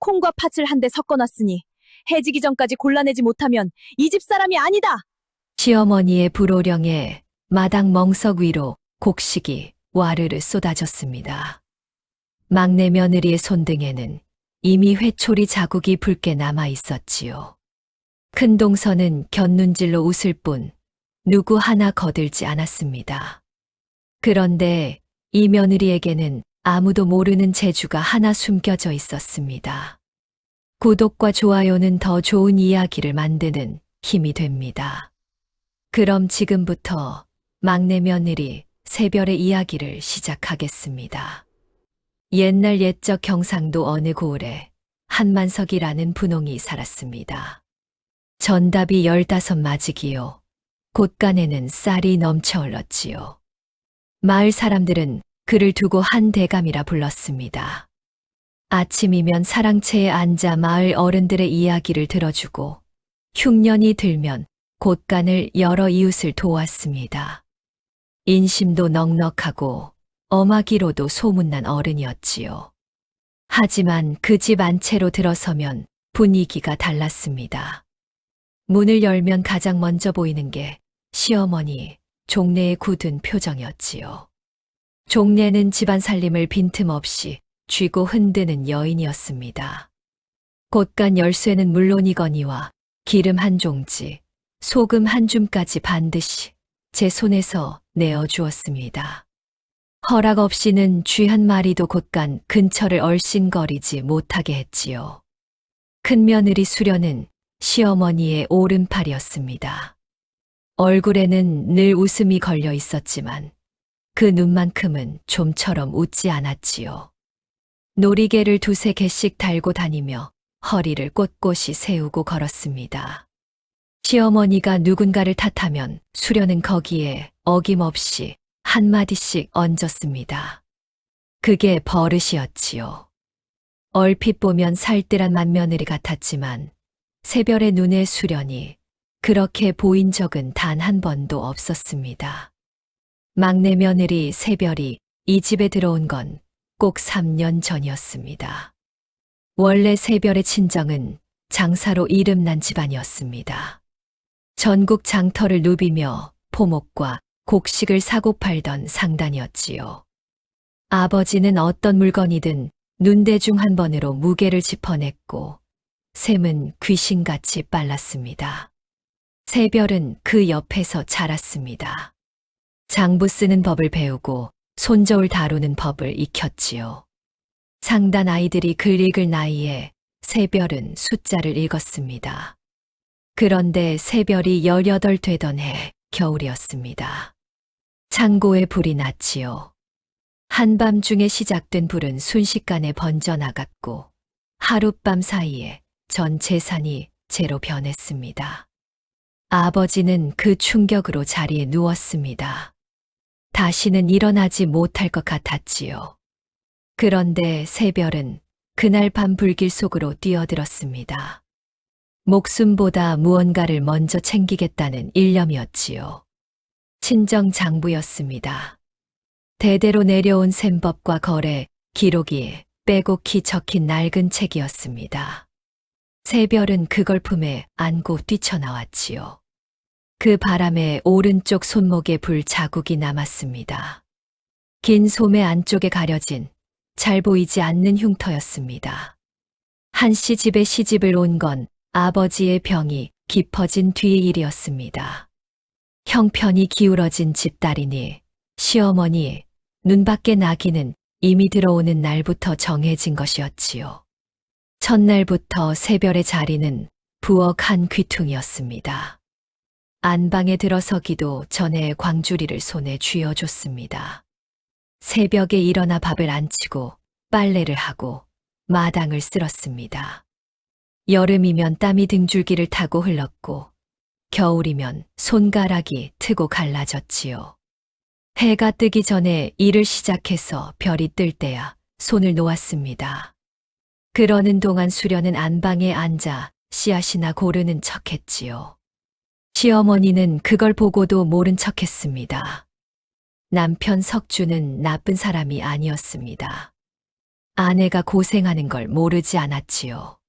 콩과 팥을 한데 섞어놨으니 해지기 전까지 골라내지 못하면 이 집 사람이 아니다. 시어머니의 불호령에 마당 멍석 위로 곡식이 와르르 쏟아졌습니다. 막내 며느리의 손등에는 이미 회초리 자국이 붉게 남아 있었지요. 큰 동서는 곁눈질로 웃을 뿐 누구 하나 거들지 않았습니다. 그런데 이 며느리에게는 아무도 모르는 재주가 하나 숨겨져 있었습니다. 구독과 좋아요는 더 좋은 이야기를 만드는 힘이 됩니다. 그럼 지금부터 막내 며느리 새별의 이야기를 시작하겠습니다. 옛날 옛적 경상도 어느 고을에 한만석이라는 분홍이 살았습니다. 전답이 15 맞이기요. 곳간에는 쌀이 넘쳐 흘렀지요. 마을 사람들은 그를 두고 한 대감이라 불렀습니다. 아침이면 사랑채에 앉아 마을 어른들의 이야기를 들어주고 흉년이 들면 곳간을 여러 이웃을 도왔습니다. 인심도 넉넉하고 엄하기로도 소문난 어른이었지요. 하지만 그 집 안채로 들어서면 분위기가 달랐습니다. 문을 열면 가장 먼저 보이는 게 시어머니 종래의 굳은 표정이었지요. 종래는 집안 살림을 빈틈없이 쥐고 흔드는 여인이었습니다. 곳간 열쇠는 물론이거니와 기름 한 종지, 소금 한 줌까지 반드시 제 손에서 내어주었습니다. 허락 없이는 쥐 한 마리도 곳간 근처를 얼씬거리지 못하게 했지요. 큰 며느리 수련은 시어머니의 오른팔이었습니다. 얼굴에는 늘 웃음이 걸려 있었지만 그 눈만큼은 좀처럼 웃지 않았지요. 놀이개를 2~3개씩 달고 다니며 허리를 꼿꼿이 세우고 걸었습니다. 시어머니가 누군가를 탓하면 수련은 거기에 어김없이 한마디씩 얹었습니다. 그게 버릇이었지요. 얼핏 보면 살뜰한 맏며느리 같았지만 새별의 눈에 수련이 그렇게 보인 적은 단 한 번도 없었습니다. 막내 며느리 새별이 이 집에 들어온 건 꼭 3년 전이었습니다. 원래 새별의 친정은 장사로 이름난 집안이었습니다. 전국 장터를 누비며 포목과 곡식을 사고 팔던 상단이었지요. 아버지는 어떤 물건이든 눈대중 한 번으로 무게를 짚어냈고 셈은 귀신같이 빨랐습니다. 새별은 그 옆에서 자랐습니다. 장부 쓰는 법을 배우고 손저울 다루는 법을 익혔지요. 상단 아이들이 글 읽을 나이에 새별은 숫자를 읽었습니다. 그런데 새별이 18 되던 해 겨울이었습니다. 창고에 불이 났지요. 한밤중에 시작된 불은 순식간에 번져나갔고 하룻밤 사이에 전 재산이 재로 변했습니다. 아버지는 그 충격으로 자리에 누웠습니다. 다시는 일어나지 못할 것 같았지요. 그런데 새별은 그날 밤 불길 속으로 뛰어들었습니다. 목숨보다 무언가를 먼저 챙기겠다는 일념이었지요. 친정 장부였습니다. 대대로 내려온 셈법과 거래, 기록이 빼곡히 적힌 낡은 책이었습니다. 새별은 그걸 품에 안고 뛰쳐나왔지요. 그 바람에 오른쪽 손목에 불 자국이 남았습니다. 긴 소매 안쪽에 가려진 잘 보이지 않는 흉터였습니다. 한씨 집에 시집을 온 건 아버지의 병이 깊어진 뒤의 일이었습니다. 형편이 기울어진 집딸이니 시어머니 눈밖에 나기는 이미 들어오는 날부터 정해진 것이었지요. 첫날부터 새별의 자리는 부엌 한 귀퉁이였습니다. 안방에 들어서기도 전에 광주리를 손에 쥐어줬습니다. 새벽에 일어나 밥을 안 치고 빨래를 하고 마당을 쓸었습니다. 여름이면 땀이 등줄기를 타고 흘렀고 겨울이면 손가락이 트고 갈라졌지요. 해가 뜨기 전에 일을 시작해서 별이 뜰 때야 손을 놓았습니다. 그러는 동안 수련은 안방에 앉아 씨앗이나 고르는 척했지요. 시어머니는 그걸 보고도 모른 척했습니다. 남편 석주는 나쁜 사람이 아니었습니다. 아내가 고생하는 걸 모르지 않았지요.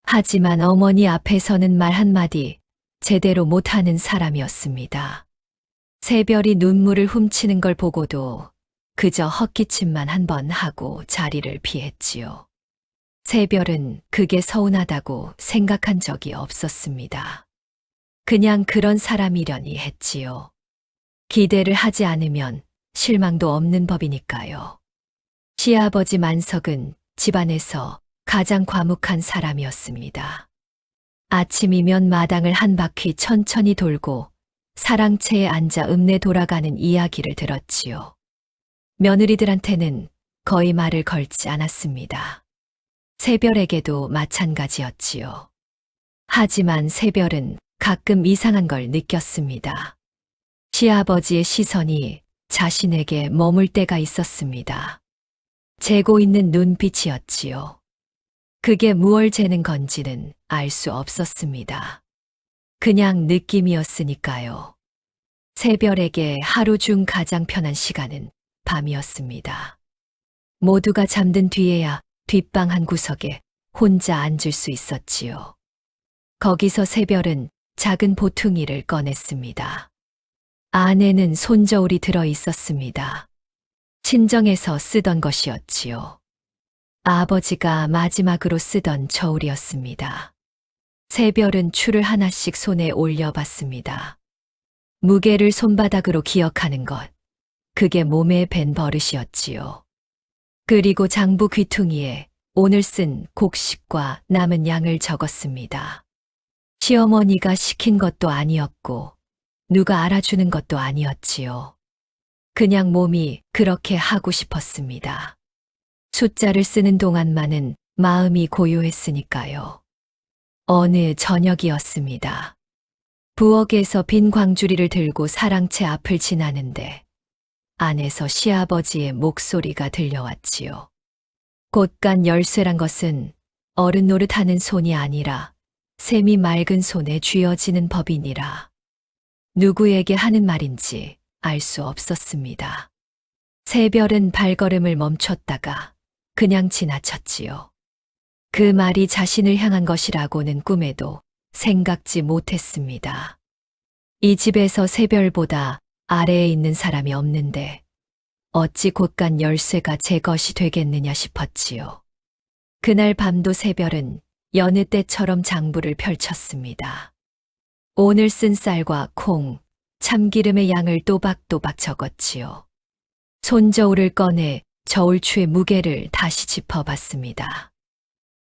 하지만 어머니 앞에서는 말 한마디 제대로 못하는 사람이었습니다. 새별이 눈물을 훔치는 걸 보고도 그저 헛기침만 한 번 하고 자리를 피했지요. 새별은 그게 서운하다고 생각한 적이 없었습니다. 그냥 그런 사람이려니 했지요. 기대를 하지 않으면 실망도 없는 법이니까요. 시아버지 만석은 집안에서 가장 과묵한 사람이었습니다. 아침이면 마당을 한 바퀴 천천히 돌고 사랑채에 앉아 읍내 돌아가는 이야기를 들었지요. 며느리들한테는 거의 말을 걸지 않았습니다. 새별에게도 마찬가지였지요. 하지만 새별은 가끔 이상한 걸 느꼈습니다. 시아버지의 시선이 자신에게 머물 때가 있었습니다. 재고 있는 눈빛이었지요. 그게 무얼 재는 건지는 알 수 없었습니다. 그냥 느낌이었으니까요. 새별에게 하루 중 가장 편한 시간은 밤이었습니다. 모두가 잠든 뒤에야 뒷방 한 구석에 혼자 앉을 수 있었지요. 거기서 새별은 작은 보퉁이를 꺼냈습니다. 안에는 손저울이 들어 있었습니다. 친정에서 쓰던 것이었지요. 아버지가 마지막으로 쓰던 저울이었습니다. 새별은 추를 하나씩 손에 올려봤습니다. 무게를 손바닥으로 기억하는 것, 그게 몸에 밴 버릇이었지요. 그리고 장부 귀퉁이에 오늘 쓴 곡식과 남은 양을 적었습니다. 시어머니가 시킨 것도 아니었고 누가 알아주는 것도 아니었지요. 그냥 몸이 그렇게 하고 싶었습니다. 숫자를 쓰는 동안만은 마음이 고요했으니까요. 어느 저녁이었습니다. 부엌에서 빈 광주리를 들고 사랑채 앞을 지나는데 안에서 시아버지의 목소리가 들려왔지요. 곧간 열쇠란 것은 어른 노릇하는 손이 아니라 샘이 맑은 손에 쥐어지는 법이니라. 누구에게 하는 말인지 알 수 없었습니다. 새별은 발걸음을 멈췄다가 그냥 지나쳤지요. 그 말이 자신을 향한 것이라고는 꿈에도 생각지 못했습니다. 이 집에서 새별보다 아래에 있는 사람이 없는데 어찌 곧간 열쇠가 제 것이 되겠느냐 싶었지요. 그날 밤도 새별은 여느 때처럼 장부를 펼쳤습니다. 오늘 쓴 쌀과 콩, 참기름의 양을 또박또박 적었지요. 손저울을 꺼내 저울추의 무게를 다시 짚어봤습니다.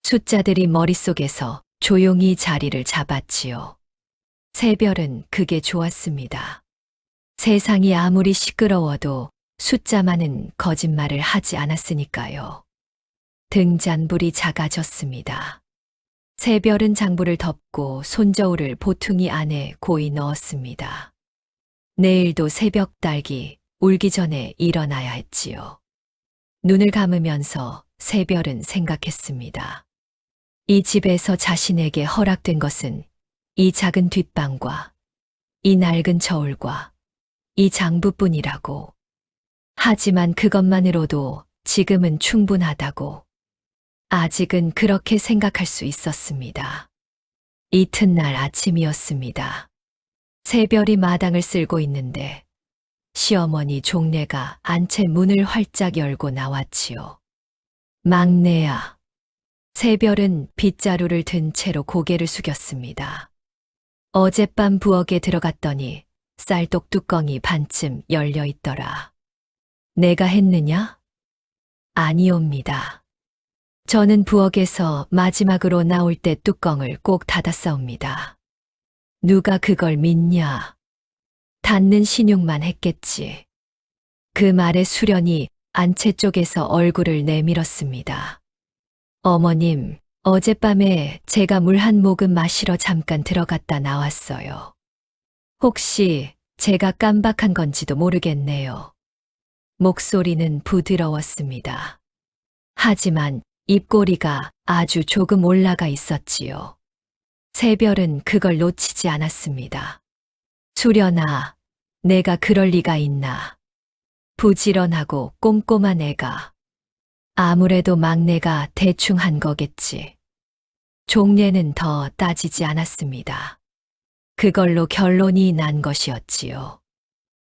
숫자들이 머릿속에서 조용히 자리를 잡았지요. 새별은 그게 좋았습니다. 세상이 아무리 시끄러워도 숫자만은 거짓말을 하지 않았으니까요. 등잔불이 작아졌습니다. 새별은 장부를 덮고 손저울을 보퉁이 안에 고이 넣었습니다. 내일도 새벽 딸기 울기 전에 일어나야 했지요. 눈을 감으면서 새별은 생각했습니다. 이 집에서 자신에게 허락된 것은 이 작은 뒷방과 이 낡은 저울과 이 장부뿐이라고. 하지만 그것만으로도 지금은 충분하다고. 아직은 그렇게 생각할 수 있었습니다. 이튿날 아침이었습니다. 새별이 마당을 쓸고 있는데 시어머니 종례가 안채 문을 활짝 열고 나왔지요. 막내야. 새별은 빗자루를 든 채로 고개를 숙였습니다. 어젯밤 부엌에 들어갔더니 쌀독 뚜껑이 반쯤 열려 있더라. 내가 했느냐? 아니옵니다. 저는 부엌에서 마지막으로 나올 때 뚜껑을 꼭 닫았사옵니다. 누가 그걸 믿냐? 닫는 신용만 했겠지. 그 말에 수련이 안채 쪽에서 얼굴을 내밀었습니다. 어머님, 어젯밤에 제가 물 한 모금 마시러 잠깐 들어갔다 나왔어요. 혹시 제가 깜박한 건지도 모르겠네요. 목소리는 부드러웠습니다. 하지만 입꼬리가 아주 조금 올라가 있었지요. 새별은 그걸 놓치지 않았습니다. 수련아, 내가 그럴 리가 있나. 부지런하고 꼼꼼한 애가. 아무래도 막내가 대충 한 거겠지. 종례는 더 따지지 않았습니다. 그걸로 결론이 난 것이었지요.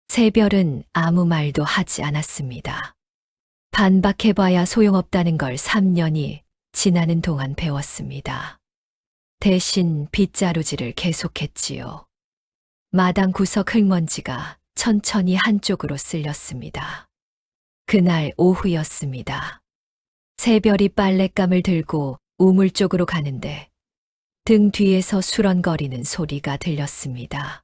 새별은 아무 말도 하지 않았습니다. 반박해봐야 소용없다는 걸 3년이 지나는 동안 배웠습니다. 대신 빗자루질을 계속했지요. 마당 구석 흙먼지가 천천히 한쪽으로 쓸렸습니다. 그날 오후였습니다. 새별이 빨랫감을 들고 우물 쪽으로 가는데 등 뒤에서 수런거리는 소리가 들렸습니다.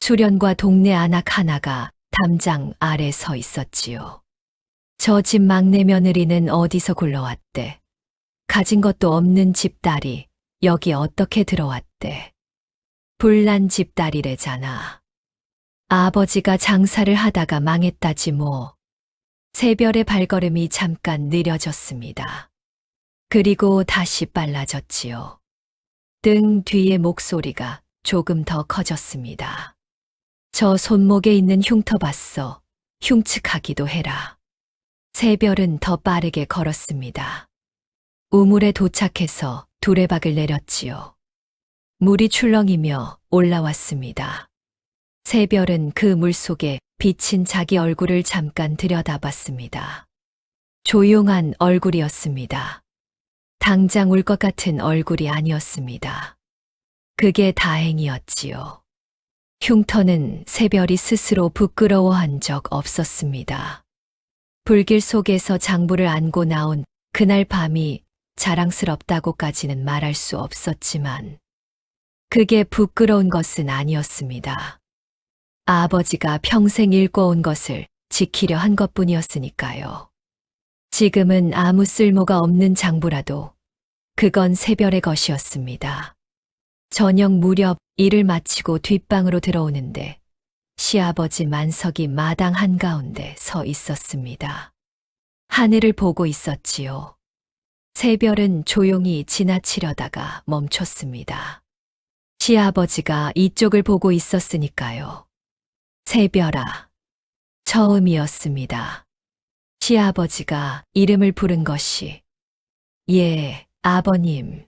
수련과 동네 아낙 하나가 담장 아래 서 있었지요. 저 집 막내 며느리는 어디서 굴러왔대. 가진 것도 없는 집딸이 여기 어떻게 들어왔대. 불난 집딸이래잖아. 아버지가 장사를 하다가 망했다지 뭐. 새별의 발걸음이 잠깐 느려졌습니다. 그리고 다시 빨라졌지요. 등 뒤의 목소리가 조금 더 커졌습니다. 저 손목에 있는 흉터 봤어. 흉측하기도 해라. 새별은 더 빠르게 걸었습니다. 우물에 도착해서 두레박을 내렸지요. 물이 출렁이며 올라왔습니다. 새별은 그 물속에 비친 자기 얼굴을 잠깐 들여다봤습니다. 조용한 얼굴이었습니다. 당장 울 것 같은 얼굴이 아니었습니다. 그게 다행이었지요. 흉터는 새별이 스스로 부끄러워한 적 없었습니다. 불길 속에서 장부를 안고 나온 그날 밤이 자랑스럽다고까지는 말할 수 없었지만 그게 부끄러운 것은 아니었습니다. 아버지가 평생 일궈온 것을 지키려 한 것뿐이었으니까요. 지금은 아무 쓸모가 없는 장부라도 그건 새별의 것이었습니다. 저녁 무렵 일을 마치고 뒷방으로 들어오는데 시아버지 만석이 마당 한가운데 서 있었습니다. 하늘을 보고 있었지요. 새별은 조용히 지나치려다가 멈췄습니다. 시아버지가 이쪽을 보고 있었으니까요. 새별아. 처음이었습니다. 시아버지가 이름을 부른 것이. 예, 아버님.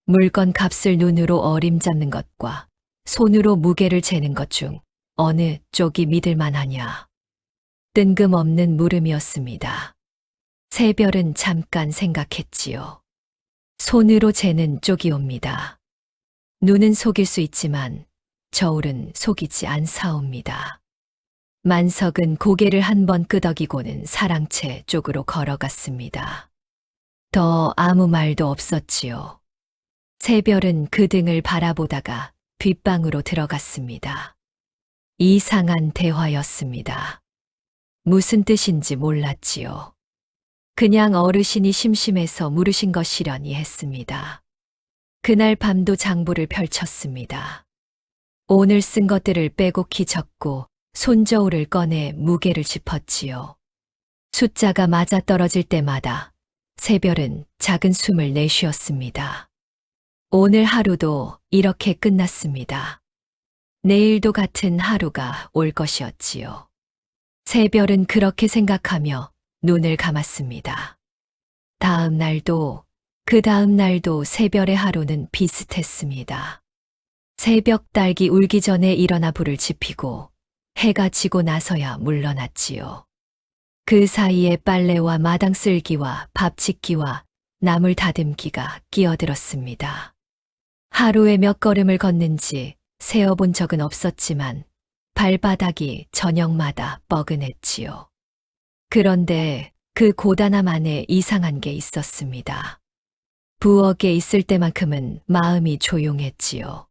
물건 값을 눈으로 어림잡는 것과 손으로 무게를 재는 것 중 어느 쪽이 믿을 만하냐. 뜬금없는 물음이었습니다. 새별은 잠깐 생각했지요. 손으로 재는 쪽이옵니다. 눈은 속일 수 있지만 저울은 속이지 않사옵니다. 만석은 고개를 한번 끄덕이고는 사랑채 쪽으로 걸어갔습니다. 더 아무 말도 없었지요. 새별은 그 등을 바라보다가 뒷방으로 들어갔습니다. 이상한 대화였습니다. 무슨 뜻인지 몰랐지요. 그냥 어르신이 심심해서 물으신 것이려니 했습니다. 그날 밤도 장부를 펼쳤습니다. 오늘 쓴 것들을 빼곡히 적고 손저울을 꺼내 무게를 짚었지요. 숫자가 맞아떨어질 때마다 새별은 작은 숨을 내쉬었습니다. 오늘 하루도 이렇게 끝났습니다. 내일도 같은 하루가 올 것이었지요. 새별은 그렇게 생각하며 눈을 감았습니다. 다음 날도 그 다음 날도 새별의 하루는 비슷했습니다. 새벽 딸기 울기 전에 일어나 불을 지피고 해가 지고 나서야 물러났지요. 그 사이에 빨래와 마당 쓸기와 밥 짓기와 나물 다듬기가 끼어들었습니다. 하루에 몇 걸음을 걷는지 세어본 적은 없었지만 발바닥이 저녁마다 뻐근했지요. 그런데 그 고단함 안에 이상한 게 있었습니다. 부엌에 있을 때만큼은 마음이 조용했지요.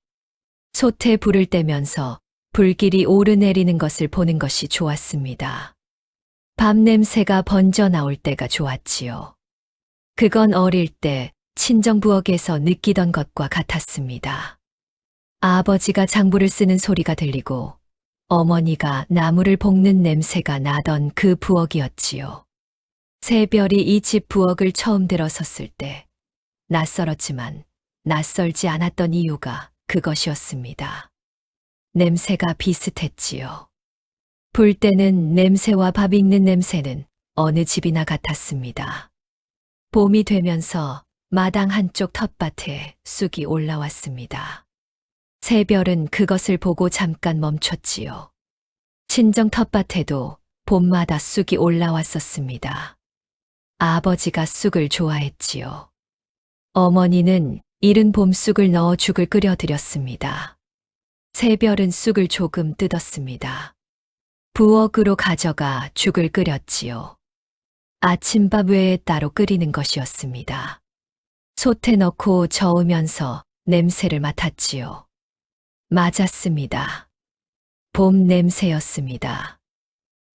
솥에 불을 떼면서 불길이 오르내리는 것을 보는 것이 좋았습니다. 밥 냄새가 번져 나올 때가 좋았지요. 그건 어릴 때 친정 부엌에서 느끼던 것과 같았습니다. 아버지가 장부를 쓰는 소리가 들리고 어머니가 나무를 볶는 냄새가 나던 그 부엌이었지요. 새별이 이 집 부엌을 처음 들어섰을 때 낯설었지만 낯설지 않았던 이유가 그것이었습니다. 냄새가 비슷했지요. 불 때는 냄새와 밥 익는 냄새는 어느 집이나 같았습니다. 봄이 되면서 마당 한쪽 텃밭에 쑥이 올라왔습니다. 새별은 그것을 보고 잠깐 멈췄지요. 친정 텃밭에도 봄마다 쑥이 올라왔었습니다. 아버지가 쑥을 좋아했지요. 어머니는 이른 봄쑥을 넣어 죽을 끓여드렸습니다. 새별은 쑥을 조금 뜯었습니다. 부엌으로 가져가 죽을 끓였지요. 아침밥 외에 따로 끓이는 것이었습니다. 솥에 넣고 저으면서 냄새를 맡았지요. 맞았습니다. 봄 냄새였습니다.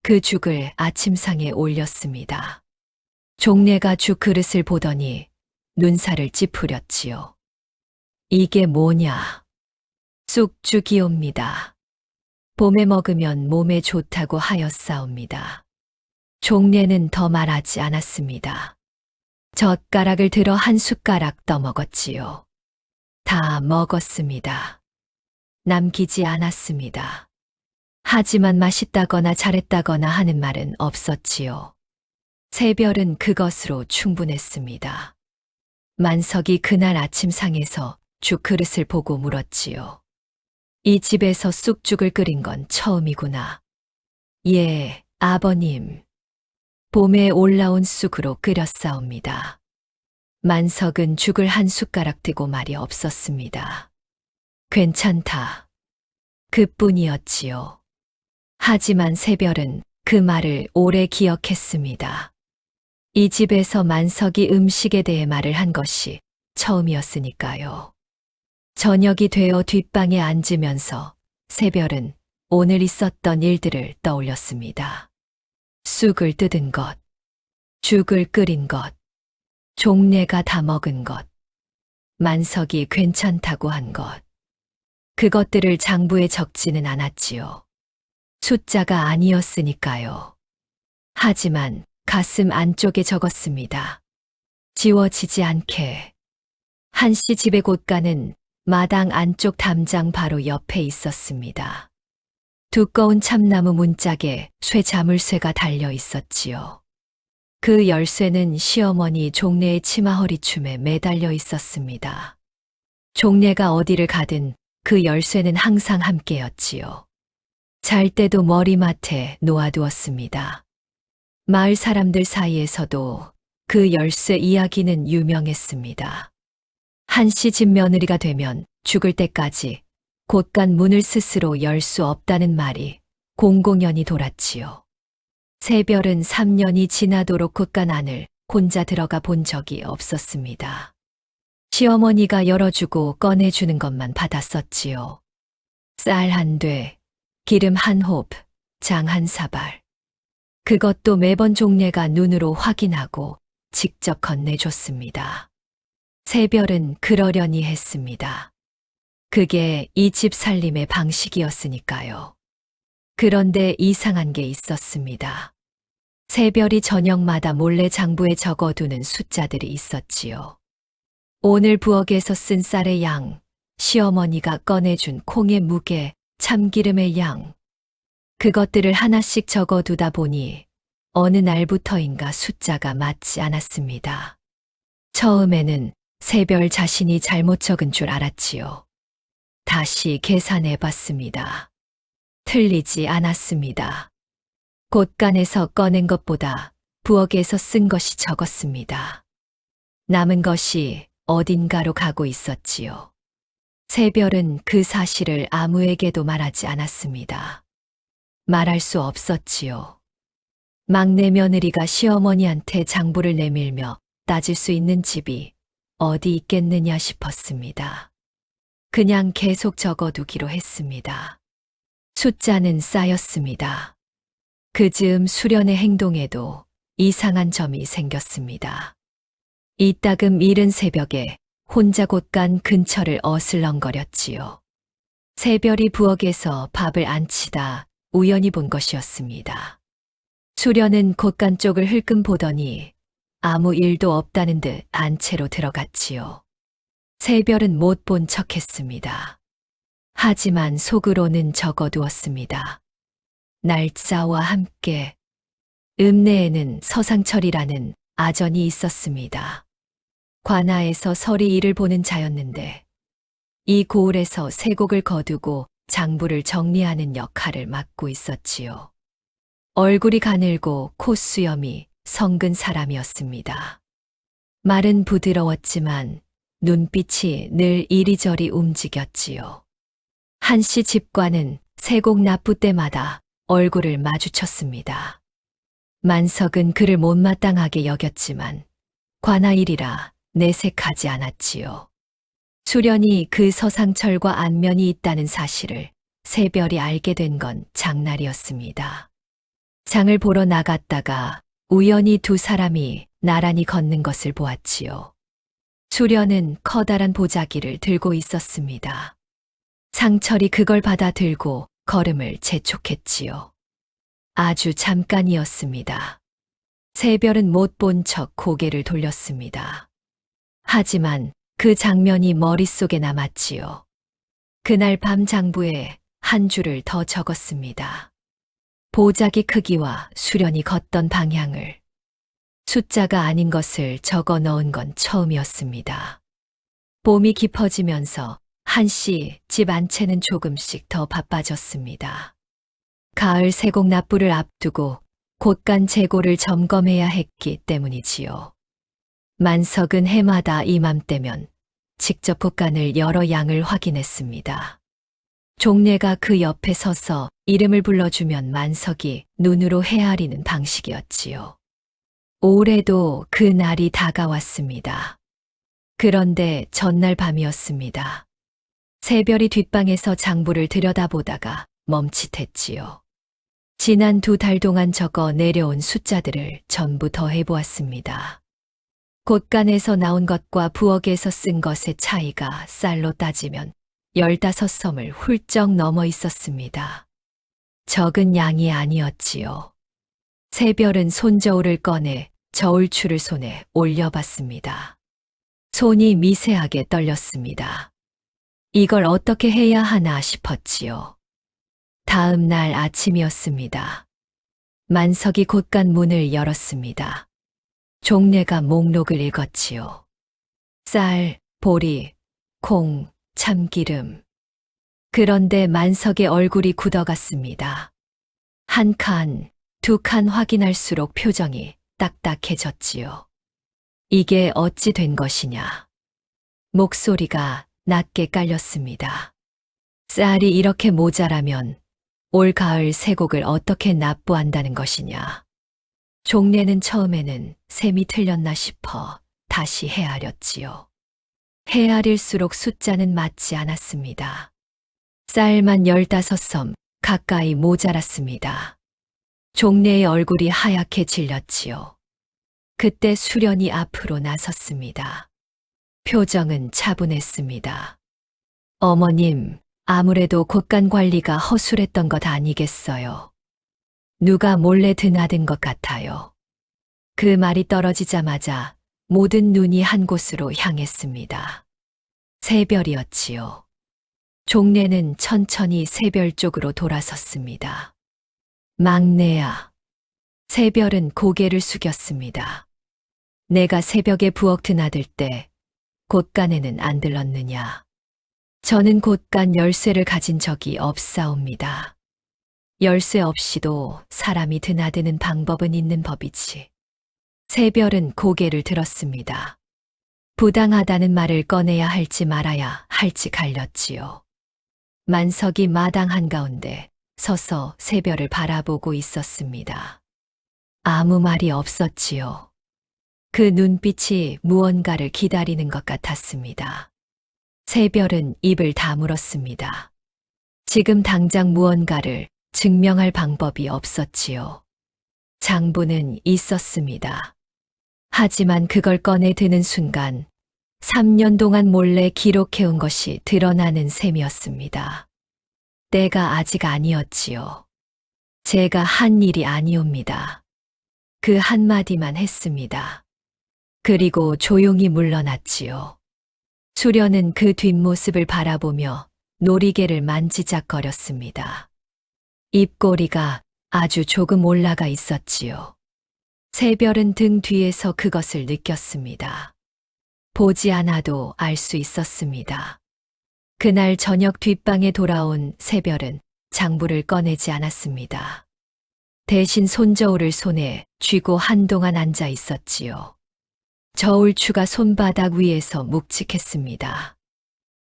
그 죽을 아침상에 올렸습니다. 종례가 죽 그릇을 보더니 눈살을 찌푸렸지요. 이게 뭐냐? 쑥죽이옵니다. 봄에 먹으면 몸에 좋다고 하였사옵니다. 종례는 더 말하지 않았습니다. 젓가락을 들어 한 숟가락 떠먹었지요. 다 먹었습니다. 남기지 않았습니다. 하지만 맛있다거나 잘했다거나 하는 말은 없었지요. 새별은 그것으로 충분했습니다. 만석이 그날 아침상에서 죽 그릇을 보고 물었지요. 이 집에서 쑥죽을 끓인 건 처음이구나. 예, 아버님. 봄에 올라온 쑥으로 끓였사옵니다. 만석은 죽을 한 숟가락 뜨고 말이 없었습니다. 괜찮다. 그뿐이었지요. 하지만 새별은 그 말을 오래 기억했습니다. 이 집에서 만석이 음식에 대해 말을 한 것이 처음이었으니까요. 저녁이 되어 뒷방에 앉으면서 새별은 오늘 있었던 일들을 떠올렸습니다. 쑥을 뜯은 것, 죽을 끓인 것, 종례가 다 먹은 것, 만석이 괜찮다고 한 것. 그것들을 장부에 적지는 않았지요. 숫자가 아니었으니까요. 하지만 가슴 안쪽에 적었습니다. 지워지지 않게. 한씨 집의 곳간은 마당 안쪽 담장 바로 옆에 있었습니다. 두꺼운 참나무 문짝에 쇠 자물쇠가 달려 있었지요. 그 열쇠는 시어머니 종례의 치마 허리춤에 매달려 있었습니다. 종례가 어디를 가든 그 열쇠는 항상 함께였지요. 잘 때도 머리맡에 놓아두었습니다. 마을 사람들 사이에서도 그 열쇠 이야기는 유명했습니다. 한씨 집 며느리가 되면 죽을 때까지 곳간 문을 스스로 열 수 없다는 말이 공공연히 돌았지요. 새별은 3년이 지나도록 곳간 안을 혼자 들어가 본 적이 없었습니다. 시어머니가 열어주고 꺼내주는 것만 받았었지요. 쌀 한 돼, 기름 한 홉, 장 한 사발. 그것도 매번 종례가 눈으로 확인하고 직접 건네줬습니다. 새별은 그러려니 했습니다. 그게 이 집 살림의 방식이었으니까요. 그런데 이상한 게 있었습니다. 새별이 저녁마다 몰래 장부에 적어두는 숫자들이 있었지요. 오늘 부엌에서 쓴 쌀의 양, 시어머니가 꺼내준 콩의 무게, 참기름의 양. 그것들을 하나씩 적어두다 보니 어느 날부터인가 숫자가 맞지 않았습니다. 처음에는 새별 자신이 잘못 적은 줄 알았지요. 다시 계산해 봤습니다. 틀리지 않았습니다. 곳간에서 꺼낸 것보다 부엌에서 쓴 것이 적었습니다. 남은 것이 어딘가로 가고 있었지요. 새별은 그 사실을 아무에게도 말하지 않았습니다. 말할 수 없었지요. 막내 며느리가 시어머니한테 장부를 내밀며 따질 수 있는 집이 어디 있겠느냐 싶었습니다. 그냥 계속 적어두기로 했습니다. 숫자는 쌓였습니다. 그 즈음 수련의 행동에도 이상한 점이 생겼습니다. 이따금 이른 새벽에 혼자 곳간 근처를 어슬렁거렸지요. 새별이 부엌에서 밥을 안 치다 우연히 본 것이었습니다. 수련은 곳간 쪽을 흘끔 보더니 아무 일도 없다는 듯 안채로 들어갔지요. 새별은 못 본 척했습니다. 하지만 속으로는 적어두었습니다. 날짜와 함께 읍내에는 서상철이라는 아전이 있었습니다. 관아에서 서리 일을 보는 자였는데 이 고을에서 세곡을 거두고 장부를 정리하는 역할을 맡고 있었지요. 얼굴이 가늘고 콧수염이 성근 사람이었습니다. 말은 부드러웠지만 눈빛이 늘 이리저리 움직였지요. 한씨 집과는 세곡 납부 때마다 얼굴을 마주쳤습니다. 만석은 그를 못마땅하게 여겼지만 관아일이라 내색하지 않았지요. 수련이 그 서상철과 안면이 있다는 사실을 새별이 알게 된 건 장날이었습니다. 장을 보러 나갔다가 우연히 두 사람이 나란히 걷는 것을 보았지요. 수련은 커다란 보자기를 들고 있었습니다. 상철이 그걸 받아 들고 걸음을 재촉했지요. 아주 잠깐이었습니다. 새별은 못 본 척 고개를 돌렸습니다. 하지만 그 장면이 머릿속에 남았지요. 그날 밤 장부에 한 줄을 더 적었습니다. 보자기 크기와 수련이 걷던 방향을. 숫자가 아닌 것을 적어 넣은 건 처음이었습니다. 봄이 깊어지면서 한씨 집 안채는 조금씩 더 바빠졌습니다. 가을 세곡 납부를 앞두고 곳간 재고를 점검해야 했기 때문이지요. 만석은 해마다 이맘때면 직접 곳간을 여러 양을 확인했습니다. 종례가 그 옆에 서서 이름을 불러주면 만석이 눈으로 헤아리는 방식이었지요. 올해도 그 날이 다가왔습니다. 그런데 전날 밤이었습니다. 새별이 뒷방에서 장부를 들여다보다가 멈칫했지요. 지난 2달 동안 적어 내려온 숫자들을 전부 더해보았습니다. 곳간에서 나온 것과 부엌에서 쓴 것의 차이가 쌀로 따지면 15섬을 훌쩍 넘어 있었습니다. 적은 양이 아니었지요. 새별은 손저울을 꺼내 저울추를 손에 올려봤습니다. 손이 미세하게 떨렸습니다. 이걸 어떻게 해야 하나 싶었지요. 다음 날 아침이었습니다. 만석이 곳간 문을 열었습니다. 종례가 목록을 읽었지요. 쌀, 보리, 콩, 참기름. 그런데 만석의 얼굴이 굳어갔습니다. 한 칸, 2칸 확인할수록 표정이 딱딱해졌지요. 이게 어찌 된 것이냐. 목소리가 낮게 깔렸습니다. 쌀이 이렇게 모자라면 올 가을 세곡을 어떻게 납부한다는 것이냐. 종례는 처음에는 셈이 틀렸나 싶어 다시 헤아렸지요. 헤아릴수록 숫자는 맞지 않았습니다. 쌀만 15섬 가까이 모자랐습니다. 종례의 얼굴이 하얗게 질렸지요. 그때 수련이 앞으로 나섰습니다. 표정은 차분했습니다. 어머님, 아무래도 곳간 관리가 허술했던 것 아니겠어요. 누가 몰래 드나든 것 같아요. 그 말이 떨어지자마자 모든 눈이 한 곳으로 향했습니다. 새별이었지요. 종례는 천천히 새별 쪽으로 돌아섰습니다. 막내야. 새별은 고개를 숙였습니다. 내가 새벽에 부엌 드나들 때 곳간에는 안 들렀느냐. 저는 곳간 열쇠를 가진 적이 없사옵니다. 열쇠 없이도 사람이 드나드는 방법은 있는 법이지. 새별은 고개를 들었습니다. 부당하다는 말을 꺼내야 할지 말아야 할지 갈렸지요. 만석이 마당 한가운데 서서 새별을 바라보고 있었습니다. 아무 말이 없었지요. 그 눈빛이 무언가를 기다리는 것 같았습니다. 새별은 입을 다물었습니다. 지금 당장 무언가를 증명할 방법이 없었지요. 장부는 있었습니다. 하지만 그걸 꺼내 드는 순간 3년 동안 몰래 기록해온 것이 드러나는 셈이었습니다. 때가 아직 아니었지요. 제가 한 일이 아니옵니다. 그 한마디만 했습니다. 그리고 조용히 물러났지요. 수련은 그 뒷모습을 바라보며 놀이개를 만지작거렸습니다. 입꼬리가 아주 조금 올라가 있었지요. 새별은 등 뒤에서 그것을 느꼈습니다. 보지 않아도 알 수 있었습니다. 그날 저녁 뒷방에 돌아온 새별은 장부를 꺼내지 않았습니다. 대신 손저울을 손에 쥐고 한동안 앉아 있었지요. 저울추가 손바닥 위에서 묵직했습니다.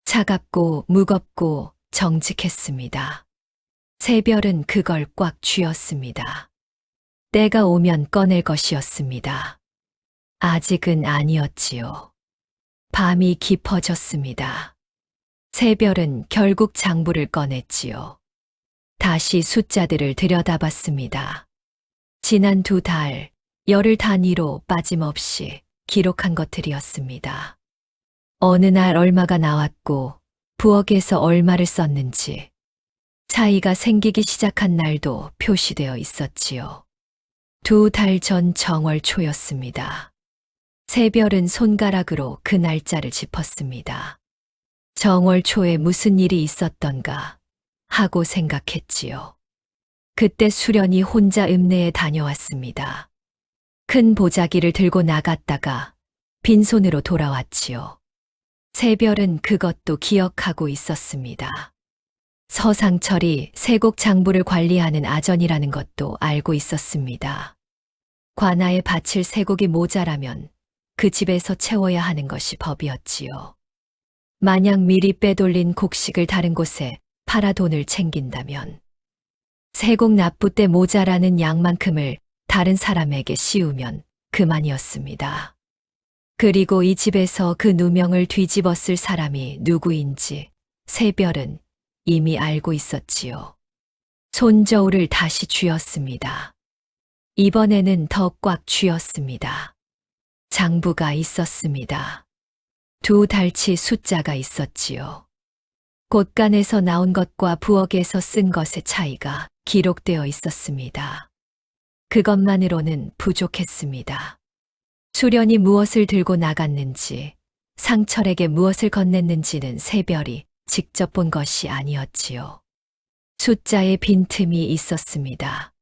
차갑고 무겁고 정직했습니다. 새별은 그걸 꽉 쥐었습니다. 때가 오면 꺼낼 것이었습니다. 아직은 아니었지요. 밤이 깊어졌습니다. 새별은 결국 장부를 꺼냈지요. 다시 숫자들을 들여다봤습니다. 지난 2달, 열흘 단위로 빠짐없이 기록한 것들이었습니다. 어느 날 얼마가 나왔고 부엌에서 얼마를 썼는지, 차이가 생기기 시작한 날도 표시되어 있었지요. 2달 전 정월 초였습니다. 새별은 손가락으로 그 날짜를 짚었습니다. 정월 초에 무슨 일이 있었던가 하고 생각했지요. 그때 수련이 혼자 읍내에 다녀왔습니다. 큰 보자기를 들고 나갔다가 빈손으로 돌아왔지요. 새별은 그것도 기억하고 있었습니다. 서상철이 세곡 장부를 관리하는 아전이라는 것도 알고 있었습니다. 관아에 바칠 세곡이 모자라면 그 집에서 채워야 하는 것이 법이었지요. 만약 미리 빼돌린 곡식을 다른 곳에 팔아 돈을 챙긴다면 세곡 납부 때 모자라는 양만큼을 다른 사람에게 씌우면 그만이었습니다. 그리고 이 집에서 그 누명을 뒤집었을 사람이 누구인지 새별은 이미 알고 있었지요. 손저울을 다시 쥐었습니다. 이번에는 더 꽉 쥐었습니다. 장부가 있었습니다. 2달치 숫자가 있었지요. 곳간에서 나온 것과 부엌에서 쓴 것의 차이가 기록되어 있었습니다. 그것만으로는 부족했습니다. 수련이 무엇을 들고 나갔는지, 상철에게 무엇을 건넸는지는 새별이 직접 본 것이 아니었지요. 숫자에 빈틈이 있었습니다.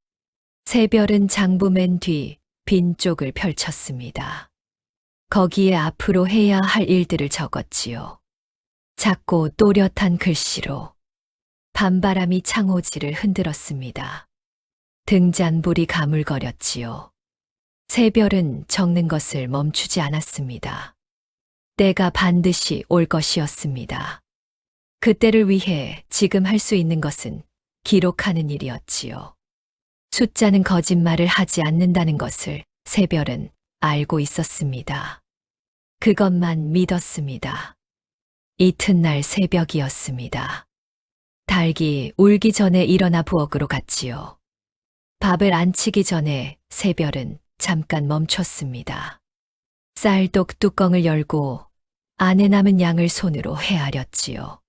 새별은 장부 맨 뒤 빈 쪽을 펼쳤습니다. 거기에 앞으로 해야 할 일들을 적었지요. 작고 또렷한 글씨로 밤바람이 창호지를 흔들었습니다. 등잔불이 가물거렸지요. 새별은 적는 것을 멈추지 않았습니다. 때가 반드시 올 것이었습니다. 그때를 위해 지금 할 수 있는 것은 기록하는 일이었지요. 숫자는 거짓말을 하지 않는다는 것을 새별은 알고 있었습니다. 그것만 믿었습니다. 이튿날 새벽이었습니다. 닭이 울기 전에 일어나 부엌으로 갔지요. 밥을 안 치기 전에 새별은 잠깐 멈췄습니다. 쌀독 뚜껑을 열고 안에 남은 양을 손으로 헤아렸지요.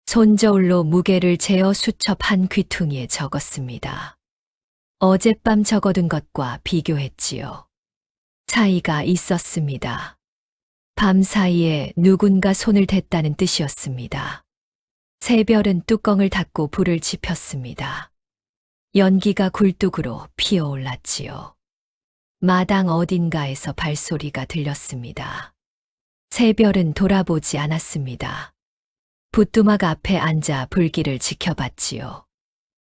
손저울로 무게를 재어 수첩 한 귀퉁이에 적었습니다. 어젯밤 적어둔 것과 비교했지요. 차이가 있었습니다. 밤 사이에 누군가 손을 댔다는 뜻이었습니다. 새별은 뚜껑을 닫고 불을 지폈습니다. 연기가 굴뚝으로 피어올랐지요. 마당 어딘가에서 발소리가 들렸습니다. 새별은 돌아보지 않았습니다. 부뚜막 앞에 앉아 불길을 지켜봤지요.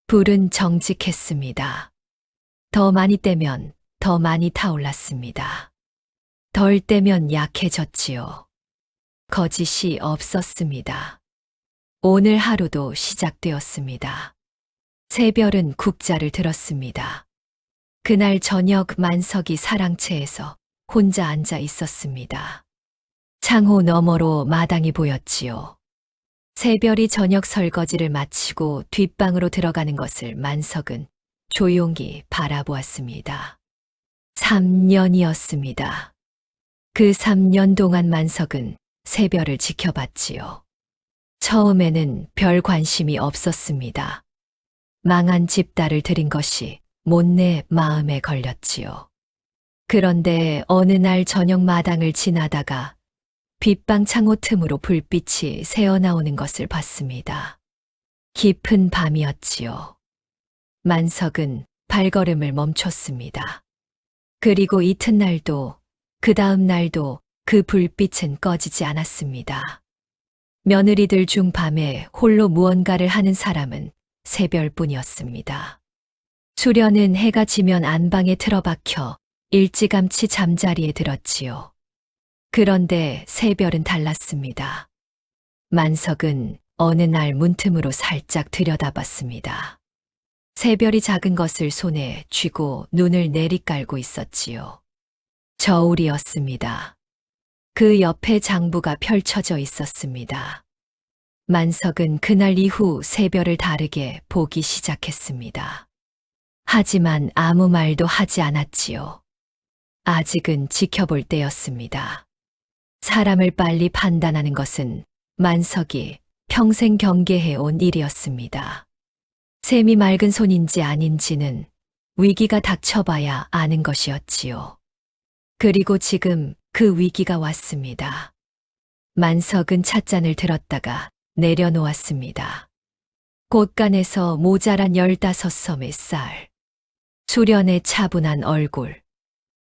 불은 정직했습니다. 더 많이 떼면 더 많이 타올랐습니다. 덜 떼면 약해졌지요. 거짓이 없었습니다. 오늘 하루도 시작되었습니다. 새별은 국자를 들었습니다. 그날 저녁 만석이 사랑채에서 혼자 앉아 있었습니다. 창호 너머로 마당이 보였지요. 새별이 저녁 설거지를 마치고 뒷방으로 들어가는 것을 만석은 조용히 바라보았습니다. 3년이었습니다. 그 3년 동안 만석은 새별을 지켜봤지요. 처음에는 별 관심이 없었습니다. 망한 집 딸을 들인 것이 못내 마음에 걸렸지요. 그런데 어느 날 저녁 마당을 지나다가 빗방 창호 틈으로 불빛이 새어나오는 것을 봤습니다. 깊은 밤이었지요. 만석은 발걸음을 멈췄습니다. 그리고 이튿날도, 그 다음 날도 그 불빛은 꺼지지 않았습니다. 며느리들 중 밤에 홀로 무언가를 하는 사람은 새별뿐이었습니다. 수련은 해가 지면 안방에 틀어박혀 일찌감치 잠자리에 들었지요. 그런데 새별은 달랐습니다. 만석은 어느 날 문틈으로 살짝 들여다봤습니다. 새별이 작은 것을 손에 쥐고 눈을 내리깔고 있었지요. 저울이었습니다. 그 옆에 장부가 펼쳐져 있었습니다. 만석은 그날 이후 새별을 다르게 보기 시작했습니다. 하지만 아무 말도 하지 않았지요. 아직은 지켜볼 때였습니다. 사람을 빨리 판단하는 것은 만석이 평생 경계해 온 일이었습니다. 샘이 맑은 손인지 아닌지는 위기가 닥쳐봐야 아는 것이었지요. 그리고 지금 그 위기가 왔습니다. 만석은 찻잔을 들었다가 내려놓았습니다. 곳간에서 모자란 15섬의 쌀, 수련의 차분한 얼굴,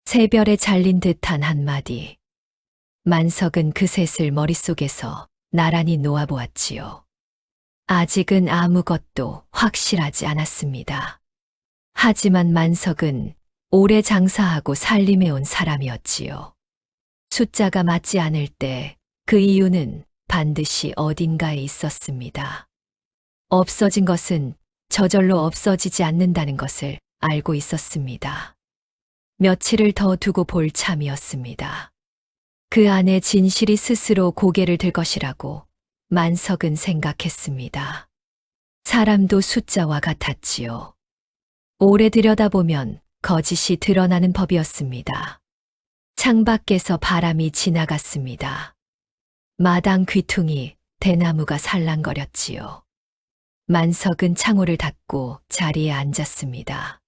새별에 잘린 듯한 한마디. 만석은 그 셋을 머릿속에서 나란히 놓아보았지요. 아직은 아무것도 확실하지 않았습니다. 하지만 만석은 오래 장사하고 살림해온 사람이었지요. 숫자가 맞지 않을 때 그 이유는 반드시 어딘가에 있었습니다. 없어진 것은 저절로 없어지지 않는다는 것을 알고 있었습니다. 며칠을 더 두고 볼 참이었습니다. 그 안에 진실이 스스로 고개를 들 것이라고 만석은 생각했습니다. 사람도 숫자와 같았지요. 오래 들여다보면 거짓이 드러나는 법이었습니다. 창밖에서 바람이 지나갔습니다. 마당 귀퉁이, 대나무가 살랑거렸지요. 만석은 창호를 닫고 자리에 앉았습니다.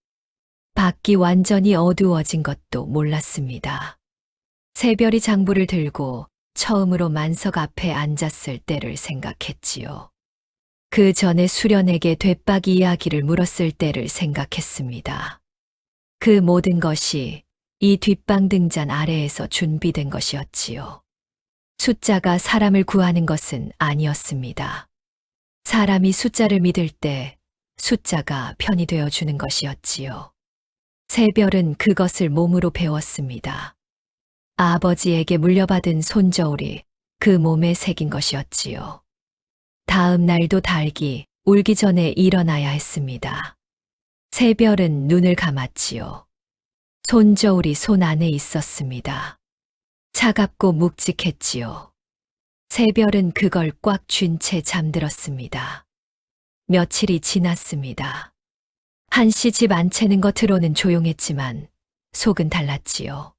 밖이 완전히 어두워진 것도 몰랐습니다. 새별이 장부를 들고 처음으로 만석 앞에 앉았을 때를 생각했지요. 그 전에 수련에게 되박 이야기를 물었을 때를 생각했습니다. 그 모든 것이 이 뒷방 등잔 아래에서 준비된 것이었지요. 숫자가 사람을 구하는 것은 아니었습니다. 사람이 숫자를 믿을 때 숫자가 편이 되어 주는 것이었지요. 새별은 그것을 몸으로 배웠습니다. 아버지에게 물려받은 손저울이 그 몸에 새긴 것이었지요. 다음 날도 닭이 울기 전에 일어나야 했습니다. 새별은 눈을 감았지요. 손저울이 손 안에 있었습니다. 차갑고 묵직했지요. 새별은 그걸 꽉 쥔 채 잠들었습니다. 며칠이 지났습니다. 한시 집 안채는 겉으로는 조용했지만 속은 달랐지요.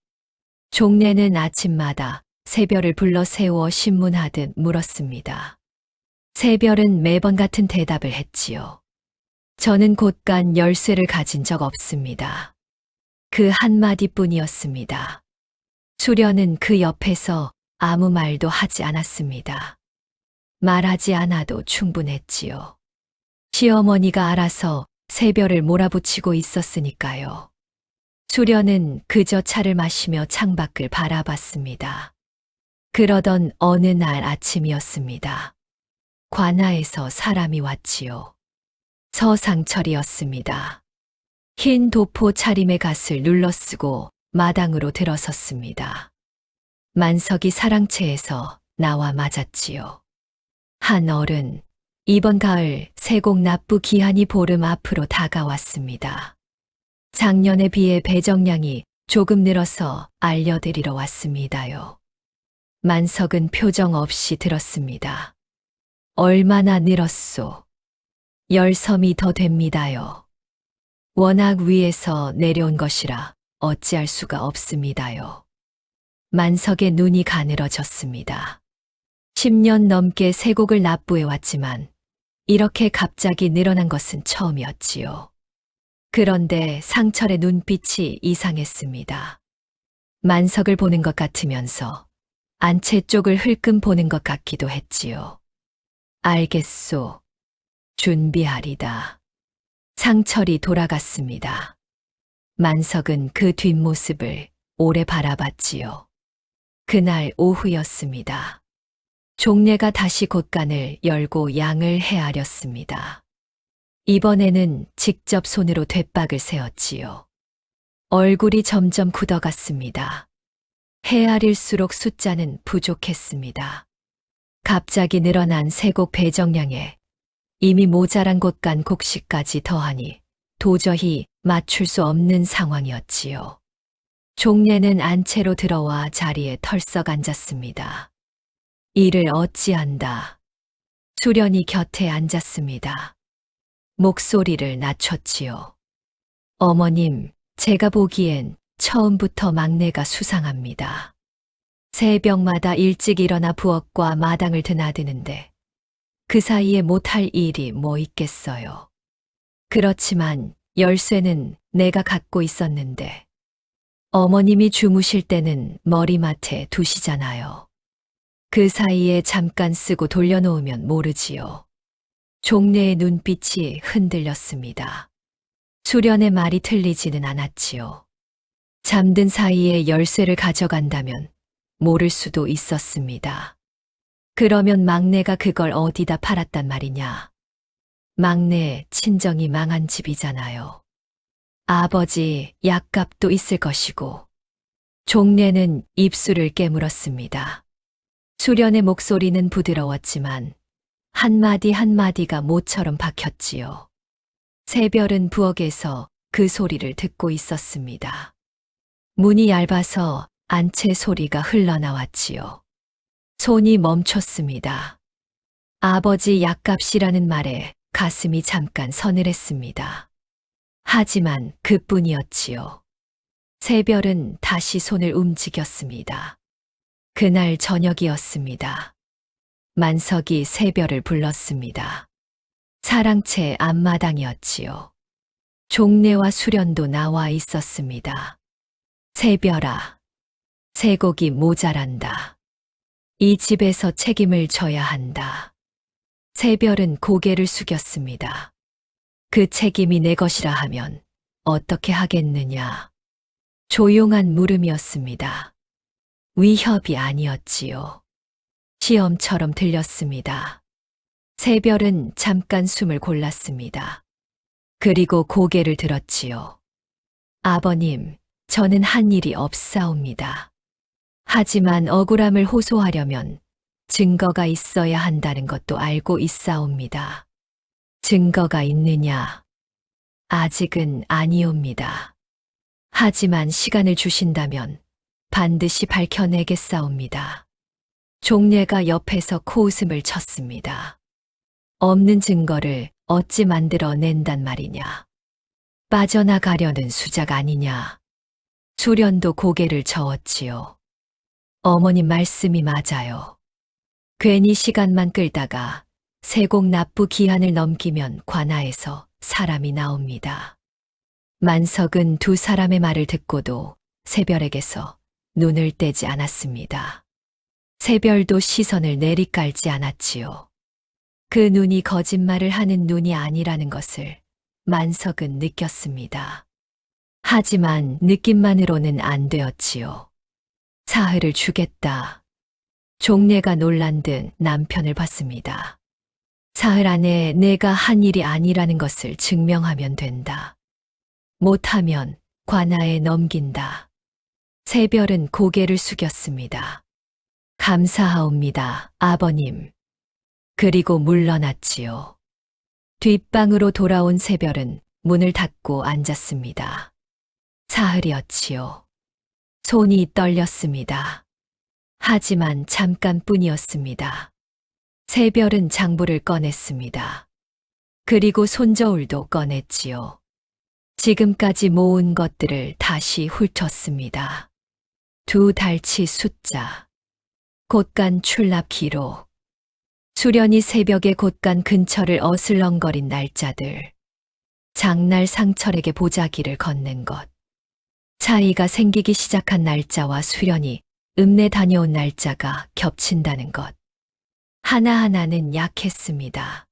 종래는 아침마다 새별을 불러 세워 신문하듯 물었습니다. 새별은 매번 같은 대답을 했지요. 저는 곳간 열쇠를 가진 적 없습니다. 그 한마디뿐이었습니다. 수련은 그 옆에서 아무 말도 하지 않았습니다. 말하지 않아도 충분했지요. 시어머니가 알아서 새별을 몰아붙이고 있었으니까요. 수련은 그저 차를 마시며 창밖을 바라봤습니다. 그러던 어느 날 아침이었습니다. 관아에서 사람이 왔지요. 서상철이었습니다. 흰 도포 차림의 갓을 눌러쓰고 마당으로 들어섰습니다. 만석이 사랑채에서 나와 맞았지요. 한 어른, 이번 가을 세곡 납부 기한이 보름 앞으로 다가왔습니다. 작년에 비해 배정량이 조금 늘어서 알려드리러 왔습니다요. 만석은 표정 없이 들었습니다. 얼마나 늘었소? 10섬이 더 됩니다요. 워낙 위에서 내려온 것이라 어찌할 수가 없습니다요. 만석의 눈이 가늘어졌습니다. 10년 넘게 세곡을 납부해 왔지만 이렇게 갑자기 늘어난 것은 처음이었지요. 그런데 상철의 눈빛이 이상했습니다. 만석을 보는 것 같으면서 안채 쪽을 흘끔 보는 것 같기도 했지요. 알겠소. 준비하리다. 상철이 돌아갔습니다. 만석은 그 뒷모습을 오래 바라봤지요. 그날 오후였습니다. 종례가 다시 곳간을 열고 양을 헤아렸습니다. 이번에는 직접 손으로 돛박을 세웠지요. 얼굴이 점점 굳어갔습니다. 헤아릴수록 숫자는 부족했습니다. 갑자기 늘어난 세곡 배정량에 이미 모자란 곳간 곡식까지 더하니 도저히 맞출 수 없는 상황이었지요. 종례는 안채로 들어와 자리에 털썩 앉았습니다. 이를 어찌한다. 수련이 곁에 앉았습니다. 목소리를 낮췄지요. 어머님, 제가 보기엔 처음부터 막내가 수상합니다. 새벽마다 일찍 일어나 부엌과 마당을 드나드는데 그 사이에 못할 일이 뭐 있겠어요. 그렇지만 열쇠는 내가 갖고 있었는데 어머님이 주무실 때는 머리맡에 두시잖아요. 그 사이에 잠깐 쓰고 돌려놓으면 모르지요. 종례의 눈빛이 흔들렸습니다. 수련의 말이 틀리지는 않았지요. 잠든 사이에 열쇠를 가져간다면 모를 수도 있었습니다. 그러면 막내가 그걸 어디다 팔았단 말이냐. 막내 친정이 망한 집이잖아요. 아버지 약값도 있을 것이고. 종례는 입술을 깨물었습니다. 수련의 목소리는 부드러웠지만 한마디 한마디가 모처럼 박혔지요. 새별은 부엌에서 그 소리를 듣고 있었습니다. 문이 얇아서 안채 소리가 흘러나왔지요. 손이 멈췄습니다. 아버지 약값이라는 말에 가슴이 잠깐 서늘했습니다. 하지만 그뿐이었지요. 새별은 다시 손을 움직였습니다. 그날 저녁이었습니다. 만석이 새별을 불렀습니다. 사랑채 앞마당이었지요. 종례와 수련도 나와 있었습니다. 새별아, 세곡이 모자란다. 이 집에서 책임을 져야 한다. 새별은 고개를 숙였습니다. 그 책임이 내 것이라 하면 어떻게 하겠느냐. 조용한 물음이었습니다. 위협이 아니었지요. 시험처럼 들렸습니다. 새별은 잠깐 숨을 골랐습니다. 그리고 고개를 들었지요. 아버님, 저는 한 일이 없사옵니다. 하지만 억울함을 호소하려면 증거가 있어야 한다는 것도 알고 있사옵니다. 증거가 있느냐? 아직은 아니옵니다. 하지만 시간을 주신다면 반드시 밝혀내겠사옵니다. 종례가 옆에서 코웃음을 쳤습니다. 없는 증거를 어찌 만들어낸단 말이냐. 빠져나가려는 수작 아니냐. 수련도 고개를 저었지요. 어머님 말씀이 맞아요. 괜히 시간만 끌다가 세곡 납부 기한을 넘기면 관아에서 사람이 나옵니다. 만석은 두 사람의 말을 듣고도 새별에게서 눈을 떼지 않았습니다. 새별도 시선을 내리깔지 않았지요. 그 눈이 거짓말을 하는 눈이 아니라는 것을 만석은 느꼈습니다. 하지만 느낌만으로는 안 되었지요. 사흘을 주겠다. 종례가 놀란 듯 남편을 봤습니다. 사흘 안에 내가 한 일이 아니라는 것을 증명하면 된다. 못하면 관아에 넘긴다. 새별은 고개를 숙였습니다. 감사하옵니다, 아버님. 그리고 물러났지요. 뒷방으로 돌아온 새별은 문을 닫고 앉았습니다. 사흘이었지요. 손이 떨렸습니다. 하지만 잠깐뿐이었습니다. 새별은 장부를 꺼냈습니다. 그리고 손저울도 꺼냈지요. 지금까지 모은 것들을 다시 훑었습니다. 두 달치 숫자, 곳간 출납 기록, 수련이 새벽에 곳간 근처를 어슬렁거린 날짜들, 장날 상철에게 보자기를 건넨 것, 차이가 생기기 시작한 날짜와 수련이 읍내 다녀온 날짜가 겹친다는 것. 하나하나는 약했습니다.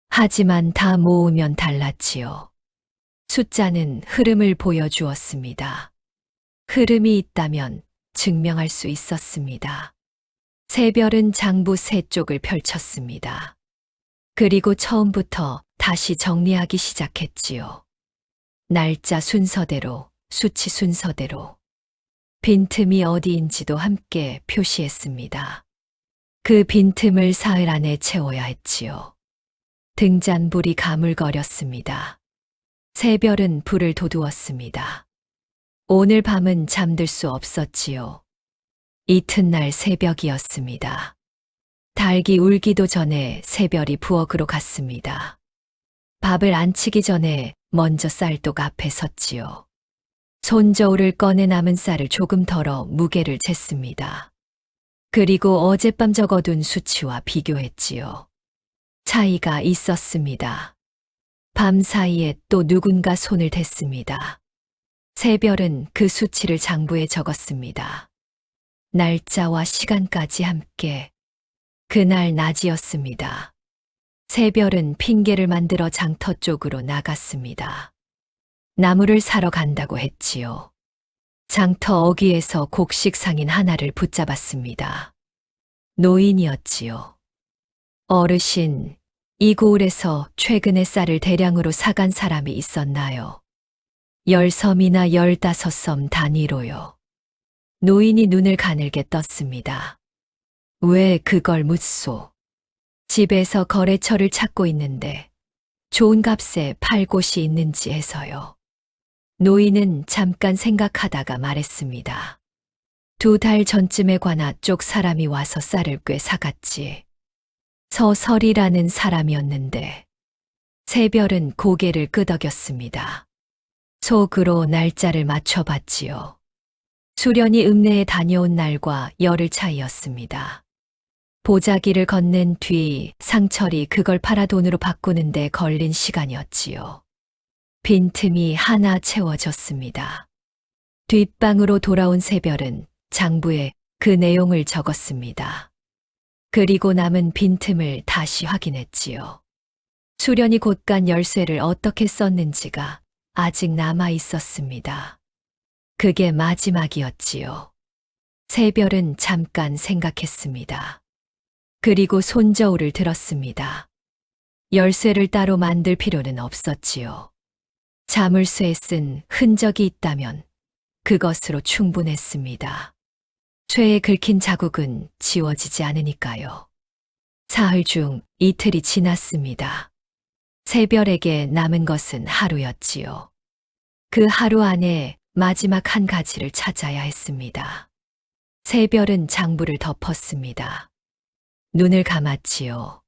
하지만 다 모으면 달랐지요. 숫자는 흐름을 보여주었습니다. 흐름이 있다면 증명할 수 있었습니다. 새별은 장부 세 쪽을 펼쳤습니다. 그리고 처음부터 다시 정리하기 시작했지요. 날짜 순서대로, 수치 순서대로. 빈틈이 어디인지도 함께 표시했습니다. 그 빈틈을 사흘 안에 채워야 했지요. 등잔불이 가물거렸습니다. 새별은 불을 돋우었습니다. 오늘 밤은 잠들 수 없었지요. 이튿날 새벽이었습니다. 닭이 울기도 전에 새별이 부엌으로 갔습니다. 밥을 안 치기 전에 먼저 쌀독 앞에 섰지요. 손저울을 꺼내 남은 쌀을 조금 덜어 무게를 쟀습니다. 그리고 어젯밤 적어둔 수치와 비교했지요. 차이가 있었습니다. 밤 사이에 또 누군가 손을 댔습니다. 새별은 그 수치를 장부에 적었습니다. 날짜와 시간까지 함께. 그날 낮이었습니다. 새별은 핑계를 만들어 장터 쪽으로 나갔습니다. 나무를 사러 간다고 했지요. 장터 어귀에서 곡식 상인 하나를 붙잡았습니다. 노인이었지요. 어르신, 이 고을에서 최근에 쌀을 대량으로 사간 사람이 있었나요? 10섬이나 15섬 단위로요. 노인이 눈을 가늘게 떴습니다. 왜 그걸 묻소? 집에서 거래처를 찾고 있는데 좋은 값에 팔 곳이 있는지 해서요. 노인은 잠깐 생각하다가 말했습니다. 2달 전쯤에 관아 쪽 사람이 와서 쌀을 꽤 사갔지. 서설이라는 사람이었는데. 새별은 고개를 끄덕였습니다. 속으로 날짜를 맞춰봤지요. 수련이 읍내에 다녀온 날과 열흘 차이였습니다. 보자기를 건넨 뒤 상철이 그걸 팔아 돈으로 바꾸는데 걸린 시간이었지요. 빈틈이 하나 채워졌습니다. 뒷방으로 돌아온 새별은 장부에 그 내용을 적었습니다. 그리고 남은 빈틈을 다시 확인했지요. 수련이 곧 간 열쇠를 어떻게 썼는지가 아직 남아 있었습니다. 그게 마지막이었지요. 새별은 잠깐 생각했습니다. 그리고 손저울을 들었습니다. 열쇠를 따로 만들 필요는 없었지요. 자물쇠에 쓴 흔적이 있다면 그것으로 충분했습니다. 쇠에 긁힌 자국은 지워지지 않으니까요. 사흘 중 이틀이 지났습니다. 새별에게 남은 것은 하루였지요. 그 하루 안에 마지막 한 가지를 찾아야 했습니다. 새별은 장부를 덮었습니다. 눈을 감았지요.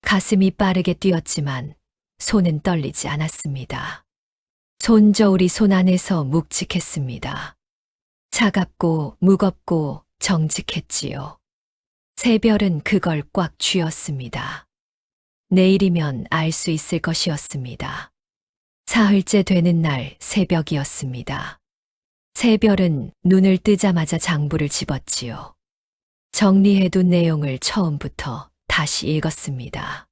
가슴이 빠르게 뛰었지만 손은 떨리지 않았습니다. 손저울이 손 안에서 묵직했습니다. 차갑고 무겁고 정직했지요. 새별은 그걸 꽉 쥐었습니다. 내일이면 알 수 있을 것이었습니다. 사흘째 되는 날 새벽이었습니다. 새별은 눈을 뜨자마자 장부를 집었지요. 정리해둔 내용을 처음부터 다시 읽었습니다.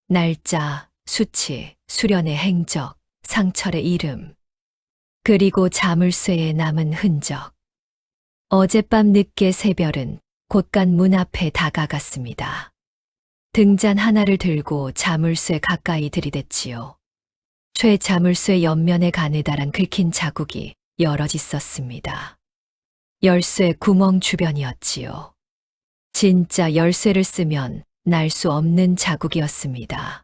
날짜, 수치, 수련의 행적, 상철의 이름, 그리고 자물쇠에 남은 흔적. 어젯밤 늦게 새별은 곳간 문 앞에 다가갔습니다. 등잔 하나를 들고 자물쇠 가까이 들이댔지요. 최 자물쇠 옆면에 가느다란 긁힌 자국이 여럿 있었습니다. 열쇠 구멍 주변이었지요. 진짜 열쇠를 쓰면 날 수 없는 자국이었습니다.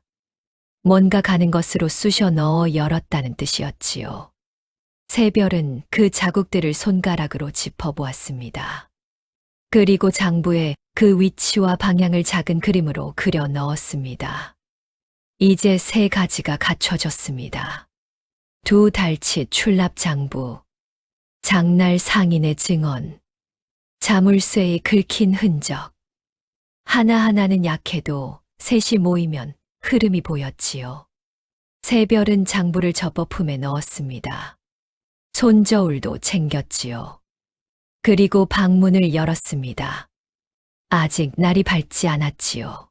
뭔가 가는 것으로 쑤셔 넣어 열었다는 뜻이었지요. 새별은 그 자국들을 손가락으로 짚어보았습니다. 그리고 장부에 그 위치와 방향을 작은 그림으로 그려 넣었습니다. 이제 세 가지가 갖춰졌습니다. 2달치 출납 장부, 장날 상인의 증언, 자물쇠의 긁힌 흔적. 하나하나는 약해도 셋이 모이면 흐름이 보였지요. 새별은 장부를 접어 품에 넣었습니다. 손저울도 챙겼지요. 그리고 방문을 열었습니다. 아직 날이 밝지 않았지요.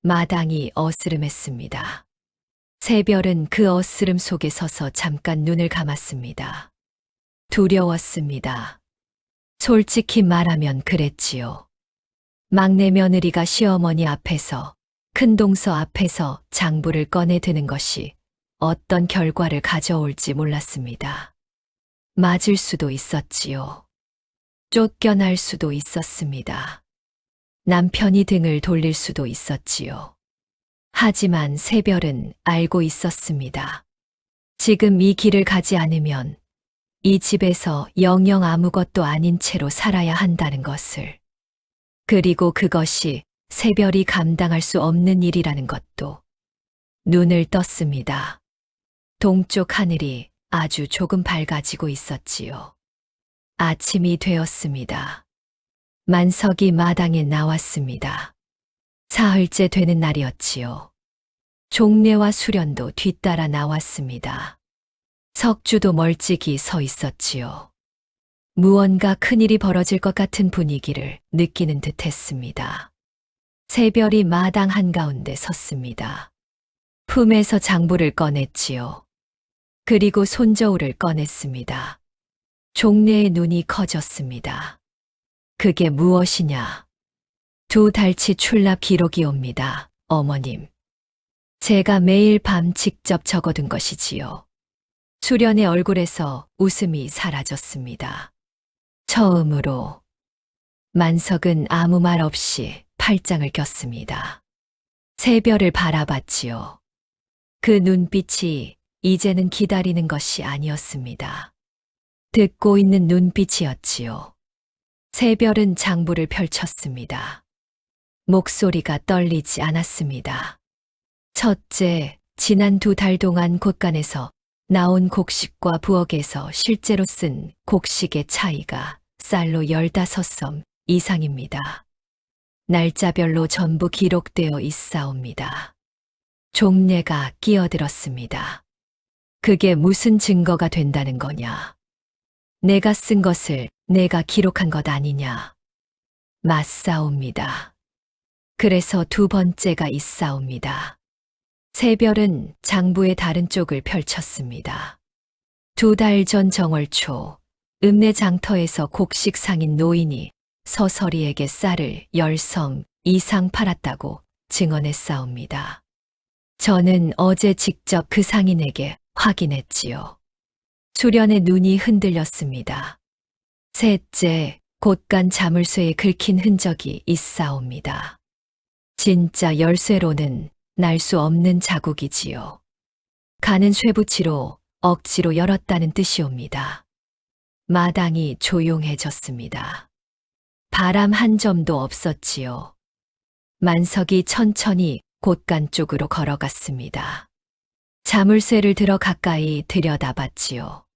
마당이 어스름했습니다. 새별은 그 어스름 속에 서서 잠깐 눈을 감았습니다. 두려웠습니다. 솔직히 말하면 그랬지요. 막내 며느리가 시어머니 앞에서, 큰 동서 앞에서 장부를 꺼내 드는 것이 어떤 결과를 가져올지 몰랐습니다. 맞을 수도 있었지요. 쫓겨날 수도 있었습니다. 남편이 등을 돌릴 수도 있었지요. 하지만 새별은 알고 있었습니다. 지금 이 길을 가지 않으면 이 집에서 영영 아무것도 아닌 채로 살아야 한다는 것을. 그리고 그것이 새별이 감당할 수 없는 일이라는 것도. 눈을 떴습니다. 동쪽 하늘이 아주 조금 밝아지고 있었지요. 아침이 되었습니다. 만석이 마당에 나왔습니다. 사흘째 되는 날이었지요. 종례와 수련도 뒤따라 나왔습니다. 석주도 멀찍이 서 있었지요. 무언가 큰일이 벌어질 것 같은 분위기를 느끼는 듯 했습니다. 새별이 마당 한가운데 섰습니다. 품에서 장부를 꺼냈지요. 그리고 손저울을 꺼냈습니다. 종례의 눈이 커졌습니다. 그게 무엇이냐? 2달치 출납 기록이옵니다, 어머님. 제가 매일 밤 직접 적어둔 것이지요. 수련의 얼굴에서 웃음이 사라졌습니다. 처음으로 만석은 아무 말 없이 팔짱을 꼈습니다. 새별을 바라봤지요. 그 눈빛이 이제는 기다리는 것이 아니었습니다. 듣고 있는 눈빛이었지요. 새별은 장부를 펼쳤습니다. 목소리가 떨리지 않았습니다. 첫째, 지난 2달 동안 곳간에서 나온 곡식과 부엌에서 실제로 쓴 곡식의 차이가 쌀로 15섬 이상입니다. 날짜별로 전부 기록되어 있사옵니다. 종례가 끼어들었습니다. 그게 무슨 증거가 된다는 거냐? 내가 쓴 것을 내가 기록한 것 아니냐? 맞사옵니다. 그래서 2번째가 있사옵니다. 새별은 장부의 다른 쪽을 펼쳤습니다. 2달 전 정월 초 읍내 장터에서 곡식 상인 노인이 서설이에게 쌀을 10섬 이상 팔았다고 증언했사옵니다. 저는 어제 직접 그 상인에게 확인했지요. 수련의 눈이 흔들렸습니다. 셋째, 곳간 자물쇠에 긁힌 흔적이 있사옵니다. 진짜 열쇠로는 날 수 없는 자국이지요. 가는 쇠붙이로 억지로 열었다는 뜻이옵니다. 마당이 조용해졌습니다. 바람 한 점도 없었지요. 만석이 천천히 곳간 쪽으로 걸어갔습니다. 자물쇠를 들어 가까이 들여다봤지요.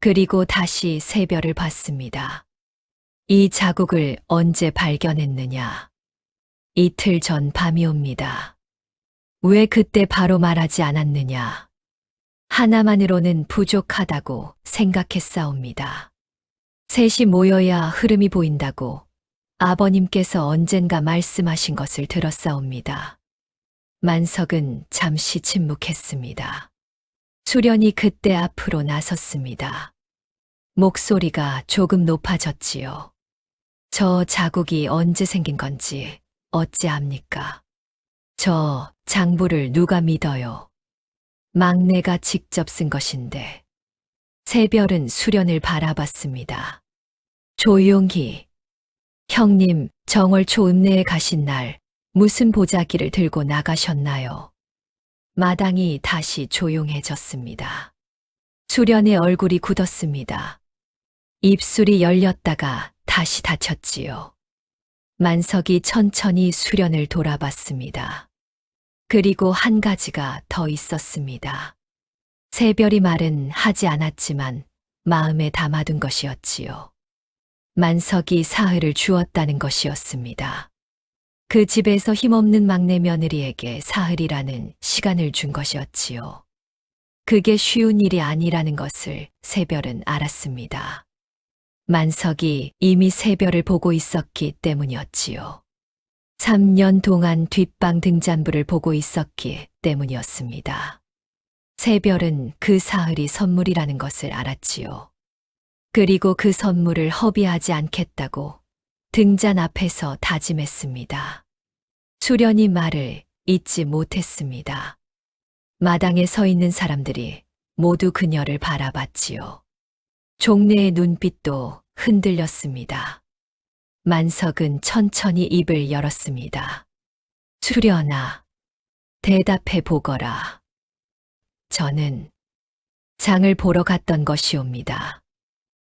그리고 다시 새별을 봤습니다. 이 자국을 언제 발견했느냐? 이틀 전 밤이옵니다. 왜 그때 바로 말하지 않았느냐? 하나만으로는 부족하다고 생각했사옵니다. 셋이 모여야 흐름이 보인다고 아버님께서 언젠가 말씀하신 것을 들었사옵니다. 만석은 잠시 침묵했습니다. 수련이 그때 앞으로 나섰습니다. 목소리가 조금 높아졌지요. 저 자국이 언제 생긴 건지 어찌 압니까? 저 장부를 누가 믿어요? 막내가 직접 쓴 것인데. 새별은 수련을 바라봤습니다. 조용히. 형님, 정월초 읍내에 가신 날 무슨 보자기를 들고 나가셨나요? 마당이 다시 조용해졌습니다. 수련의 얼굴이 굳었습니다. 입술이 열렸다가 다시 닫혔지요. 만석이 천천히 수련을 돌아봤습니다. 그리고 한 가지가 더 있었습니다. 새별이 말은 하지 않았지만 마음에 담아둔 것이었지요. 만석이 사흘을 주었다는 것이었습니다. 그 집에서 힘없는 막내 며느리에게 사흘이라는 시간을 준 것이었지요. 그게 쉬운 일이 아니라는 것을 새별은 알았습니다. 만석이 이미 새별을 보고 있었기 때문이었지요. 3년 동안 뒷방 등잔부를 보고 있었기 때문이었습니다. 새별은 그 사흘이 선물이라는 것을 알았지요. 그리고 그 선물을 허비하지 않겠다고 등잔 앞에서 다짐했습니다. 수련이 말을 잊지 못했습니다. 마당에 서 있는 사람들이 모두 그녀를 바라봤지요. 종래의 눈빛도 흔들렸습니다. 만석은 천천히 입을 열었습니다. 수련아, 대답해 보거라. 저는 장을 보러 갔던 것이옵니다.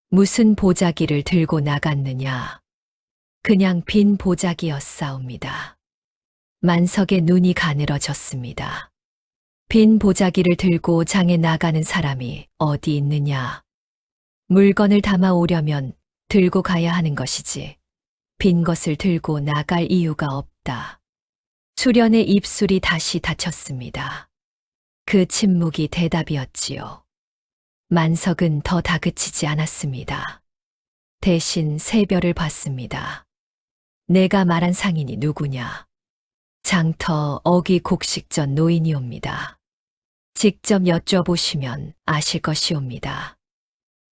무슨 보자기를 들고 나갔느냐? 그냥 빈 보자기였사옵니다. 만석의 눈이 가늘어졌습니다. 빈 보자기를 들고 장에 나가는 사람이 어디 있느냐? 물건을 담아 오려면 들고 가야 하는 것이지. 빈 것을 들고 나갈 이유가 없다. 수련의 입술이 다시 닫혔습니다. 그 침묵이 대답이었지요. 만석은 더 다그치지 않았습니다. 대신 새별을 봤습니다. 내가 말한 상인이 누구냐? 장터 어귀곡식전 노인이옵니다. 직접 여쭤보시면 아실 것이옵니다.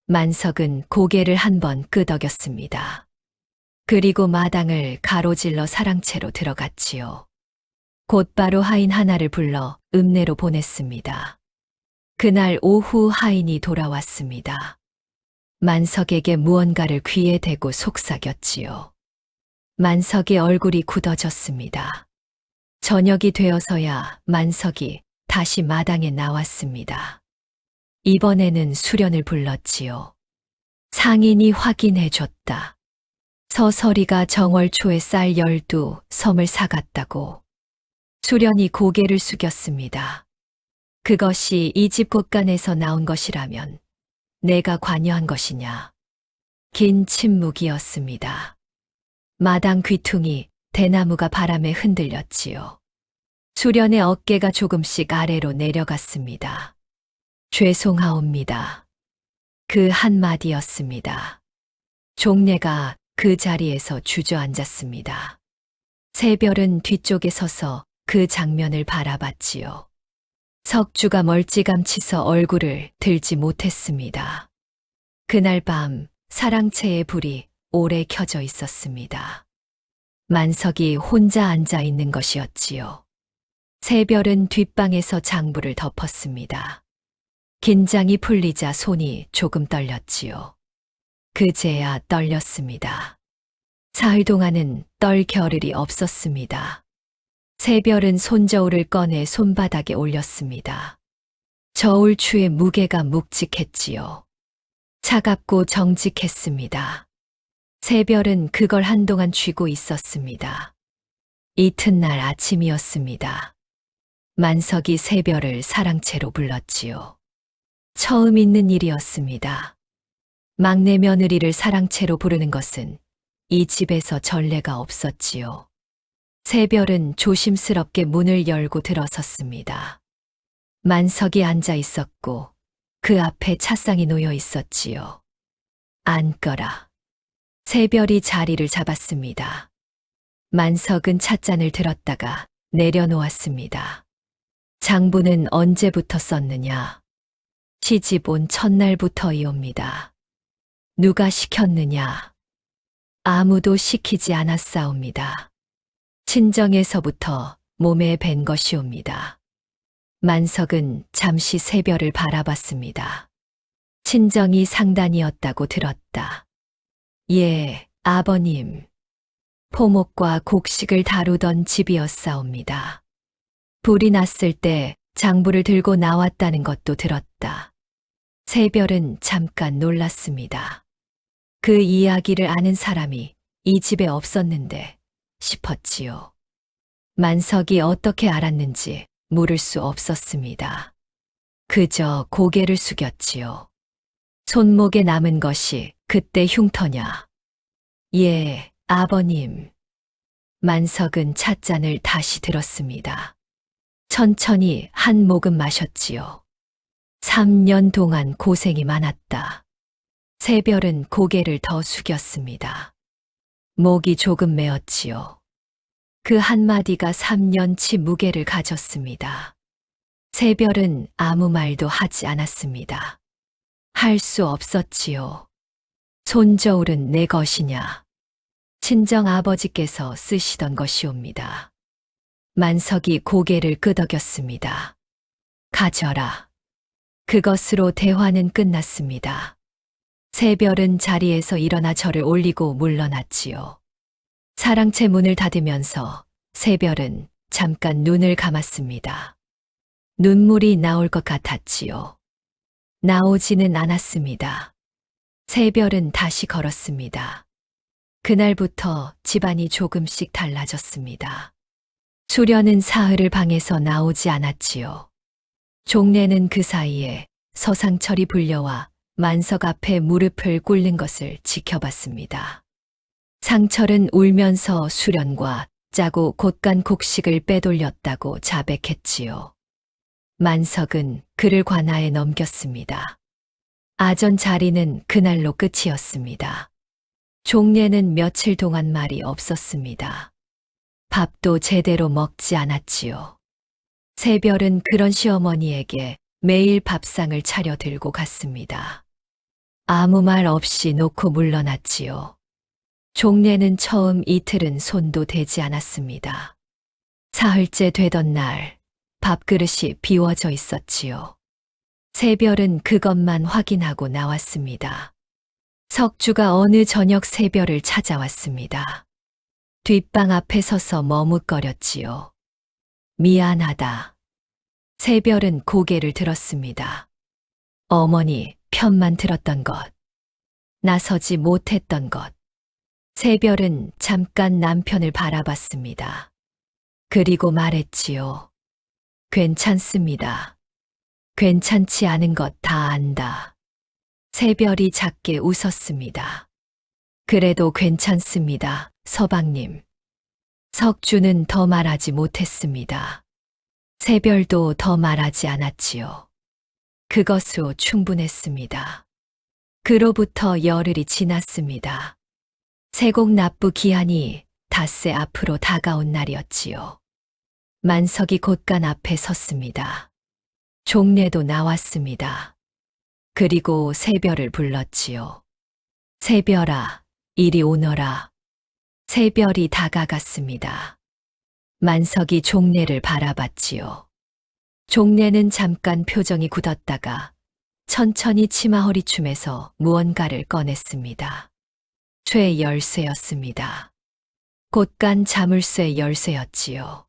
만석은 고개를 한번 끄덕였습니다. 그리고 마당을 가로질러 사랑채로 들어갔지요. 곧바로 하인 하나를 불러 읍내로 보냈습니다. 그날 오후 하인이 돌아왔습니다. 만석에게 무언가를 귀에 대고 속삭였지요. 만석의 얼굴이 굳어졌습니다. 저녁이 되어서야 만석이 다시 마당에 나왔습니다. 이번에는 수련을 불렀지요. 상인이 확인해 줬다. 서설이가 정월 초에 쌀 12섬을 사갔다고. 수련이 고개를 숙였습니다. 그것이 이 집 곳간에서 나온 것이라면 내가 관여한 것이냐. 긴 침묵이었습니다. 마당 귀퉁이 대나무가 바람에 흔들렸지요. 수련의 어깨가 조금씩 아래로 내려갔습니다. 죄송하옵니다. 그 한마디였습니다. 종래가 그 자리에서 주저앉았습니다. 새별은 뒤쪽에 서서 그 장면을 바라봤지요. 석주가 멀찌감치서 얼굴을 들지 못했습니다. 그날 밤 사랑채의 불이 오래 켜져 있었습니다. 만석이 혼자 앉아 있는 것이었지요. 새별은 뒷방에서 장부를 덮었습니다. 긴장이 풀리자 손이 조금 떨렸지요. 그제야 떨렸습니다. 사흘 동안은 떨 겨를이 없었습니다. 새별은 손저울을 꺼내 손바닥에 올렸습니다. 저울추의 무게가 묵직했지요. 차갑고 정직했습니다. 새별은 그걸 한동안 쥐고 있었습니다. 이튿날 아침이었습니다. 만석이 새별을 사랑채로 불렀지요. 처음 있는 일이었습니다. 막내 며느리를 사랑채로 부르는 것은 이 집에서 전례가 없었지요. 새별은 조심스럽게 문을 열고 들어섰습니다. 만석이 앉아 있었고 그 앞에 찻상이 놓여 있었지요. 앉거라. 새별이 자리를 잡았습니다. 만석은 찻잔을 들었다가 내려놓았습니다. 장부는 언제부터 썼느냐? 시집 온 첫날부터이옵니다. 누가 시켰느냐? 아무도 시키지 않았사옵니다. 친정에서부터 몸에 밴 것이옵니다. 만석은 잠시 새별을 바라봤습니다. 친정이 상단이었다고 들었다. 예, 아버님. 포목과 곡식을 다루던 집이었사옵니다. 불이 났을 때 장부를 들고 나왔다는 것도 들었다. 새별은 잠깐 놀랐습니다. 그 이야기를 아는 사람이 이 집에 없었는데 싶었지요. 만석이 어떻게 알았는지 물을 수 없었습니다. 그저 고개를 숙였지요. 손목에 남은 것이 그때 흉터냐? 예, 아버님. 만석은 찻잔을 다시 들었습니다. 천천히 한 모금 마셨지요. 3년 동안 고생이 많았다. 새별은 고개를 더 숙였습니다. 목이 조금 메었지요. 그 한마디가 3년치 무게를 가졌습니다. 새별은 아무 말도 하지 않았습니다. 할 수 없었지요. 손저울은 내 것이냐. 친정 아버지께서 쓰시던 것이옵니다. 만석이 고개를 끄덕였습니다. 가져라. 그것으로 대화는 끝났습니다. 새별은 자리에서 일어나 저를 올리고 물러났지요. 사랑채 문을 닫으면서 새별은 잠깐 눈을 감았습니다. 눈물이 나올 것 같았지요. 나오지는 않았습니다. 새별은 다시 걸었습니다. 그날부터 집안이 조금씩 달라졌습니다. 수련은 사흘을 방에서 나오지 않았지요. 종래는 그 사이에 서상철이 불려와 만석 앞에 무릎을 꿇는 것을 지켜봤습니다. 상철은 울면서 수련과 짜고 곧간 곡식을 빼돌렸다고 자백했지요. 만석은 그를 관아에 넘겼습니다. 아전 자리는 그날로 끝이었습니다. 종래는 며칠 동안 말이 없었습니다. 밥도 제대로 먹지 않았지요. 새별은 그런 시어머니에게 매일 밥상을 차려 들고 갔습니다. 아무 말 없이 놓고 물러났지요. 종래는 처음 이틀은 손도 대지 않았습니다. 사흘째 되던 날 밥그릇이 비워져 있었지요. 새별은 그것만 확인하고 나왔습니다. 석주가 어느 저녁 새별을 찾아왔습니다. 뒷방 앞에 서서 머뭇거렸지요. 미안하다. 새별은 고개를 들었습니다. 어머니 편만 들었던 것, 나서지 못했던 것. 새별은 잠깐 남편을 바라봤습니다. 그리고 말했지요. 괜찮습니다. 괜찮지 않은 것 다 안다. 새별이 작게 웃었습니다. 그래도 괜찮습니다, 서방님. 석주는 더 말하지 못했습니다. 새별도 더 말하지 않았지요. 그것으로 충분했습니다. 그로부터 열흘이 지났습니다. 세곡 납부 기한이 닷새 앞으로 다가온 날이었지요. 만석이 곳간 앞에 섰습니다. 종래도 나왔습니다. 그리고 새별을 불렀지요. 새별아, 이리 오너라. 새별이 다가갔습니다. 만석이 종래를 바라봤지요. 종래는 잠깐 표정이 굳었다가 천천히 치마 허리춤에서 무언가를 꺼냈습니다. 쇠 열쇠였습니다. 곳간 자물쇠 열쇠였지요.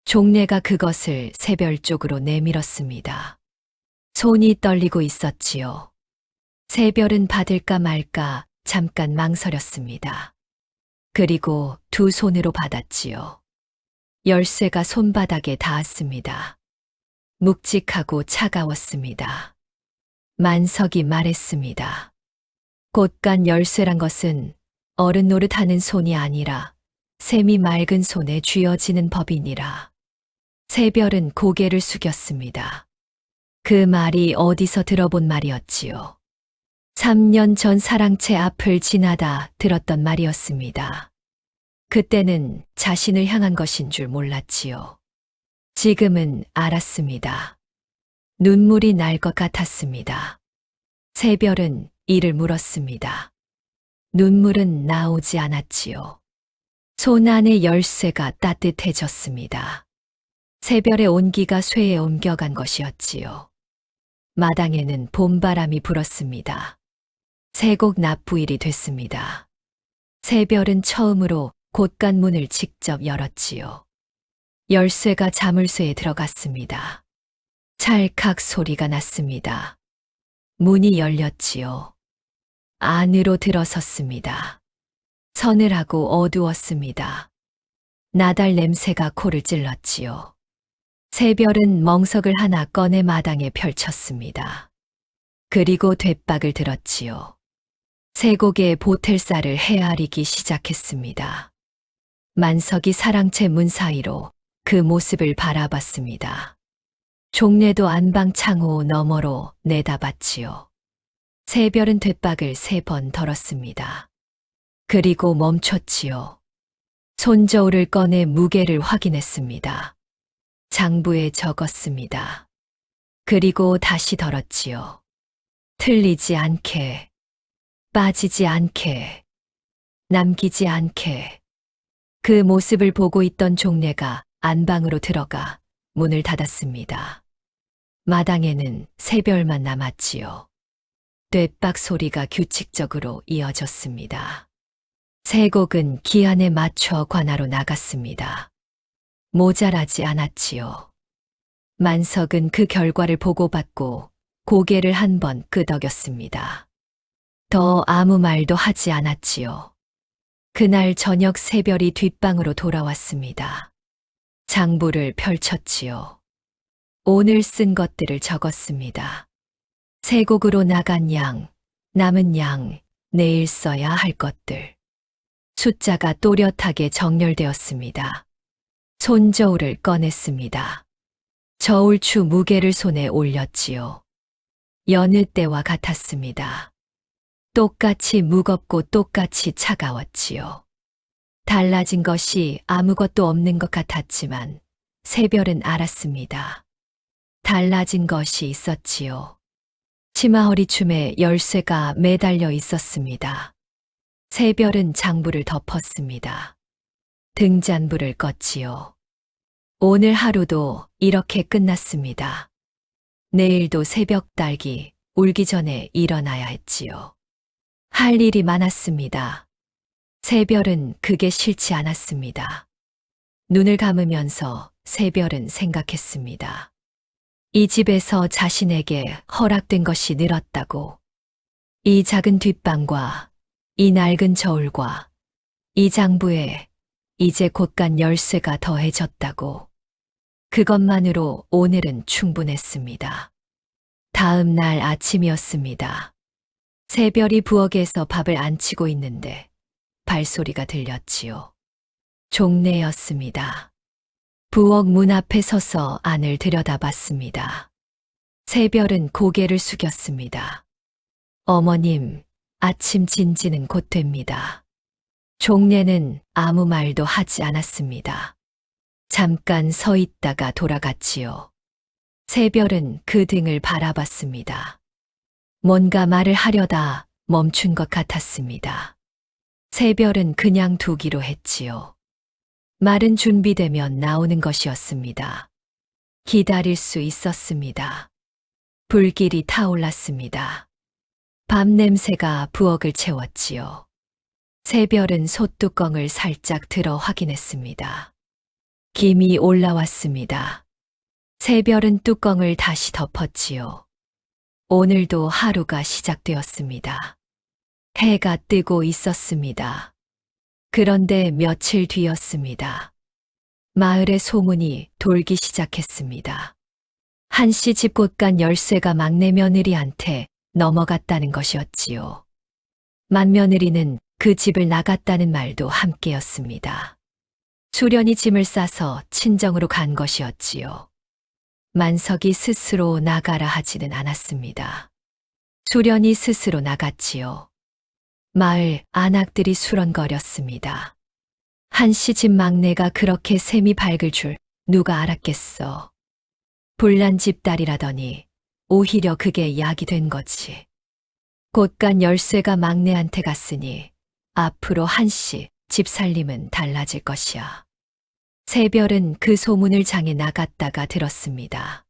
종래가 그것을 새별 쪽으로 내밀었습니다. 손이 떨리고 있었지요. 새별은 받을까 말까 잠깐 망설였습니다. 그리고 두 손으로 받았지요. 열쇠가 손바닥에 닿았습니다. 묵직하고 차가웠습니다. 만석이 말했습니다. 곳간 열쇠란 것은 어른 노릇하는 손이 아니라 샘이 맑은 손에 쥐어지는 법이니라. 새별은 고개를 숙였습니다. 그 말이 어디서 들어본 말이었지요. 3년 전 사랑채 앞을 지나다 들었던 말이었습니다. 그때는 자신을 향한 것인 줄 몰랐지요. 지금은 알았습니다. 눈물이 날 것 같았습니다. 새별은 이를 물었습니다. 눈물은 나오지 않았지요. 손 안의 열쇠가 따뜻해졌습니다. 새별의 온기가 쇠에 옮겨간 것이었지요. 마당에는 봄바람이 불었습니다. 세곡 납부일이 됐습니다. 새별은 처음으로 곳간 문을 직접 열었지요. 열쇠가 자물쇠에 들어갔습니다. 찰칵 소리가 났습니다. 문이 열렸지요. 안으로 들어섰습니다. 서늘하고 어두웠습니다. 나달 냄새가 코를 찔렀지요. 새별은 멍석을 하나 꺼내 마당에 펼쳤습니다. 그리고 돛박을 들었지요. 세곡의 보틀살을 헤아리기 시작했습니다. 만석이 사랑채 문 사이로 그 모습을 바라봤습니다. 종래도 안방 창호 너머로 내다봤지요. 새별은 돛박을 3번 덜었습니다. 그리고 멈췄지요. 손저울을 꺼내 무게를 확인했습니다. 장부에 적었습니다. 그리고 다시 덜었지요. 틀리지 않게, 빠지지 않게, 남기지 않게. 그 모습을 보고 있던 종례가 안방으로 들어가 문을 닫았습니다. 마당에는 새별만 남았지요. 뙤박 소리가 규칙적으로 이어졌습니다. 세 곡은 기한에 맞춰 관하로 나갔습니다. 모자라지 않았지요. 만석은 그 결과를 보고받고 고개를 한 번 끄덕였습니다. 더 아무 말도 하지 않았지요. 그날 저녁 새별이 뒷방으로 돌아왔습니다. 장부를 펼쳤지요. 오늘 쓴 것들을 적었습니다. 세 곡으로 나간 양, 남은 양, 내일 써야 할 것들. 숫자가 또렷하게 정렬되었습니다. 손저울을 꺼냈습니다. 저울추 무게를 손에 올렸지요. 여느 때와 같았습니다. 똑같이 무겁고 똑같이 차가웠지요. 달라진 것이 아무것도 없는 것 같았지만 새별은 알았습니다. 달라진 것이 있었지요. 치마 허리춤에 열쇠가 매달려 있었습니다. 새별은 장부를 덮었습니다. 등잔불을 껐지요. 오늘 하루도 이렇게 끝났습니다. 내일도 새벽 딸기 울기 전에 일어나야 했지요. 할 일이 많았습니다. 새별은 그게 싫지 않았습니다. 눈을 감으면서 새별은 생각했습니다. 이 집에서 자신에게 허락된 것이 늘었다고. 이 작은 뒷방과 이 낡은 저울과 이 장부에 이제 곳간 열쇠가 더해졌다고. 그것만으로 오늘은 충분했습니다. 다음 날 아침이었습니다. 새별이 부엌에서 밥을 안 치고 있는데 발소리가 들렸지요. 종례였습니다. 부엌 문 앞에 서서 안을 들여다봤습니다. 새별은 고개를 숙였습니다. 어머님, 아침 진지는 곧 됩니다. 종례는 아무 말도 하지 않았습니다. 잠깐 서 있다가 돌아갔지요. 새별은 그 등을 바라봤습니다. 뭔가 말을 하려다 멈춘 것 같았습니다. 새별은 그냥 두기로 했지요. 말은 준비되면 나오는 것이었습니다. 기다릴 수 있었습니다. 불길이 타올랐습니다. 밤 냄새가 부엌을 채웠지요. 새별은 솥뚜껑을 살짝 들어 확인했습니다. 김이 올라왔습니다. 새별은 뚜껑을 다시 덮었지요. 오늘도 하루가 시작되었습니다. 해가 뜨고 있었습니다. 그런데 며칠 뒤였습니다. 마을의 소문이 돌기 시작했습니다. 한씨 집 곳간 열쇠가 막내 며느리한테 넘어갔다는 것이었지요. 맏며느리는 그 집을 나갔다는 말도 함께였습니다. 수련이 짐을 싸서 친정으로 간 것이었지요. 만석이 스스로 나가라 하지는 않았습니다. 수련이 스스로 나갔지요. 마을 안악들이 수런거렸습니다. 한씨 집 막내가 그렇게 셈이 밝을 줄 누가 알았겠어. 불난 집딸이라더니 오히려 그게 약이 된 거지. 곳간 열쇠가 막내한테 갔으니 앞으로 한씨 집 살림은 달라질 것이야. 새별은 그 소문을 장에 나갔다가 들었습니다.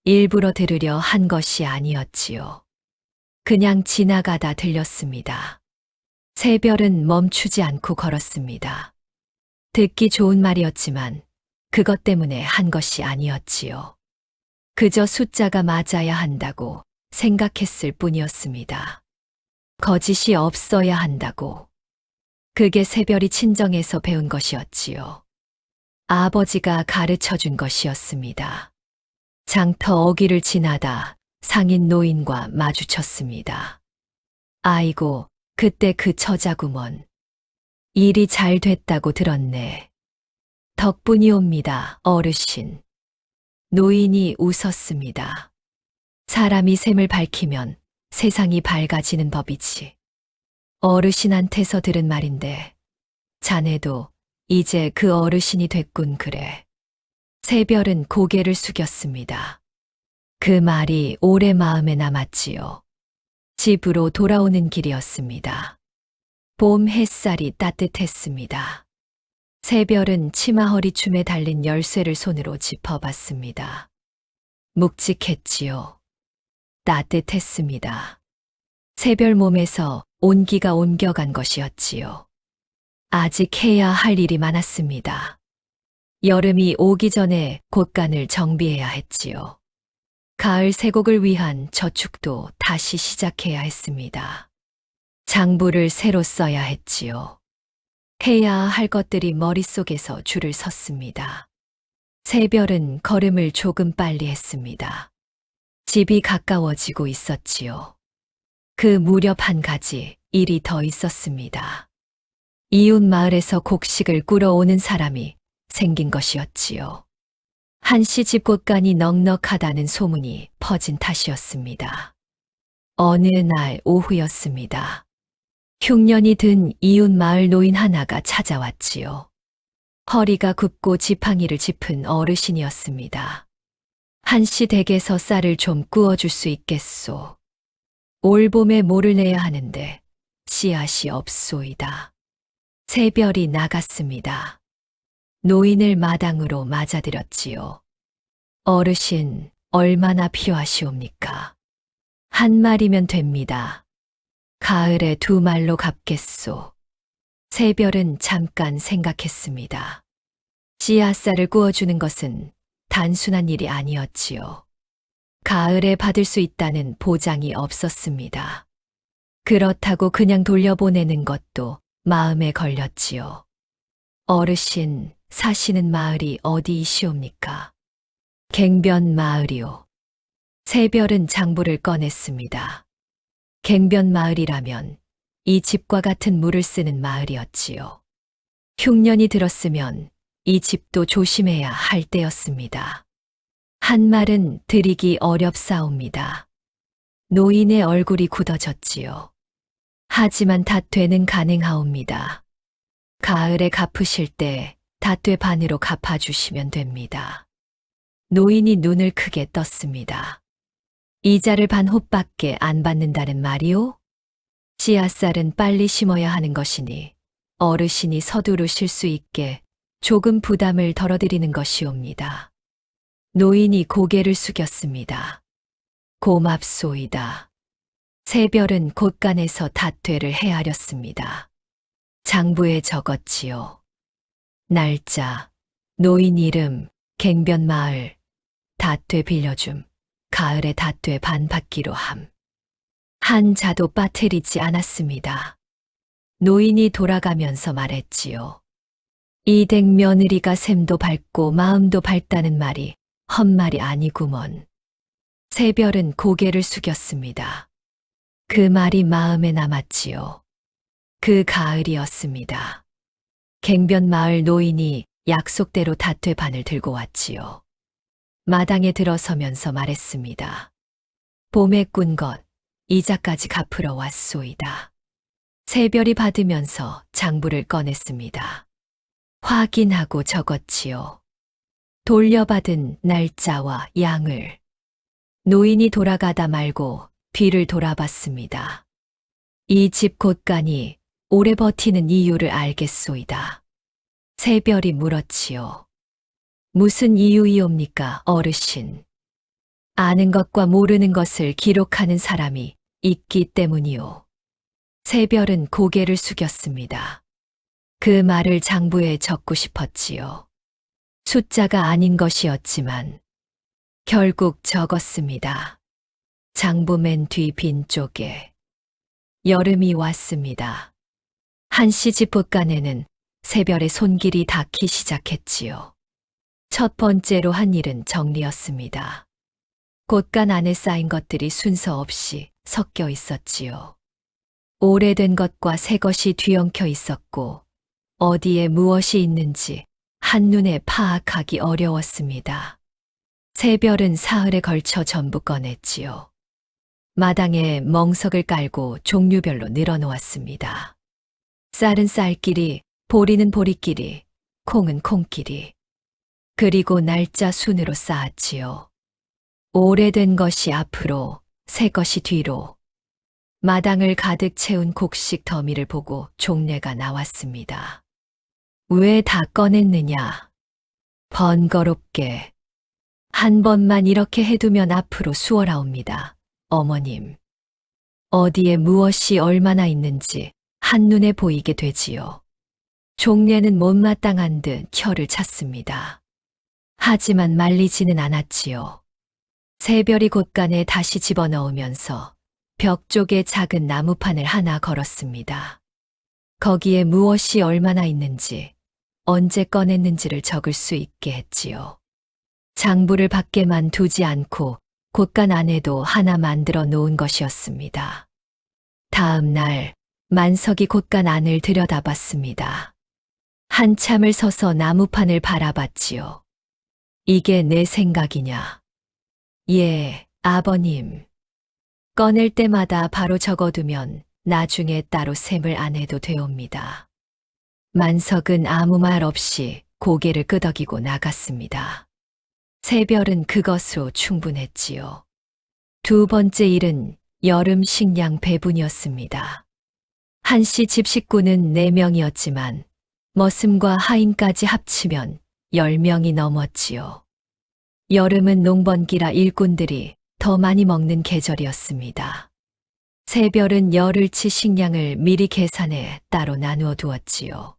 일부러 들으려 한 것이 아니었지요. 그냥 지나가다 들렸습니다. 새별은 멈추지 않고 걸었습니다. 듣기 좋은 말이었지만 그것 때문에 한 것이 아니었지요. 그저 숫자가 맞아야 한다고 생각했을 뿐이었습니다. 거짓이 없어야 한다고. 그게 새별이 친정에서 배운 것이었지요. 아버지가 가르쳐 준 것이었습니다. 장터 어귀를 지나다 상인 노인과 마주쳤습니다. 아이고, 그때 그 처자구먼. 일이 잘 됐다고 들었네. 덕분이옵니다, 어르신. 노인이 웃었습니다. 사람이 셈을 밝히면 세상이 밝아지는 법이지. 어르신한테서 들은 말인데, 자네도 이제 그 어르신이 됐군 그래. 새별은 고개를 숙였습니다. 그 말이 오래 마음에 남았지요. 집으로 돌아오는 길이었습니다. 봄 햇살이 따뜻했습니다. 새별은 치마 허리춤에 달린 열쇠를 손으로 짚어봤습니다. 묵직했지요. 따뜻했습니다. 새별 몸에서 온기가 옮겨간 것이었지요. 아직 해야 할 일이 많았습니다. 여름이 오기 전에 곳간을 정비해야 했지요. 가을 세곡을 위한 저축도 다시 시작해야 했습니다. 장부를 새로 써야 했지요. 해야 할 것들이 머릿속에서 줄을 섰습니다. 새별은 걸음을 조금 빨리 했습니다. 집이 가까워지고 있었지요. 그 무렵 한 가지 일이 더 있었습니다. 이웃 마을에서 곡식을 꾸러오는 사람이 생긴 것이었지요. 한씨 집 곳간이 넉넉하다는 소문이 퍼진 탓이었습니다. 어느 날 오후였습니다. 흉년이 든 이웃 마을 노인 하나가 찾아왔지요. 허리가 굽고 지팡이를 짚은 어르신이었습니다. 한씨 댁에서 쌀을 좀 구워줄 수 있겠소. 올 봄에 모를 내야 하는데 씨앗이 없소이다. 새별이 나갔습니다. 노인을 마당으로 맞아들였지요. 어르신, 얼마나 필요하시옵니까? 한 마리면 됩니다. 가을에 2말로 갚겠소. 새별은 잠깐 생각했습니다. 씨앗쌀을 구워주는 것은 단순한 일이 아니었지요. 가을에 받을 수 있다는 보장이 없었습니다. 그렇다고 그냥 돌려보내는 것도 마음에 걸렸지요. 어르신, 사시는 마을이 어디이시옵니까? 갱변 마을이요. 새별은 장부를 꺼냈습니다. 갱변 마을이라면 이 집과 같은 물을 쓰는 마을이었지요. 흉년이 들었으면 이 집도 조심해야 할 때였습니다. 한 말은 드리기 어렵사옵니다. 노인의 얼굴이 굳어졌지요. 하지만 닷되는 가능하옵니다. 가을에 갚으실 때 닷되 반으로 갚아주시면 됩니다. 노인이 눈을 크게 떴습니다. 이자를 반 홉밖에 안 받는다는 말이오? 씨앗쌀은 빨리 심어야 하는 것이니 어르신이 서두르실 수 있게 조금 부담을 덜어드리는 것이옵니다. 노인이 고개를 숙였습니다. 고맙소이다. 새별은 곳간에서 닷되를 헤아렸습니다. 장부에 적었지요. 날짜, 노인 이름, 갱변마을, 닷되 빌려줌, 가을에 닷되 반 받기로 함. 한 자도 빠뜨리지 않았습니다. 노인이 돌아가면서 말했지요. 이 댁 며느리가 샘도 밝고 마음도 밝다는 말이 헛말이 아니구먼. 새별은 고개를 숙였습니다. 그 말이 마음에 남았지요. 그 가을이었습니다. 갱변 마을 노인이 약속대로 닷되 반을 들고 왔지요. 마당에 들어서면서 말했습니다. 봄에 꾼 것, 이자까지 갚으러 왔소이다. 새별이 받으면서 장부를 꺼냈습니다. 확인하고 적었지요. 돌려받은 날짜와 양을. 노인이 돌아가다 말고 뒤를 돌아봤습니다. 이 집 곳간이 오래 버티는 이유를 알겠소이다. 새별이 물었지요. 무슨 이유이옵니까, 어르신? 아는 것과 모르는 것을 기록하는 사람이 있기 때문이요. 새별은 고개를 숙였습니다. 그 말을 장부에 적고 싶었지요. 숫자가 아닌 것이었지만 결국 적었습니다. 장부 맨 뒤 빈 쪽에. 여름이 왔습니다. 한씨 집 곳간에는 새별의 손길이 닿기 시작했지요. 첫 번째로 한 일은 정리였습니다. 곳간 안에 쌓인 것들이 순서 없이 섞여 있었지요. 오래된 것과 새 것이 뒤엉켜 있었고 어디에 무엇이 있는지 한눈에 파악하기 어려웠습니다. 새별은 사흘에 걸쳐 전부 꺼냈지요. 마당에 멍석을 깔고 종류별로 늘어놓았습니다. 쌀은 쌀끼리, 보리는 보리끼리, 콩은 콩끼리. 그리고 날짜 순으로 쌓았지요. 오래된 것이 앞으로, 새 것이 뒤로. 마당을 가득 채운 곡식 더미를 보고 종례가 나왔습니다. 왜 다 꺼냈느냐? 번거롭게. 한 번만 이렇게 해두면 앞으로 수월하옵니다. 어머님. 어디에 무엇이 얼마나 있는지 한눈에 보이게 되지요. 종례는 못마땅한 듯 혀를 찼습니다. 하지만 말리지는 않았지요. 새별이 곳간에 다시 집어넣으면서 벽 쪽에 작은 나무판을 하나 걸었습니다. 거기에 무엇이 얼마나 있는지, 언제 꺼냈는지를 적을 수 있게 했지요. 장부를 밖에만 두지 않고 곳간 안에도 하나 만들어 놓은 것이었습니다. 다음 날 만석이 곳간 안을 들여다봤습니다. 한참을 서서 나무판을 바라봤지요. 이게 내 생각이냐? 예, 아버님. 꺼낼 때마다 바로 적어두면 나중에 따로 셈을 안 해도 되옵니다. 만석은 아무 말 없이 고개를 끄덕이고 나갔습니다. 새별은 그것으로 충분했지요. 두 번째 일은 여름 식량 배분이었습니다. 한씨 집 식구는 4명이었지만 머슴과 하인까지 합치면 10명이 넘었지요. 여름은 농번기라 일꾼들이 더 많이 먹는 계절이었습니다. 새별은 열흘치 식량을 미리 계산해 따로 나누어 두었지요.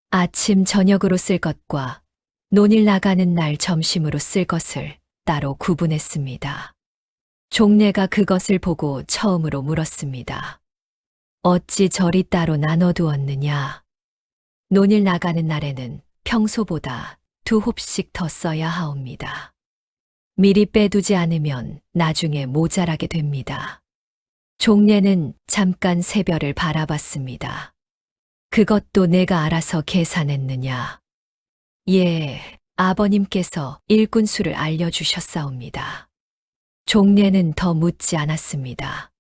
아침 저녁으로 쓸 것과 논일 나가는 날 점심으로 쓸 것을 따로 구분했습니다. 종례가 그것을 보고 처음으로 물었습니다. 어찌 저리 따로 나눠두었느냐? 논일 나가는 날에는 평소보다 2홉씩 더 써야 하옵니다. 미리 빼두지 않으면 나중에 모자라게 됩니다. 종례는 잠깐 새별을 바라봤습니다. 그것도 내가 알아서 계산했느냐? 예, 아버님께서 일꾼 수를 알려주셨사옵니다. 종례는 더 묻지 않았습니다.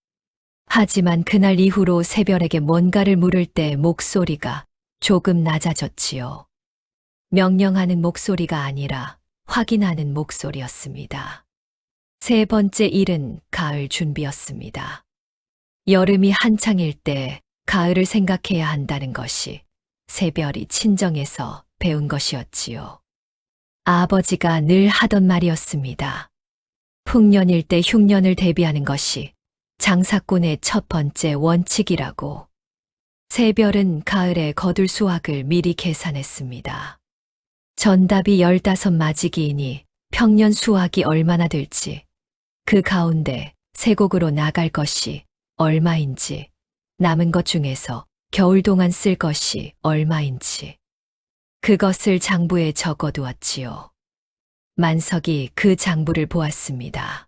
하지만 그날 이후로 새별에게 뭔가를 물을 때 목소리가 조금 낮아졌지요. 명령하는 목소리가 아니라 확인하는 목소리였습니다. 세 번째 일은 가을 준비였습니다. 여름이 한창일 때 가을을 생각해야 한다는 것이 새별이 친정에서 배운 것이었지요. 아버지가 늘 하던 말이었습니다. 풍년일 때 흉년을 대비하는 것이 장사꾼의 첫 번째 원칙이라고. 새별은 가을에 거둘 수확을 미리 계산했습니다. 전답이 15마지기이니 평년 수확이 얼마나 될지, 그 가운데 세곡으로 나갈 것이 얼마인지, 남은 것 중에서 겨울 동안 쓸 것이 얼마인지, 그것을 장부에 적어두었지요. 만석이 그 장부를 보았습니다.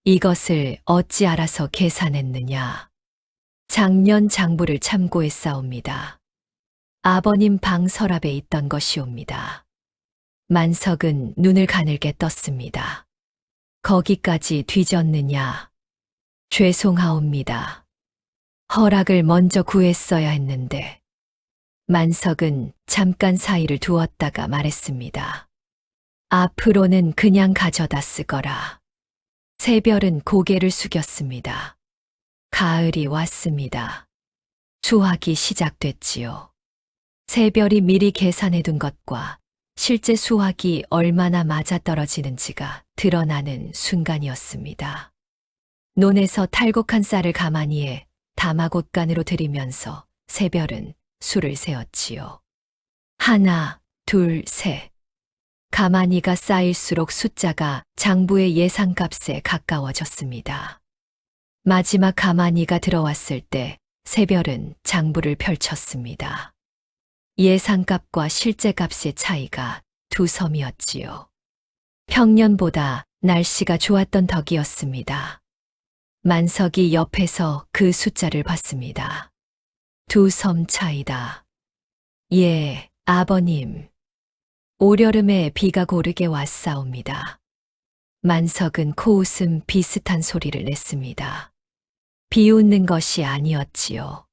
이것을 어찌 알아서 계산했느냐? 작년 장부를 참고했사옵니다. 아버님 방 서랍에 있던 것이옵니다. 만석은 눈을 가늘게 떴습니다. 거기까지 뒤졌느냐? 죄송하옵니다. 허락을 먼저 구했어야 했는데. 만석은 잠깐 사이를 두었다가 말했습니다. 앞으로는 그냥 가져다 쓰거라. 새별은 고개를 숙였습니다. 가을이 왔습니다. 수확이 시작됐지요. 새별이 미리 계산해둔 것과 실제 수확이 얼마나 맞아떨어지는지가 드러나는 순간이었습니다. 논에서 탈곡한 쌀을 가마니에 담아곶간으로 들이면서 새별은 수를 세었지요. 하나, 둘, 셋. 가마니가 쌓일수록 숫자가 장부의 예상값에 가까워졌습니다. 마지막 가마니가 들어왔을 때 새별은 장부를 펼쳤습니다. 예상값과 실제값의 차이가 2섬이었지요. 평년보다 날씨가 좋았던 덕이었습니다. 만석이 옆에서 그 숫자를 봤습니다. 2섬 차이다. 예, 아버님. 올여름에 비가 고르게 왔사옵니다. 만석은 코웃음 비슷한 소리를 냈습니다. 비웃는 것이 아니었지요.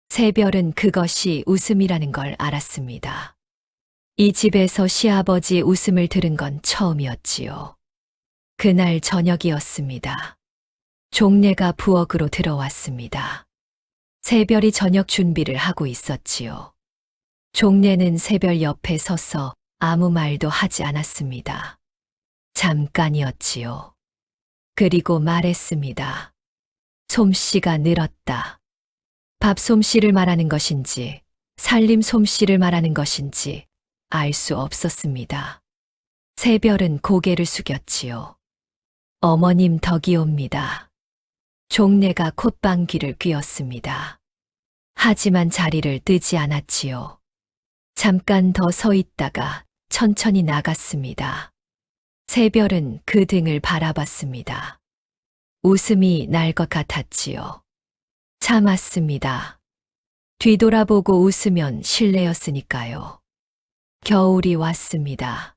새별은 그것이 웃음이라는 걸 알았습니다. 이 집에서 시아버지 웃음을 들은 건 처음이었지요. 그날 저녁이었습니다. 종례가 부엌으로 들어왔습니다. 새별이 저녁 준비를 하고 있었지요. 종례는 새별 옆에 서서 아무 말도 하지 않았습니다. 잠깐이었지요. 그리고 말했습니다. 솜씨가 늘었다. 밥 솜씨를 말하는 것인지 살림 솜씨를 말하는 것인지 알 수 없었습니다. 새별은 고개를 숙였지요. 어머님 덕이옵니다. 종례가 콧방귀를 뀌었습니다. 하지만 자리를 뜨지 않았지요. 잠깐 더 서 있다가 천천히 나갔습니다. 새별은 그 등을 바라봤습니다. 웃음이 날 것 같았지요. 참았습니다. 뒤돌아보고 웃으면 실례였으니까요. 겨울이 왔습니다.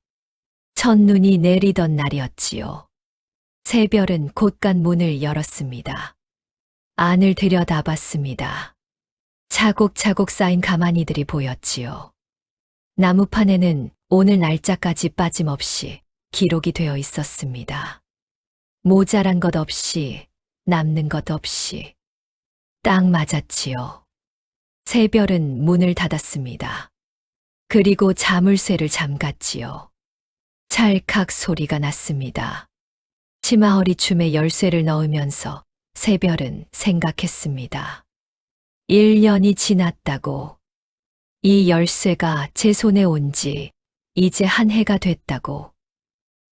첫눈이 내리던 날이었지요. 새별은 곧간 문을 열었습니다. 안을 들여다봤습니다. 차곡차곡 쌓인 가마니들이 보였지요. 나무판에는 오늘 날짜까지 빠짐없이 기록이 되어 있었습니다. 모자란 것 없이, 남는 것 없이. 딱 맞았지요. 새별은 문을 닫았습니다. 그리고 자물쇠를 잠갔지요. 찰칵 소리가 났습니다. 치마허리춤에 열쇠를 넣으면서 새별은 생각했습니다. 1년이 지났다고. 이 열쇠가 제 손에 온 지 이제 한 해가 됐다고.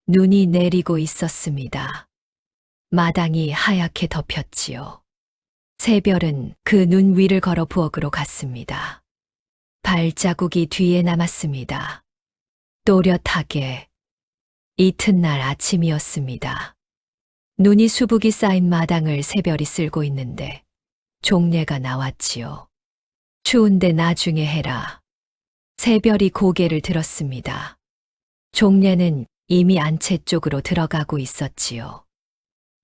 눈이 내리고 있었습니다. 마당이 하얗게 덮였지요. 새별은 그 눈 위를 걸어 부엌으로 갔습니다. 발자국이 뒤에 남았습니다. 또렷하게. 이튿날 아침이었습니다. 눈이 수북이 쌓인 마당을 새별이 쓸고 있는데 종례가 나왔지요. 추운데 나중에 해라. 새별이 고개를 들었습니다. 종례는 이미 안채 쪽으로 들어가고 있었지요.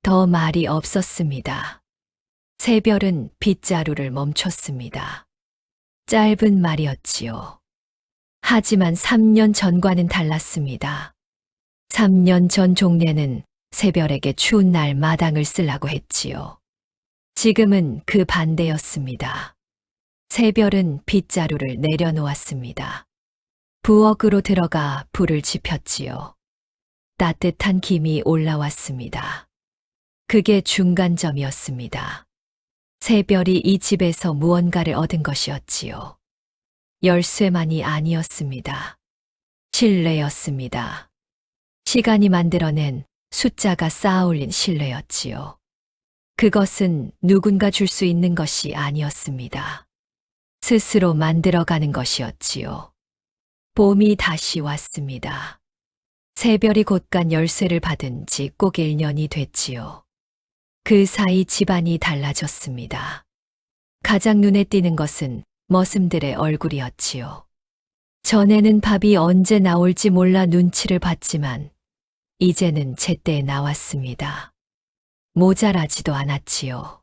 더 말이 없었습니다. 새별은 빗자루를 멈췄습니다. 짧은 말이었지요. 하지만 3년 전과는 달랐습니다. 3년 전 종례는 새별에게 추운 날 마당을 쓰라고 했지요. 지금은 그 반대였습니다. 새별은 빗자루를 내려놓았습니다. 부엌으로 들어가 불을 지폈지요. 따뜻한 김이 올라왔습니다. 그게 중간점이었습니다. 새별이 이 집에서 무언가를 얻은 것이었지요. 열쇠만이 아니었습니다. 신뢰였습니다. 시간이 만들어낸 숫자가 쌓아올린 신뢰였지요. 그것은 누군가 줄 수 있는 것이 아니었습니다. 스스로 만들어가는 것이었지요. 봄이 다시 왔습니다. 새별이 곧간 열쇠를 받은 지 꼭 1년이 됐지요. 그 사이 집안이 달라졌습니다. 가장 눈에 띄는 것은 머슴들의 얼굴이었지요. 전에는 밥이 언제 나올지 몰라 눈치를 봤지만 이제는 제때에 나왔습니다. 모자라지도 않았지요.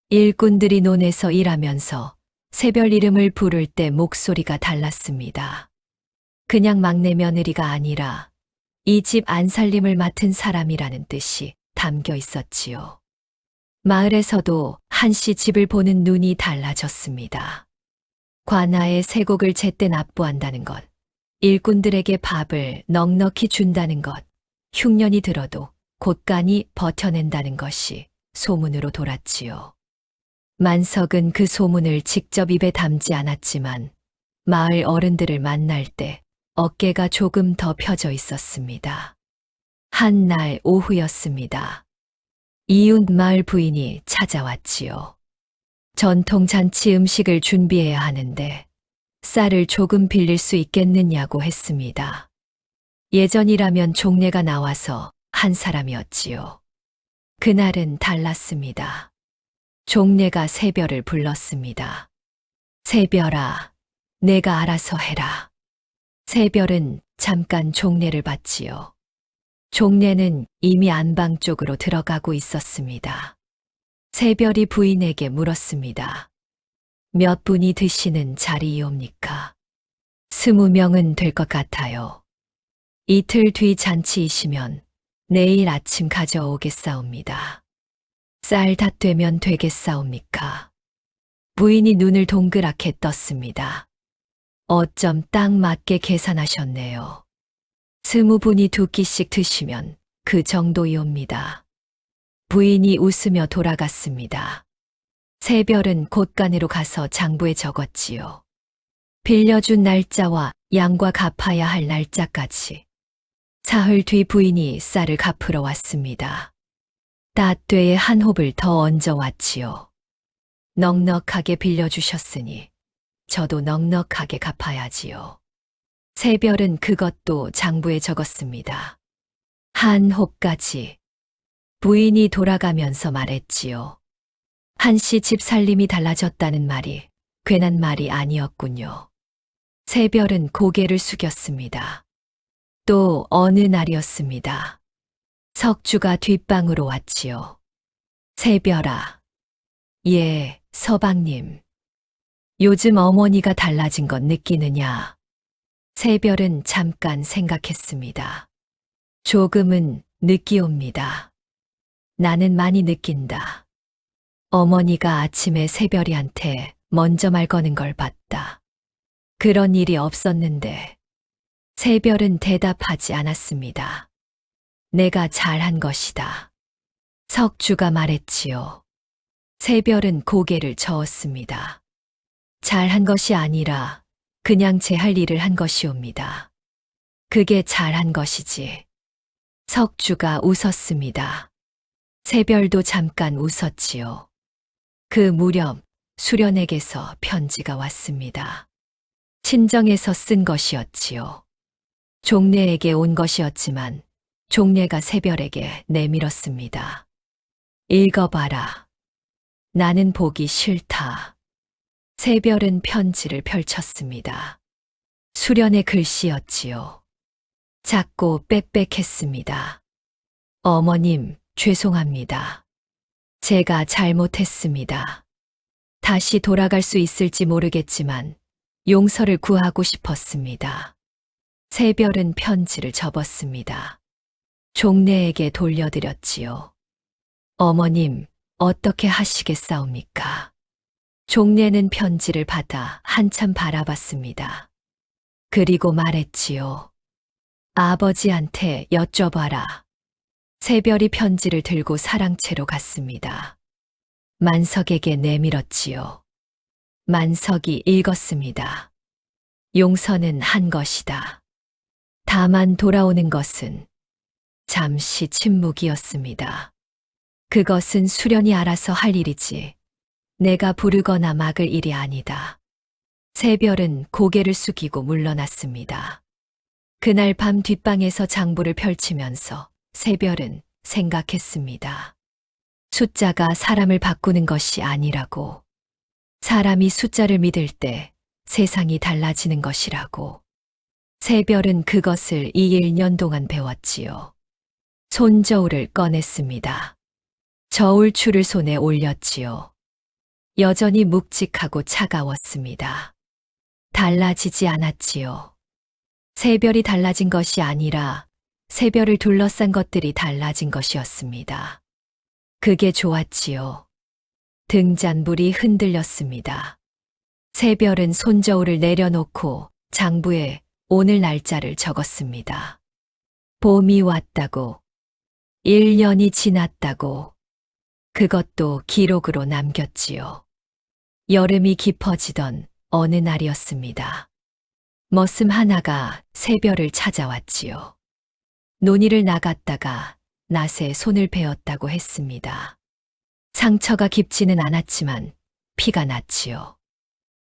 일꾼들이 논에서 일하면서 새별 이름을 부를 때 목소리가 달랐습니다. 그냥 막내 며느리가 아니라 이 집 안살림을 맡은 사람이라는 뜻이 담겨 있었지요. 마을에서도 한씨 집을 보는 눈이 달라졌습니다. 관아에 세곡을 제때 납부한다는 것, 일꾼들에게 밥을 넉넉히 준다는 것, 흉년이 들어도 곳간이 버텨낸다는 것이 소문으로 돌았지요. 만석은 그 소문을 직접 입에 담지 않았지만 마을 어른들을 만날 때 어깨가 조금 더 펴져 있었습니다. 한날 오후였습니다. 이웃 마을 부인이 찾아왔지요. 전통 잔치 음식을 준비해야 하는데 쌀을 조금 빌릴 수 있겠느냐고 했습니다. 예전이라면 종례가 나와서 한 사람이었지요. 그날은 달랐습니다. 종례가 새별을 불렀습니다. 새별아, 내가 알아서 해라. 새별은 잠깐 종례를 받지요. 종례는 이미 안방 쪽으로 들어가고 있었습니다. 새별이 부인에게 물었습니다. 몇 분이 드시는 자리이옵니까? 20명은 될 것 같아요. 이틀 뒤 잔치이시면 내일 아침 가져오겠사옵니다. 쌀 다 되면 되겠사옵니까? 부인이 눈을 동그랗게 떴습니다. 어쩜 딱 맞게 계산하셨네요. 20분이 2끼씩 드시면 그 정도이옵니다. 부인이 웃으며 돌아갔습니다. 새별은 곳간으로 가서 장부에 적었지요. 빌려준 날짜와 양과 갚아야 할 날짜까지. 사흘 뒤 부인이 쌀을 갚으러 왔습니다. 따뜻에 한 홉을 더 얹어 왔지요. 넉넉하게 빌려주셨으니 저도 넉넉하게 갚아야지요. 새별은 그것도 장부에 적었습니다. 한 홉까지. 부인이 돌아가면서 말했지요. 한씨 집 살림이 달라졌다는 말이 괜한 말이 아니었군요. 새별은 고개를 숙였습니다. 또 어느 날이었습니다. 석주가 뒷방으로 왔지요. 새별아. 예, 서방님. 요즘 어머니가 달라진 것 느끼느냐? 새별은 잠깐 생각했습니다. 조금은 느끼옵니다. 나는 많이 느낀다. 어머니가 아침에 새별이한테 먼저 말 거는 걸 봤다. 그런 일이 없었는데 새별은 대답하지 않았습니다. 내가 잘한 것이다. 석주가 말했지요. 새별은 고개를 저었습니다. 잘한 것이 아니라 그냥 제 할 일을 한 것이옵니다. 그게 잘한 것이지. 석주가 웃었습니다. 새별도 잠깐 웃었지요. 그 무렵 수련에게서 편지가 왔습니다. 친정에서 쓴 것이었지요. 종례에게 온 것이었지만 종례가 새별에게 내밀었습니다. 읽어봐라. 나는 보기 싫다. 새별은 편지를 펼쳤습니다. 수련의 글씨였지요. 작고 빽빽했습니다. 어머님, 죄송합니다. 제가 잘못했습니다. 다시 돌아갈 수 있을지 모르겠지만 용서를 구하고 싶었습니다. 새별은 편지를 접었습니다. 종례에게 돌려드렸지요. 어머님, 어떻게 하시겠사옵니까? 종례는 편지를 받아 한참 바라봤습니다. 그리고 말했지요. 아버지한테 여쭤봐라. 새별이 편지를 들고 사랑채로 갔습니다. 만석에게 내밀었지요. 만석이 읽었습니다. 용서는 한 것이다. 다만 돌아오는 것은 잠시 침묵이었습니다. 그것은 수련이 알아서 할 일이지 내가 부르거나 막을 일이 아니다. 새별은 고개를 숙이고 물러났습니다. 그날 밤 뒷방에서 장부를 펼치면서 새별은 생각했습니다. 숫자가 사람을 바꾸는 것이 아니라고. 사람이 숫자를 믿을 때 세상이 달라지는 것이라고. 새별은 그것을 이 1년 동안 배웠지요. 손저울을 꺼냈습니다. 저울추를 손에 올렸지요. 여전히 묵직하고 차가웠습니다. 달라지지 않았지요. 새별이 달라진 것이 아니라 새별을 둘러싼 것들이 달라진 것이었습니다. 그게 좋았지요. 등잔불이 흔들렸습니다. 새별은 손저울을 내려놓고 장부에 오늘 날짜를 적었습니다. 봄이 왔다고, 1년이 지났다고, 그것도 기록으로 남겼지요. 여름이 깊어지던 어느 날이었습니다. 머슴 하나가 새별을 찾아왔지요. 논의를 나갔다가 낫에 손을 베었다고 했습니다. 상처가 깊지는 않았지만 피가 났지요.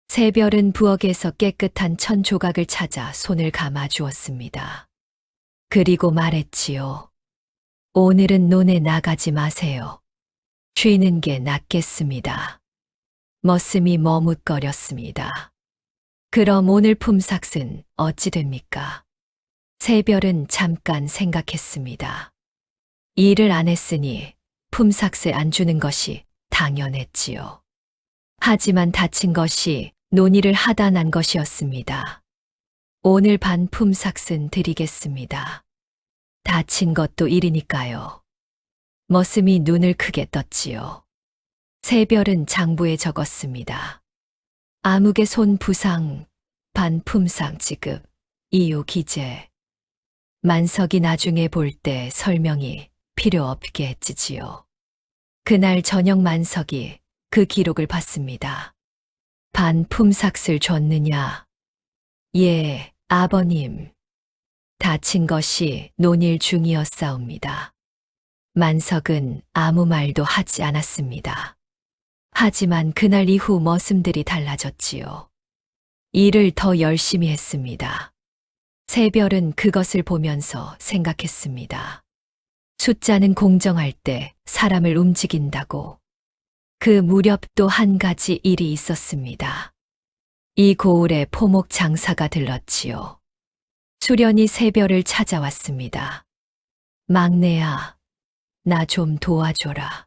새별은 부엌에서 깨끗한 천 조각을 찾아 손을 감아 주었습니다. 그리고 말했지요. 오늘은 논에 나가지 마세요. 쉬는 게 낫겠습니다. 머슴이 머뭇거렸습니다. 그럼 오늘 품삯은 어찌 됩니까? 새별은 잠깐 생각했습니다. 일을 안 했으니 품삯을 안 주는 것이 당연했지요. 하지만 다친 것이 논의를 하다 난 것이었습니다. 오늘 반 품삯은 드리겠습니다. 다친 것도 일이니까요. 머슴이 눈을 크게 떴지요. 새별은 장부에 적었습니다. 암흑의 손 부상, 반품상 지급, 이유 기재. 만석이 나중에 볼 때 설명이 필요 없게 했지요. 그날 저녁 만석이 그 기록을 봤습니다. 반품삭을 줬느냐? 예, 아버님. 다친 것이 논일 중이었사옵니다. 만석은 아무 말도 하지 않았습니다. 하지만 그날 이후 머슴들이 달라졌지요. 일을 더 열심히 했습니다. 새별은 그것을 보면서 생각했습니다. 숫자는 공정할 때 사람을 움직인다고. 그 무렵 또 한 가지 일이 있었습니다. 이 고을에 포목 장사가 들렀지요. 수련이 새별을 찾아왔습니다. 막내야, 나 좀 도와줘라.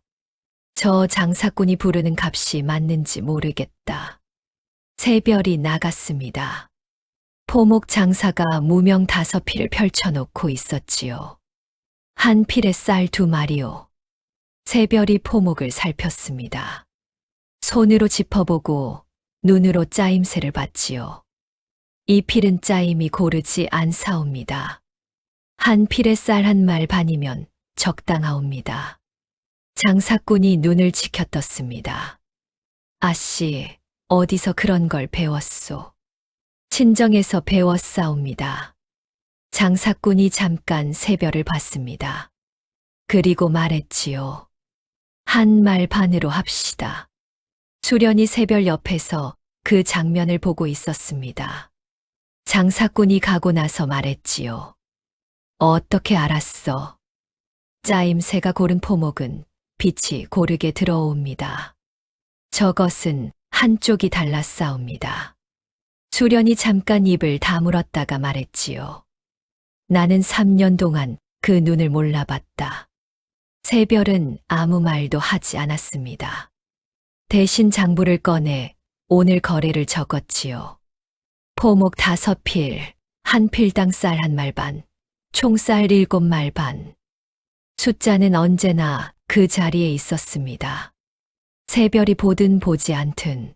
저 장사꾼이 부르는 값이 맞는지 모르겠다. 새별이 나갔습니다. 포목 장사가 무명 5필을 펼쳐놓고 있었지요. 한 필에 쌀 2마리요. 새별이 포목을 살폈습니다. 손으로 짚어보고 눈으로 짜임새를 봤지요. 이 필은 짜임이 고르지 않사옵니다. 한 필에 쌀 1말 반이면 적당하옵니다. 장사꾼이 눈을 치켜떴습니다. 아씨, 어디서 그런 걸 배웠소? 친정에서 배웠사옵니다. 장사꾼이 잠깐 새별을 봤습니다. 그리고 말했지요. 1말 반으로 합시다. 수련이 새별 옆에서 그 장면을 보고 있었습니다. 장사꾼이 가고 나서 말했지요. 어떻게 알았어? 짜임새가 고른 포목은 빛이 고르게 들어옵니다. 저것은 한쪽이 달랐사옵니다. 수련이 잠깐 입을 다물었다가 말했지요. 나는 3년 동안 그 눈을 몰라봤다. 새별은 아무 말도 하지 않았습니다. 대신 장부를 꺼내 오늘 거래를 적었지요. 포목 5필, 한 필당 쌀 1말 반, 총 쌀 7말 반. 숫자는 언제나 그 자리에 있었습니다. 새별이 보든 보지 않든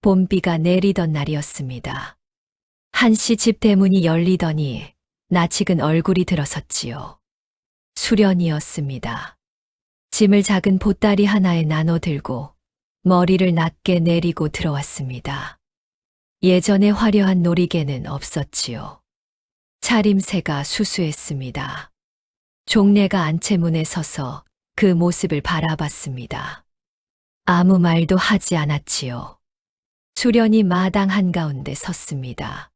봄비가 내리던 날이었습니다. 한시 집 대문이 열리더니 낯익은 얼굴이 들어섰지요. 수련이었습니다. 짐을 작은 보따리 하나에 나눠 들고 머리를 낮게 내리고 들어왔습니다. 예전에 화려한 놀이개는 없었지요. 차림새가 수수했습니다. 종례가 안채문에 서서 그 모습을 바라봤습니다. 아무 말도 하지 않았지요. 수련이 마당 한가운데 섰습니다.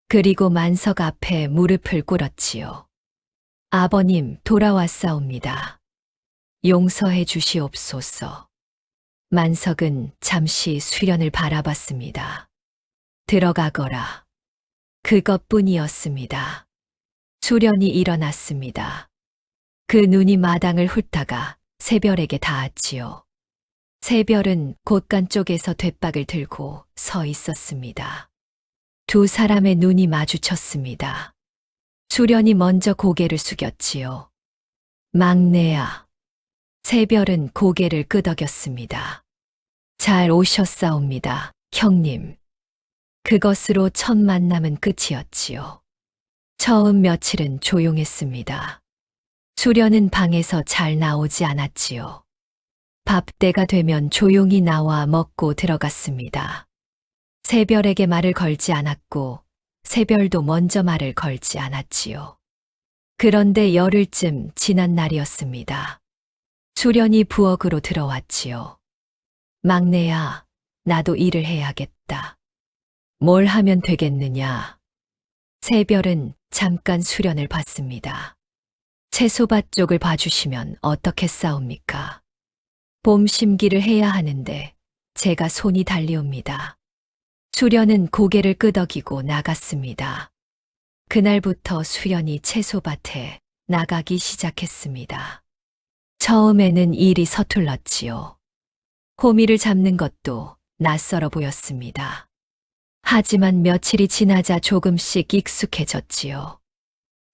그리고 만석 앞에 무릎을 꿇었지요. 아버님, 돌아왔사옵니다. 용서해 주시옵소서. 만석은 잠시 수련을 바라봤습니다. 들어가거라. 그것뿐이었습니다. 수련이 일어났습니다. 그 눈이 마당을 훑다가 새별에게 닿았지요. 새별은 곳간 쪽에서 돛박을 들고 서 있었습니다. 두 사람의 눈이 마주쳤습니다. 수련이 먼저 고개를 숙였지요. 막내야. 새별은 고개를 끄덕였습니다. 잘 오셨사옵니다, 형님. 그것으로 첫 만남은 끝이었지요. 처음 며칠은 조용했습니다. 수련은 방에서 잘 나오지 않았지요. 밥때가 되면 조용히 나와 먹고 들어갔습니다. 새별에게 말을 걸지 않았고 새별도 먼저 말을 걸지 않았지요. 그런데 열흘쯤 지난 날이었습니다. 수련이 부엌으로 들어왔지요. 막내야, 나도 일을 해야겠다. 뭘 하면 되겠느냐? 새별은 잠깐 수련을 봤습니다. 채소밭 쪽을 봐주시면 어떻겠사옵니까? 봄 심기를 해야 하는데 제가 손이 달리옵니다. 수련은 고개를 끄덕이고 나갔습니다. 그날부터 수련이 채소밭에 나가기 시작했습니다. 처음에는 일이 서툴렀지요. 호미를 잡는 것도 낯설어 보였습니다. 하지만 며칠이 지나자 조금씩 익숙해졌지요.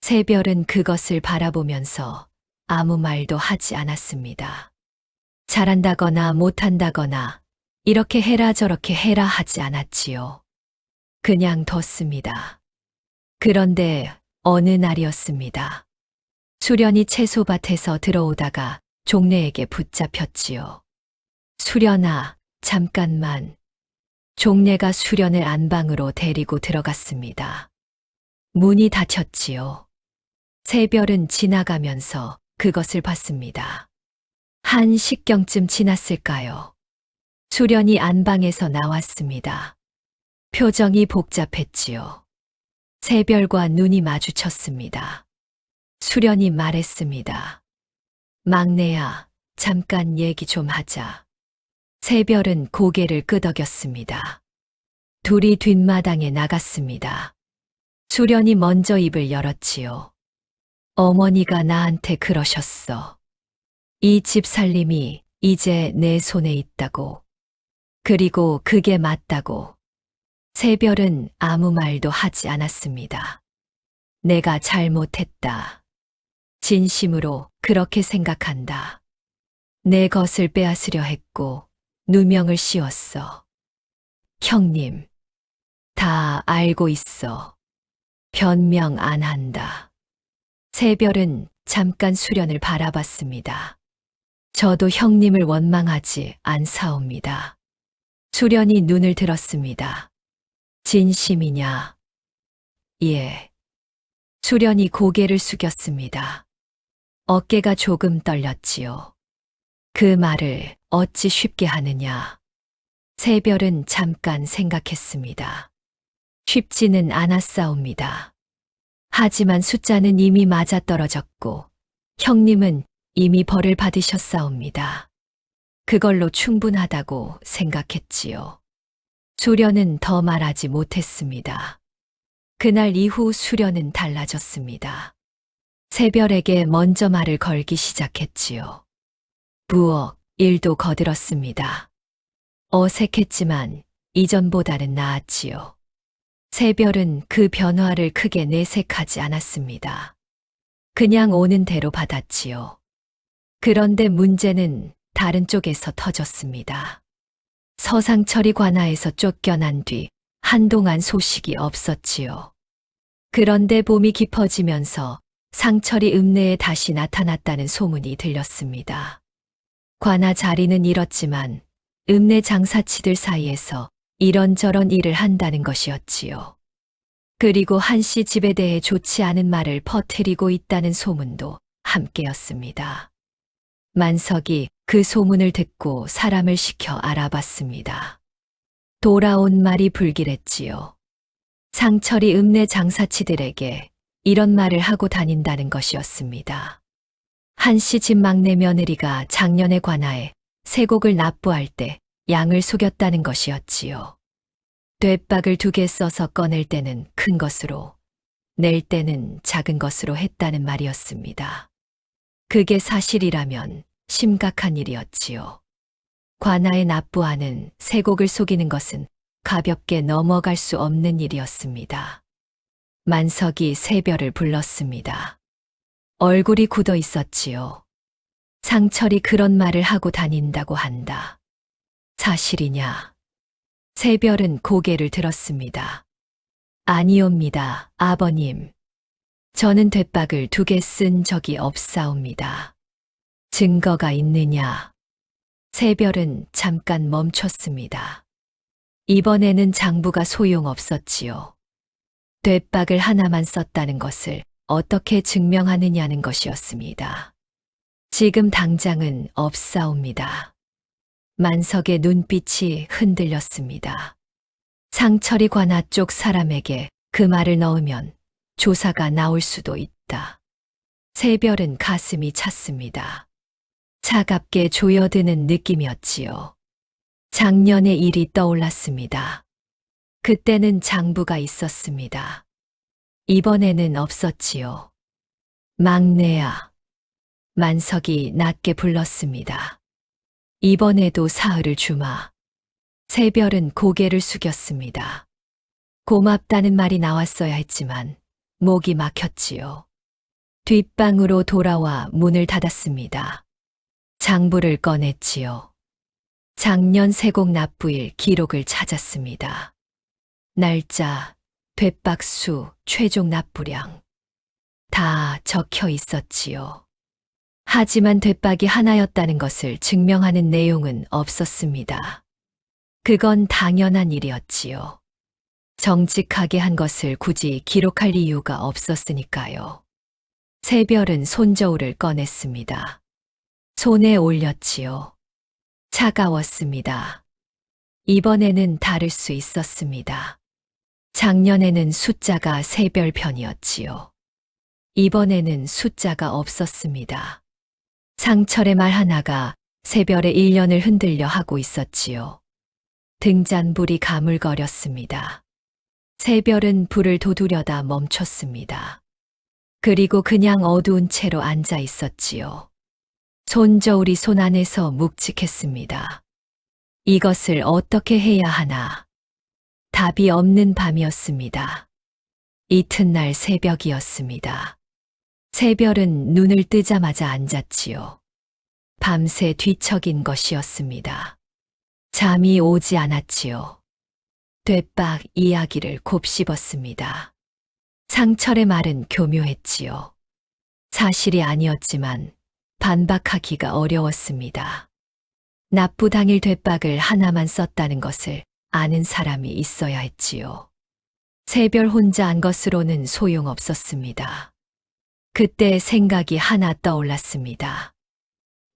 새별은 그것을 바라보면서 아무 말도 하지 않았습니다. 잘한다거나 못한다거나 이렇게 해라 저렇게 해라 하지 않았지요. 그냥 뒀습니다. 그런데 어느 날이었습니다. 수련이 채소밭에서 들어오다가 종래에게 붙잡혔지요. 수련아, 잠깐만. 종래가 수련을 안방으로 데리고 들어갔습니다. 문이 닫혔지요. 새별은 지나가면서 그것을 봤습니다. 한 식경쯤 지났을까요? 수련이 안방에서 나왔습니다. 표정이 복잡했지요. 새별과 눈이 마주쳤습니다. 수련이 말했습니다. 막내야, 잠깐 얘기 좀 하자. 새별은 고개를 끄덕였습니다. 둘이 뒷마당에 나갔습니다. 수련이 먼저 입을 열었지요. 어머니가 나한테 그러셨어. 이 집 살림이 이제 내 손에 있다고. 그리고 그게 맞다고. 새별은 아무 말도 하지 않았습니다. 내가 잘못했다. 진심으로 그렇게 생각한다. 내 것을 빼앗으려 했고 누명을 씌웠어. 형님, 다 알고 있어. 변명 안 한다. 새별은 잠깐 수련을 바라봤습니다. 저도 형님을 원망하지 않사옵니다. 수련이 눈을 들었습니다. 진심이냐? 예. 수련이 고개를 숙였습니다. 어깨가 조금 떨렸지요. 그 말을 어찌 쉽게 하느냐. 새별은 잠깐 생각했습니다. 쉽지는 않았사옵니다. 하지만 숫자는 이미 맞아떨어졌고 형님은 이미 벌을 받으셨사옵니다. 그걸로 충분하다고 생각했지요. 수련은 더 말하지 못했습니다. 그날 이후 수련은 달라졌습니다. 새별에게 먼저 말을 걸기 시작했지요. 부엌 일도 거들었습니다. 어색했지만 이전보다는 나았지요. 새별은 그 변화를 크게 내색하지 않았습니다. 그냥 오는 대로 받았지요. 그런데 문제는 다른 쪽에서 터졌습니다. 서상철이 관아에서 쫓겨난 뒤 한동안 소식이 없었지요. 그런데 봄이 깊어지면서 상철이 읍내에 다시 나타났다는 소문이 들렸습니다. 관아 자리는 잃었지만 읍내 장사치들 사이에서 이런저런 일을 한다는 것이었지요. 그리고 한씨 집에 대해 좋지 않은 말을 퍼뜨리고 있다는 소문도 함께였습니다. 만석이 그 소문을 듣고 사람을 시켜 알아봤습니다. 돌아온 말이 불길했지요. 상철이 읍내 장사치들에게 이런 말을 하고 다닌다는 것이었습니다. 한씨 집 막내 며느리가 작년에 관아에 세곡을 납부할 때 양을 속였다는 것이었지요. 돛박을 2개 써서 꺼낼 때는 큰 것으로, 낼 때는 작은 것으로 했다는 말이었습니다. 그게 사실이라면 심각한 일이었지요. 관아에 납부하는 세곡을 속이는 것은 가볍게 넘어갈 수 없는 일이었습니다. 만석이 새별을 불렀습니다. 얼굴이 굳어 있었지요. 상철이 그런 말을 하고 다닌다고 한다. 사실이냐? 새별은 고개를 들었습니다. 아니옵니다, 아버님. 저는 돛박을 2개 쓴 적이 없사옵니다. 증거가 있느냐? 새별은 잠깐 멈췄습니다. 이번에는 장부가 소용없었지요. 돛박을 하나만 썼다는 것을 어떻게 증명하느냐는 것이었습니다. 지금 당장은 없사옵니다. 만석의 눈빛이 흔들렸습니다. 상철이 관아 쪽 사람에게 그 말을 넣으면 조사가 나올 수도 있다. 새별은 가슴이 찼습니다. 차갑게 조여드는 느낌이었지요. 작년의 일이 떠올랐습니다. 그때는 장부가 있었습니다. 이번에는 없었지요. 막내야. 만석이 낮게 불렀습니다. 이번에도 사흘을 주마. 새별은 고개를 숙였습니다. 고맙다는 말이 나왔어야 했지만 목이 막혔지요. 뒷방으로 돌아와 문을 닫았습니다. 장부를 꺼냈지요. 작년 세곡 납부일 기록을 찾았습니다. 날짜, 돛박수, 최종 납부량 다 적혀 있었지요. 하지만 돛박이 하나였다는 것을 증명하는 내용은 없었습니다. 그건 당연한 일이었지요. 정직하게 한 것을 굳이 기록할 이유가 없었으니까요. 새별은 손저울을 꺼냈습니다. 손에 올렸지요. 차가웠습니다. 이번에는 다를 수 있었습니다. 작년에는 숫자가 새별 편이었지요. 이번에는 숫자가 없었습니다. 상철의 말 하나가 새별의 1년을 흔들려 하고 있었지요. 등잔불이 가물거렸습니다. 새별은 불을 돋우려다 멈췄습니다. 그리고 그냥 어두운 채로 앉아 있었지요. 손저울이 손 안에서 묵직했습니다. 이것을 어떻게 해야 하나? 답이 없는 밤이었습니다. 이튿날 새벽이었습니다. 새별은 눈을 뜨자마자 앉았지요. 밤새 뒤척인 것이었습니다. 잠이 오지 않았지요. 돛박 이야기를 곱씹었습니다. 상철의 말은 교묘했지요. 사실이 아니었지만 반박하기가 어려웠습니다. 납부 당일 돛박을 하나만 썼다는 것을 아는 사람이 있어야 했지요. 새별 혼자 안 것으로는 소용없었습니다. 그때 생각이 하나 떠올랐습니다.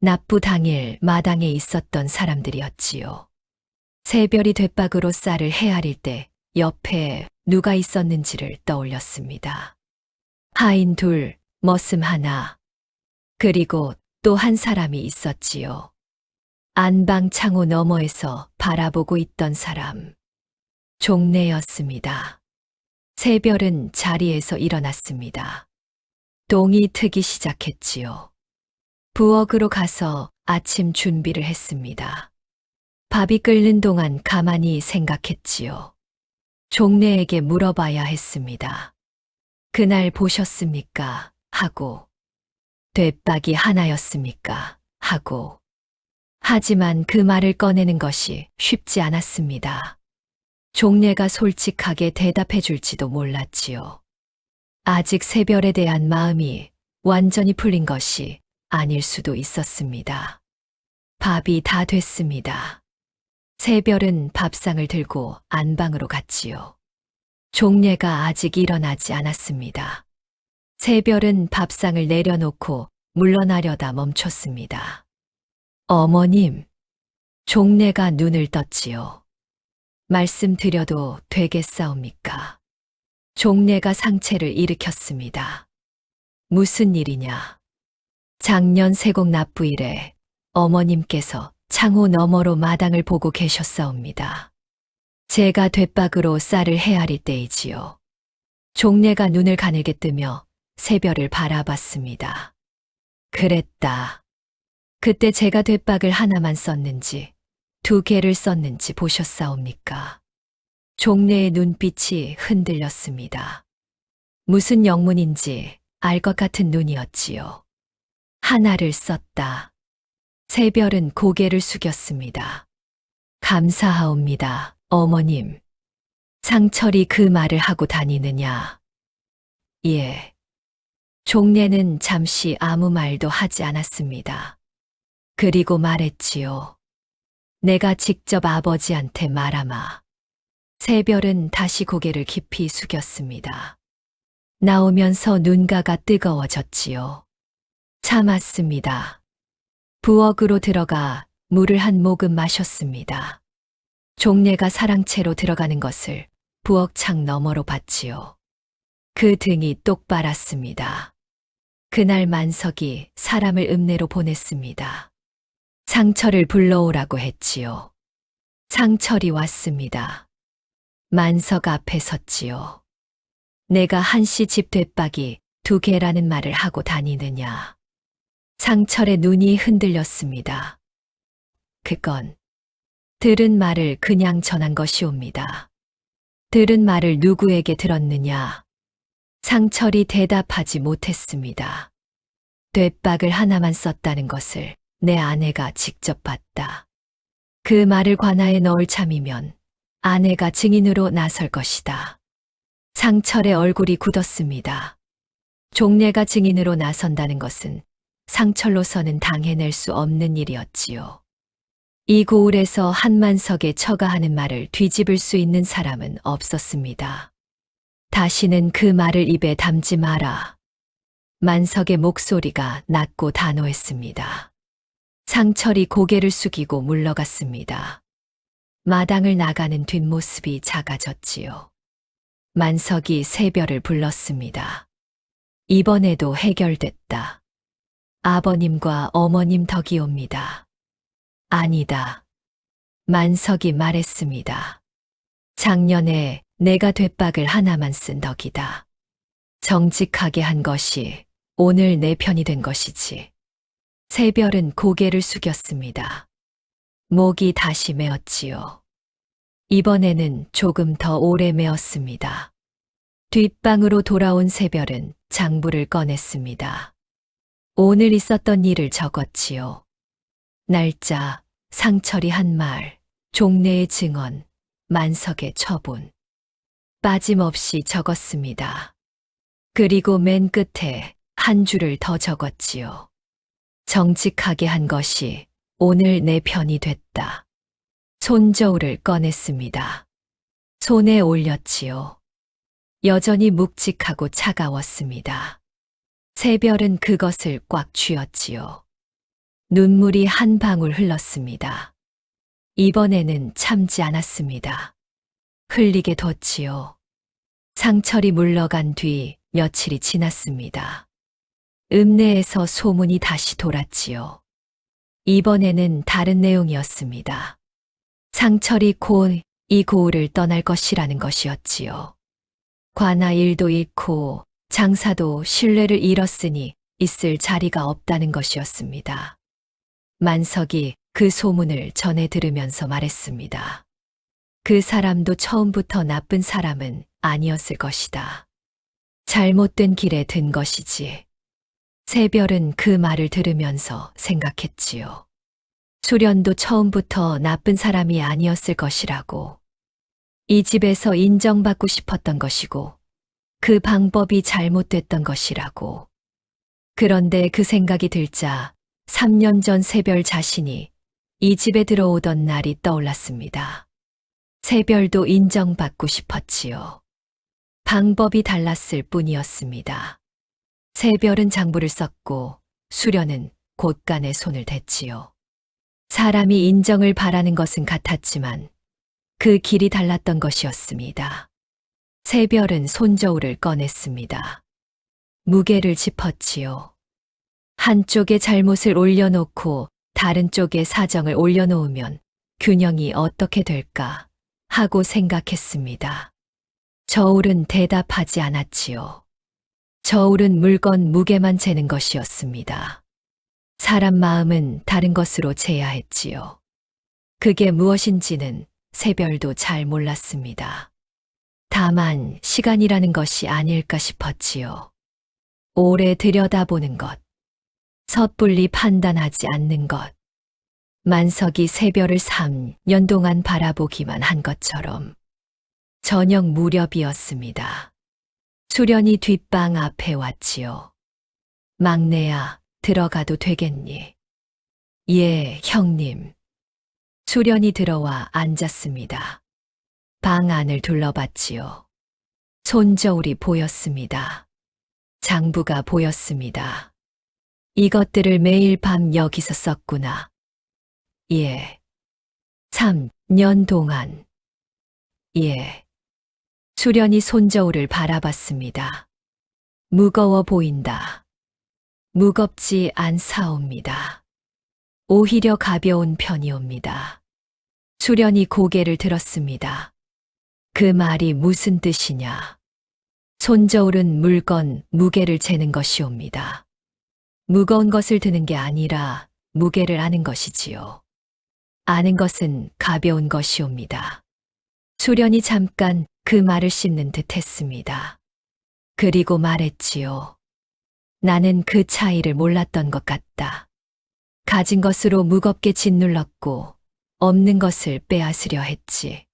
납부 당일 마당에 있었던 사람들이었지요. 새별이 돛박으로 쌀을 헤아릴 때 옆에 누가 있었는지를 떠올렸습니다. 하인 둘, 머슴 하나, 그리고 또 한 사람이 있었지요. 안방 창호 너머에서 바라보고 있던 사람. 종래였습니다. 새별은 자리에서 일어났습니다. 동이 트기 시작했지요. 부엌으로 가서 아침 준비를 했습니다. 밥이 끓는 동안 가만히 생각했지요. 종래에게 물어봐야 했습니다. 그날 보셨습니까? 하고. 돛박이 하나였습니까? 하고. 하지만 그 말을 꺼내는 것이 쉽지 않았습니다. 종래가 솔직하게 대답해 줄지도 몰랐지요. 아직 새별에 대한 마음이 완전히 풀린 것이 아닐 수도 있었습니다. 밥이 다 됐습니다. 새별은 밥상을 들고 안방으로 갔지요. 종래가 아직 일어나지 않았습니다. 새별은 밥상을 내려놓고 물러나려다 멈췄습니다. 어머님, 종래가 눈을 떴지요. 말씀드려도 되겠사옵니까? 종래가 상체를 일으켰습니다. 무슨 일이냐? 작년 세곡 납부일에 어머님께서 창호 너머로 마당을 보고 계셨사옵니다. 제가 돛박으로 쌀을 헤아릴 때이지요. 종래가 눈을 가늘게 뜨며 새별을 바라봤습니다. 그랬다. 그때 제가 돛박을 하나만 썼는지 2개를 썼는지 보셨사옵니까? 종래의 눈빛이 흔들렸습니다. 무슨 영문인지 알 것 같은 눈이었지요. 하나를 썼다. 새별은 고개를 숙였습니다. 감사하옵니다, 어머님. 상철이 그 말을 하고 다니느냐? 예. 종래는 잠시 아무 말도 하지 않았습니다. 그리고 말했지요. 내가 직접 아버지한테 말하마. 새별은 다시 고개를 깊이 숙였습니다. 나오면서 눈가가 뜨거워졌지요. 참았습니다. 부엌으로 들어가 물을 한 모금 마셨습니다. 종래가 사랑채로 들어가는 것을 부엌 창 너머로 봤지요. 그 등이 똑바랐습니다. 그날 만석이 사람을 읍내로 보냈습니다. 상철을 불러오라고 했지요. 상철이 왔습니다. 만석 앞에 섰지요. 내가 한씨 집 돛박이 2개라는 말을 하고 다니느냐. 상철의 눈이 흔들렸습니다. 그건 들은 말을 그냥 전한 것이옵니다. 들은 말을 누구에게 들었느냐. 상철이 대답하지 못했습니다. 돛박을 하나만 썼다는 것을 내 아내가 직접 봤다. 그 말을 관아에 넣을 참이면 아내가 증인으로 나설 것이다. 상철의 얼굴이 굳었습니다. 종례가 증인으로 나선다는 것은 상철로서는 당해낼 수 없는 일이었지요. 이 고을에서 한만석의 처가 하는 말을 뒤집을 수 있는 사람은 없었습니다. 다시는 그 말을 입에 담지 마라. 만석의 목소리가 낮고 단호했습니다. 상철이 고개를 숙이고 물러갔습니다. 마당을 나가는 뒷모습이 작아졌지요. 만석이 새별을 불렀습니다. 이번에도 해결됐다. 아버님과 어머님 덕이옵니다. 아니다. 만석이 말했습니다. 작년에 내가 돛박을 하나만 쓴 덕이다. 정직하게 한 것이 오늘 내 편이 된 것이지. 새별은 고개를 숙였습니다. 목이 다시 메었지요. 이번에는 조금 더 오래 메었습니다. 뒷방으로 돌아온 새별은 장부를 꺼냈습니다. 오늘 있었던 일을 적었지요. 날짜, 상철이 한 말, 종례의 증언, 만석의 처분. 빠짐없이 적었습니다. 그리고 맨 끝에 한 줄을 더 적었지요. 정직하게 한 것이 오늘 내 편이 됐다. 손저울을 꺼냈습니다. 손에 올렸지요. 여전히 묵직하고 차가웠습니다. 새별은 그것을 꽉 쥐었지요. 눈물이 한 방울 흘렀습니다. 이번에는 참지 않았습니다. 흘리게 뒀지요. 상철이 물러간 뒤 며칠이 지났습니다. 읍내에서 소문이 다시 돌았지요. 이번에는 다른 내용이었습니다. 상철이 곧 이 고을을 떠날 것이라는 것이었지요. 관아 일도 잃고 장사도 신뢰를 잃었으니 있을 자리가 없다는 것이었습니다. 만석이 그 소문을 전해 들으면서 말했습니다. 그 사람도 처음부터 나쁜 사람은 아니었을 것이다. 잘못된 길에 든 것이지. 새별은 그 말을 들으면서 생각했지요. 수련도 처음부터 나쁜 사람이 아니었을 것이라고. 이 집에서 인정받고 싶었던 것이고 그 방법이 잘못됐던 것이라고. 그런데 그 생각이 들자 3년 전 새별 자신이 이 집에 들어오던 날이 떠올랐습니다. 새별도 인정받고 싶었지요. 방법이 달랐을 뿐이었습니다. 새별은 장부를 썼고 수련은 곳간에 손을 댔지요. 사람이 인정을 바라는 것은 같았지만 그 길이 달랐던 것이었습니다. 새별은 손저울을 꺼냈습니다. 무게를 짚었지요. 한쪽에 잘못을 올려놓고 다른 쪽에 사정을 올려놓으면 균형이 어떻게 될까 하고 생각했습니다. 저울은 대답하지 않았지요. 저울은 물건 무게만 재는 것이었습니다. 사람 마음은 다른 것으로 재야 했지요. 그게 무엇인지는 새별도 잘 몰랐습니다. 다만 시간이라는 것이 아닐까 싶었지요. 오래 들여다보는 것, 섣불리 판단하지 않는 것, 만석이 새별을 3년 동안 바라보기만 한 것처럼. 저녁 무렵이었습니다. 수련이 뒷방 앞에 왔지요. 막내야, 들어가도 되겠니? 예, 형님. 수련이 들어와 앉았습니다. 방 안을 둘러봤지요. 손저울이 보였습니다. 장부가 보였습니다. 이것들을 매일 밤 여기서 썼구나. 예. 3년 동안. 예. 수련이 손저울을 바라봤습니다. 무거워 보인다. 무겁지 않사옵니다. 오히려 가벼운 편이옵니다. 수련이 고개를 들었습니다. 그 말이 무슨 뜻이냐. 손저울은 물건, 무게를 재는 것이옵니다. 무거운 것을 드는 게 아니라 무게를 아는 것이지요. 아는 것은 가벼운 것이옵니다. 수련이 잠깐 그 말을 씹는 듯 했습니다. 그리고 말했지요. 나는 그 차이를 몰랐던 것 같다. 가진 것으로 무겁게 짓눌렀고 없는 것을 빼앗으려 했지.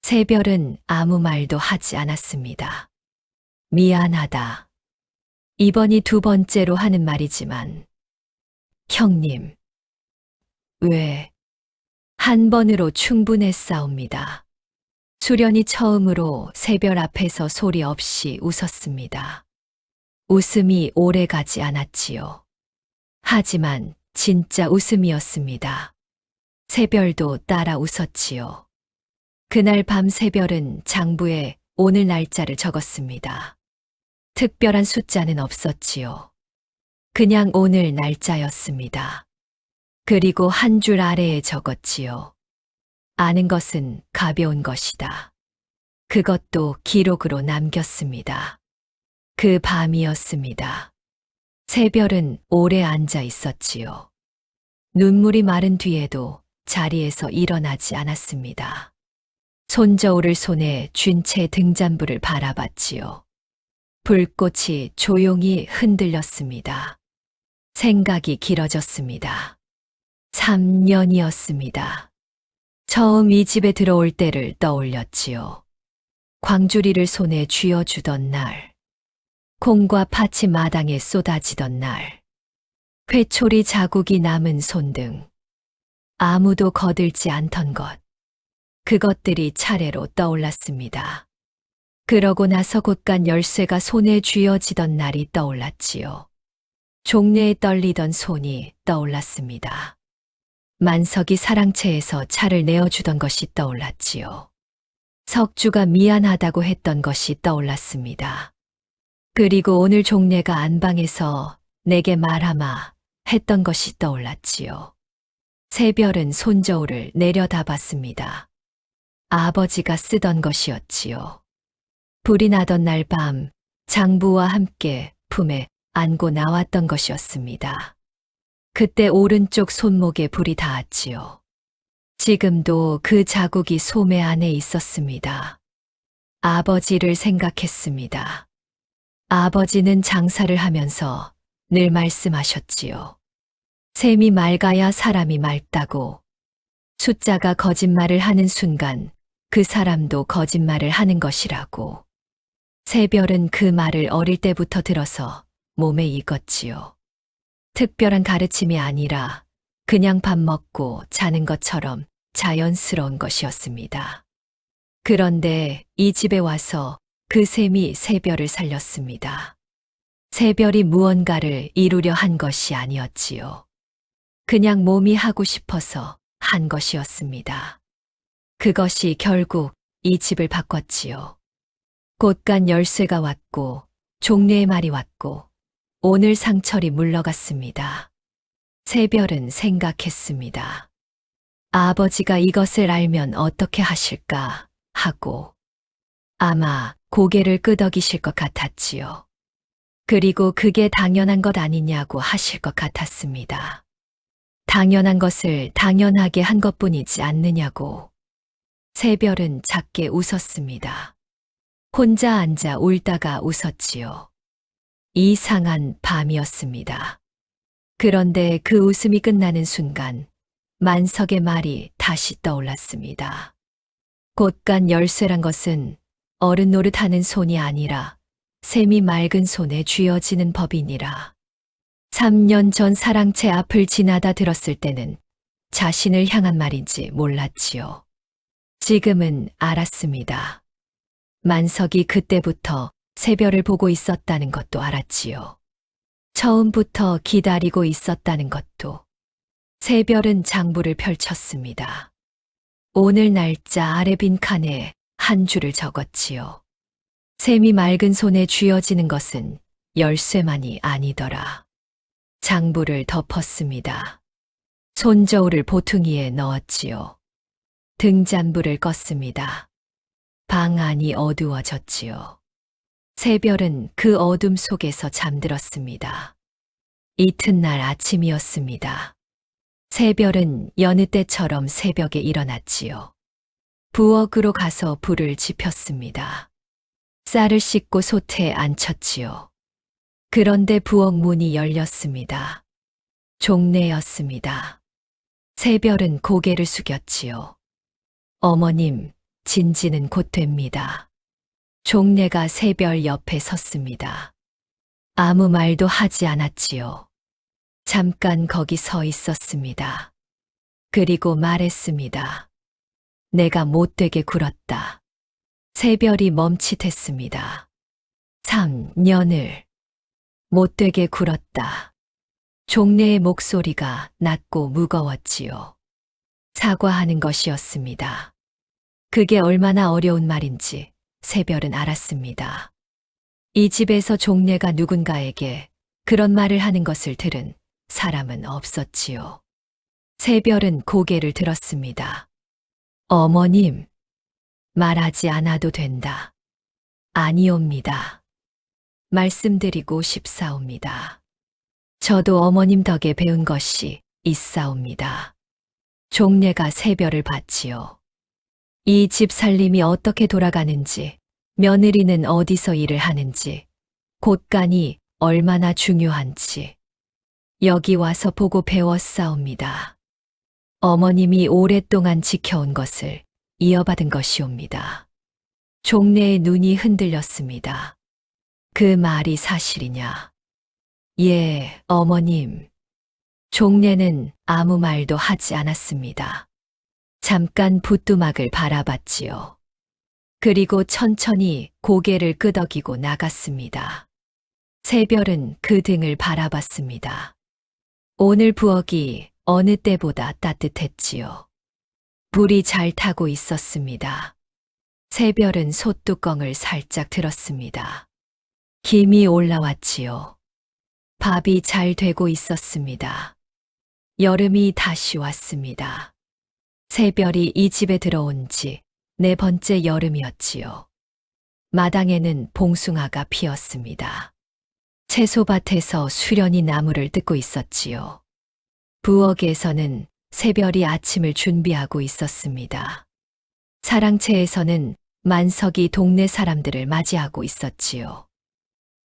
새별은 아무 말도 하지 않았습니다. 미안하다. 이번이 두 번째로 하는 말이지만, 형님, 왜, 한 번으로 충분했사옵니다. 수련이 처음으로 새별 앞에서 소리 없이 웃었습니다. 웃음이 오래 가지 않았지요. 하지만 진짜 웃음이었습니다. 새별도 따라 웃었지요. 그날 밤 새별은 장부에 오늘 날짜를 적었습니다. 특별한 숫자는 없었지요. 그냥 오늘 날짜였습니다. 그리고 한 줄 아래에 적었지요. 아는 것은 가벼운 것이다. 그것도 기록으로 남겼습니다. 그 밤이었습니다. 새별은 오래 앉아 있었지요. 눈물이 마른 뒤에도 자리에서 일어나지 않았습니다. 손저울을 손에 쥔 채 등잔불을 바라봤지요. 불꽃이 조용히 흔들렸습니다. 생각이 길어졌습니다. 3년이었습니다. 처음 이 집에 들어올 때를 떠올렸지요. 광주리를 손에 쥐어주던 날, 콩과 팥이 마당에 쏟아지던 날, 회초리 자국이 남은 손등, 아무도 거들지 않던 것, 그것들이 차례로 떠올랐습니다. 그러고 나서 곳간 열쇠가 손에 쥐어지던 날이 떠올랐지요. 종려에 떨리던 손이 떠올랐습니다. 만석이 사랑채에서 차를 내어주던 것이 떠올랐지요. 석주가 미안하다고 했던 것이 떠올랐습니다. 그리고 오늘 종려가 안방에서 내게 말하마 했던 것이 떠올랐지요. 새별은 손저울을 내려다봤습니다. 아버지가 쓰던 것이었지요. 불이 나던 날 밤 장부와 함께 품에 안고 나왔던 것이었습니다. 그때 오른쪽 손목에 불이 닿았지요. 지금도 그 자국이 소매 안에 있었습니다. 아버지를 생각했습니다. 아버지는 장사를 하면서 늘 말씀하셨지요. 샘이 맑아야 사람이 맑다고. 숫자가 거짓말을 하는 순간 그 사람도 거짓말을 하는 것이라고. 새별은 그 말을 어릴 때부터 들어서 몸에 익었지요. 특별한 가르침이 아니라 그냥 밥 먹고 자는 것처럼 자연스러운 것이었습니다. 그런데 이 집에 와서 그 셈이 새별을 살렸습니다. 새별이 무언가를 이루려 한 것이 아니었지요. 그냥 몸이 하고 싶어서 한 것이었습니다. 그것이 결국 이 집을 바꿨지요. 곳간 열쇠가 왔고 종려의 말이 왔고 오늘 상철이 물러갔습니다. 새별은 생각했습니다. 아버지가 이것을 알면 어떻게 하실까 하고 아마 고개를 끄덕이실 것 같았지요. 그리고 그게 당연한 것 아니냐고 하실 것 같았습니다. 당연한 것을 당연하게 한 것뿐이지 않느냐고. 새별은 작게 웃었습니다. 혼자 앉아 울다가 웃었지요. 이상한 밤이었습니다. 그런데 그 웃음이 끝나는 순간 만석의 말이 다시 떠올랐습니다. 곳간 열쇠란 것은 어른 노릇하는 손이 아니라 샘이 맑은 손에 쥐어지는 법이니라. 3년 전 사랑채 앞을 지나다 들었을 때는 자신을 향한 말인지 몰랐지요. 지금은 알았습니다. 만석이 그때부터 새별을 보고 있었다는 것도 알았지요. 처음부터 기다리고 있었다는 것도. 새별은 장부를 펼쳤습니다. 오늘 날짜 아래 빈 칸에 한 줄을 적었지요. 샘이 맑은 손에 쥐어지는 것은 열쇠만이 아니더라. 장부를 덮었습니다. 손저울을 보퉁이에 넣었지요. 등잔불을 껐습니다. 방 안이 어두워졌지요. 새별은 그 어둠 속에서 잠들었습니다. 이튿날 아침이었습니다. 새별은 여느 때처럼 새벽에 일어났지요. 부엌으로 가서 불을 지폈습니다. 쌀을 씻고 솥에 앉혔지요. 그런데 부엌 문이 열렸습니다. 종례였습니다. 새별은 고개를 숙였지요. 어머님, 진지는 곧 됩니다. 종례가 새별 옆에 섰습니다. 아무 말도 하지 않았지요. 잠깐 거기 서 있었습니다. 그리고 말했습니다. 내가 못되게 굴었다. 새별이 멈칫했습니다. 3년을 못되게 굴었다. 종례의 목소리가 낮고 무거웠지요. 사과하는 것이었습니다. 그게 얼마나 어려운 말인지 새별은 알았습니다. 이 집에서 종례가 누군가에게 그런 말을 하는 것을 들은 사람은 없었지요. 새별은 고개를 들었습니다. 어머님, 말하지 않아도 된다. 아니옵니다. 말씀드리고 싶사옵니다. 저도 어머님 덕에 배운 것이 있사옵니다. 종례가 새별을 봤지요. 이 집 살림이 어떻게 돌아가는지, 며느리는 어디서 일을 하는지, 곳간이 얼마나 중요한지, 여기 와서 보고 배웠사옵니다. 어머님이 오랫동안 지켜온 것을 이어받은 것이옵니다. 종례의 눈이 흔들렸습니다. 그 말이 사실이냐? 예, 어머님. 종례는 아무 말도 하지 않았습니다. 잠깐 붓두막을 바라봤지요. 그리고 천천히 고개를 끄덕이고 나갔습니다. 새별은 그 등을 바라봤습니다. 오늘 부엌이 어느 때보다 따뜻했지요. 불이 잘 타고 있었습니다. 새별은 솥뚜껑을 살짝 들었습니다. 김이 올라왔지요. 밥이 잘 되고 있었습니다. 여름이 다시 왔습니다. 새별이 이 집에 들어온 지 4번째 여름이었지요. 마당에는 봉숭아가 피었습니다. 채소밭에서 수련이 나무를 뜯고 있었지요. 부엌에서는 새별이 아침을 준비하고 있었습니다. 사랑채에서는 만석이 동네 사람들을 맞이하고 있었지요.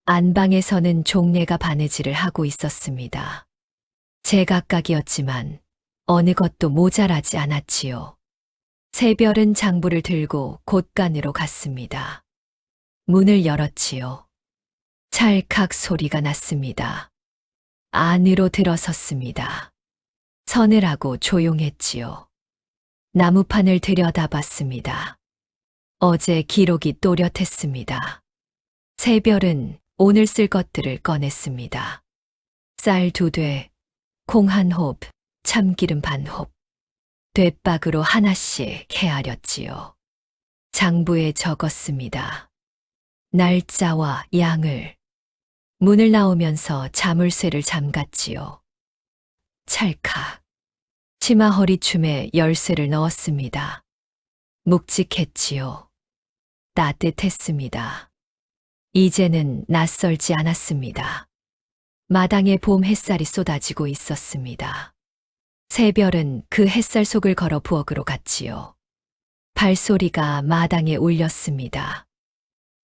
안방에서는 종례가 바느질을 하고 있었습니다. 제각각이었지만 어느 것도 모자라지 않았지요. 새별은 장부를 들고 곳간으로 갔습니다. 문을 열었지요. 찰칵 소리가 났습니다. 안으로 들어섰습니다. 서늘하고 조용했지요. 나무판을 들여다봤습니다. 어제 기록이 또렷했습니다. 새별은 오늘 쓸 것들을 꺼냈습니다. 쌀 2돼, 콩 1홉, 참기름 반 홉. 돛박으로 하나씩 헤아렸지요. 장부에 적었습니다. 날짜와 양을. 문을 나오면서 자물쇠를 잠갔지요. 찰칵. 치마 허리춤에 열쇠를 넣었습니다. 묵직했지요. 따뜻했습니다. 이제는 낯설지 않았습니다. 마당에 봄 햇살이 쏟아지고 있었습니다. 새별은 그 햇살 속을 걸어 부엌으로 갔지요. 발소리가 마당에 울렸습니다.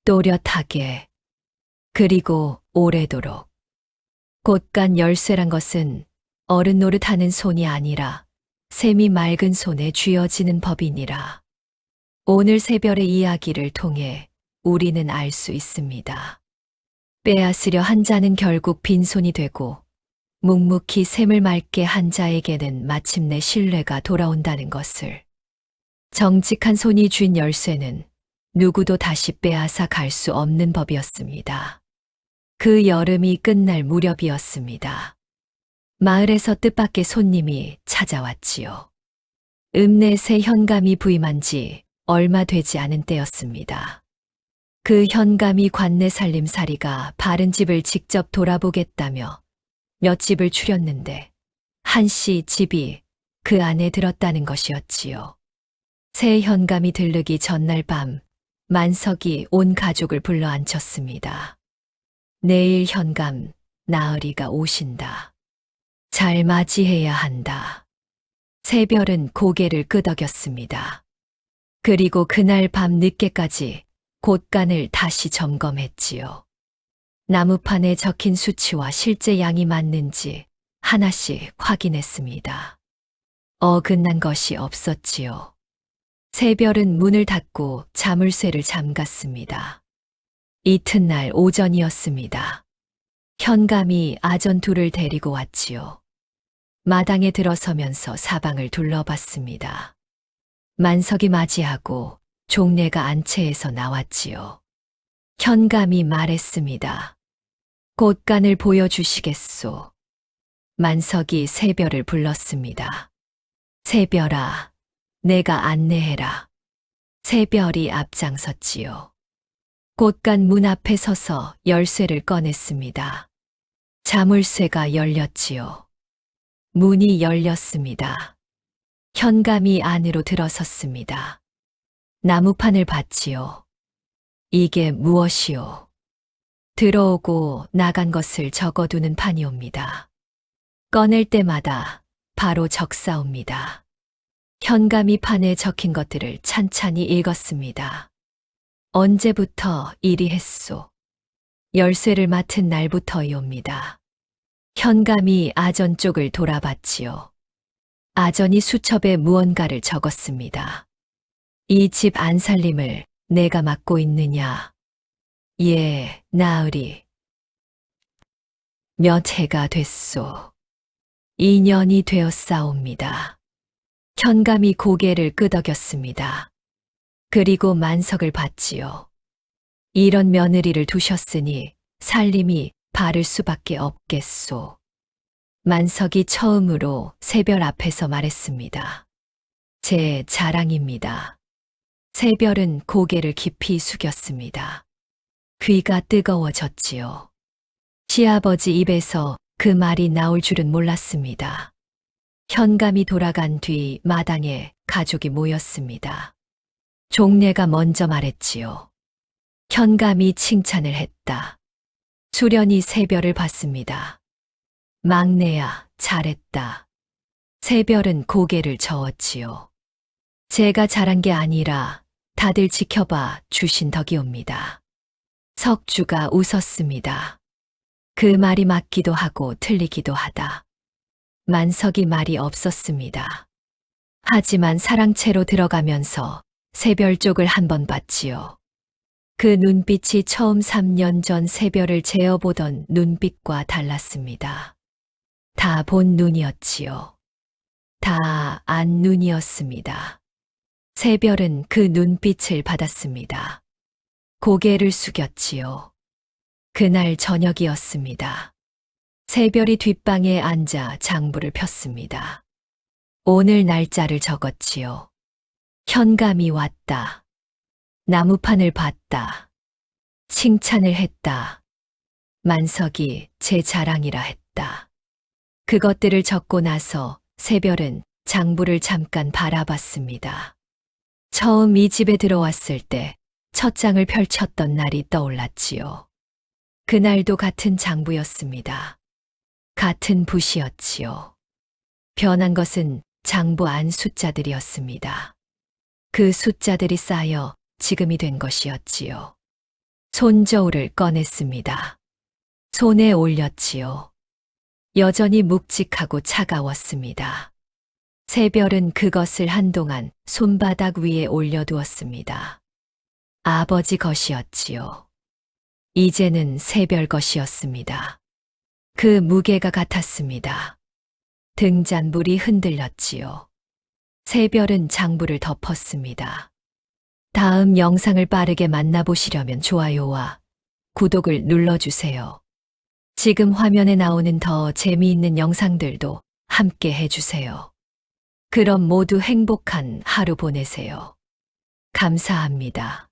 또렷하게, 그리고 오래도록. 곳간 열쇠란 것은 어른 노릇하는 손이 아니라 샘이 맑은 손에 쥐어지는 법이니라. 오늘 새별의 이야기를 통해 우리는 알 수 있습니다. 빼앗으려 한 자는 결국 빈손이 되고 묵묵히 샘을 맑게 한 자에게는 마침내 신뢰가 돌아온다는 것을. 정직한 손이 쥔 열쇠는 누구도 다시 빼앗아 갈 수 없는 법이었습니다. 그 여름이 끝날 무렵이었습니다. 마을에서 뜻밖의 손님이 찾아왔지요. 읍내새 현감이 부임한 지 얼마 되지 않은 때였습니다. 그 현감이 관내 살림살이가 바른 집을 직접 돌아보겠다며 몇 집을 추렸는데 한씨 집이 그 안에 들었다는 것이었지요. 새 현감이 들르기 전날 밤 만석이 온 가족을 불러 앉혔습니다. 내일 현감 나으리가 오신다. 잘 맞이해야 한다. 새별은 고개를 끄덕였습니다. 그리고 그날 밤 늦게까지 곳간을 다시 점검했지요. 나무판에 적힌 수치와 실제 양이 맞는지 하나씩 확인했습니다. 어긋난 것이 없었지요. 새별은 문을 닫고 자물쇠를 잠갔습니다. 이튿날 오전이었습니다. 현감이 아전 둘을 데리고 왔지요. 마당에 들어서면서 사방을 둘러봤습니다. 만석이 맞이하고 종례가 안채에서 나왔지요. 현감이 말했습니다. 곳간을 보여주시겠소. 만석이 새별을 불렀습니다. 새별아, 내가 안내해라. 새별이 앞장섰지요. 곳간 문 앞에 서서 열쇠를 꺼냈습니다. 자물쇠가 열렸지요. 문이 열렸습니다. 현감이 안으로 들어섰습니다. 나무판을 봤지요. 이게 무엇이오? 들어오고 나간 것을 적어두는 판이옵니다. 꺼낼 때마다 바로 적사옵니다. 현감이 판에 적힌 것들을 찬찬히 읽었습니다. 언제부터 이리 했소? 열쇠를 맡은 날부터이옵니다. 현감이 아전 쪽을 돌아봤지요. 아전이 수첩에 무언가를 적었습니다. 이 집 안살림을 내가 맡고 있느냐? 예, 나으리. 몇 해가 됐소. 2년이 되었사옵니다. 현감이 고개를 끄덕였습니다. 그리고 만석을 봤지요. 이런 며느리를 두셨으니 살림이 바를 수밖에 없겠소. 만석이 처음으로 새별 앞에서 말했습니다. 제 자랑입니다. 새별은 고개를 깊이 숙였습니다. 귀가 뜨거워졌지요. 시아버지 입에서 그 말이 나올 줄은 몰랐습니다. 현감이 돌아간 뒤 마당에 가족이 모였습니다. 종례가 먼저 말했지요. 현감이 칭찬을 했다. 수련이 새별을 봤습니다. 막내야, 잘했다. 새별은 고개를 저었지요. 제가 잘한 게 아니라 다들 지켜봐 주신 덕이옵니다. 석주가 웃었습니다. 그 말이 맞기도 하고 틀리기도 하다. 만석이 말이 없었습니다. 하지만 사랑채로 들어가면서 새별 쪽을 한번 봤지요. 그 눈빛이 처음 3년 전 새별을 재어보던 눈빛과 달랐습니다. 다 본 눈이었지요. 다 안 눈이었습니다. 새별은 그 눈빛을 받았습니다. 고개를 숙였지요. 그날 저녁이었습니다. 새별이 뒷방에 앉아 장부를 폈습니다. 오늘 날짜를 적었지요. 현감이 왔다. 나무판을 봤다. 칭찬을 했다. 만석이 제 자랑이라 했다. 그것들을 적고 나서 새별은 장부를 잠깐 바라봤습니다. 처음 이 집에 들어왔을 때 첫 장을 펼쳤던 날이 떠올랐지요. 그날도 같은 장부였습니다. 같은 붓이었지요. 변한 것은 장부 안 숫자들이었습니다. 그 숫자들이 쌓여 지금이 된 것이었지요. 손저울을 꺼냈습니다. 손에 올렸지요. 여전히 묵직하고 차가웠습니다. 새별은 그것을 한동안 손바닥 위에 올려두었습니다. 아버지 것이었지요. 이제는 새별 것이었습니다. 그 무게가 같았습니다. 등잔불이 흔들렸지요. 새별은 장부를 덮었습니다. 다음 영상을 빠르게 만나보시려면 좋아요와 구독을 눌러주세요. 지금 화면에 나오는 더 재미있는 영상들도 함께 해주세요. 그럼 모두 행복한 하루 보내세요. 감사합니다.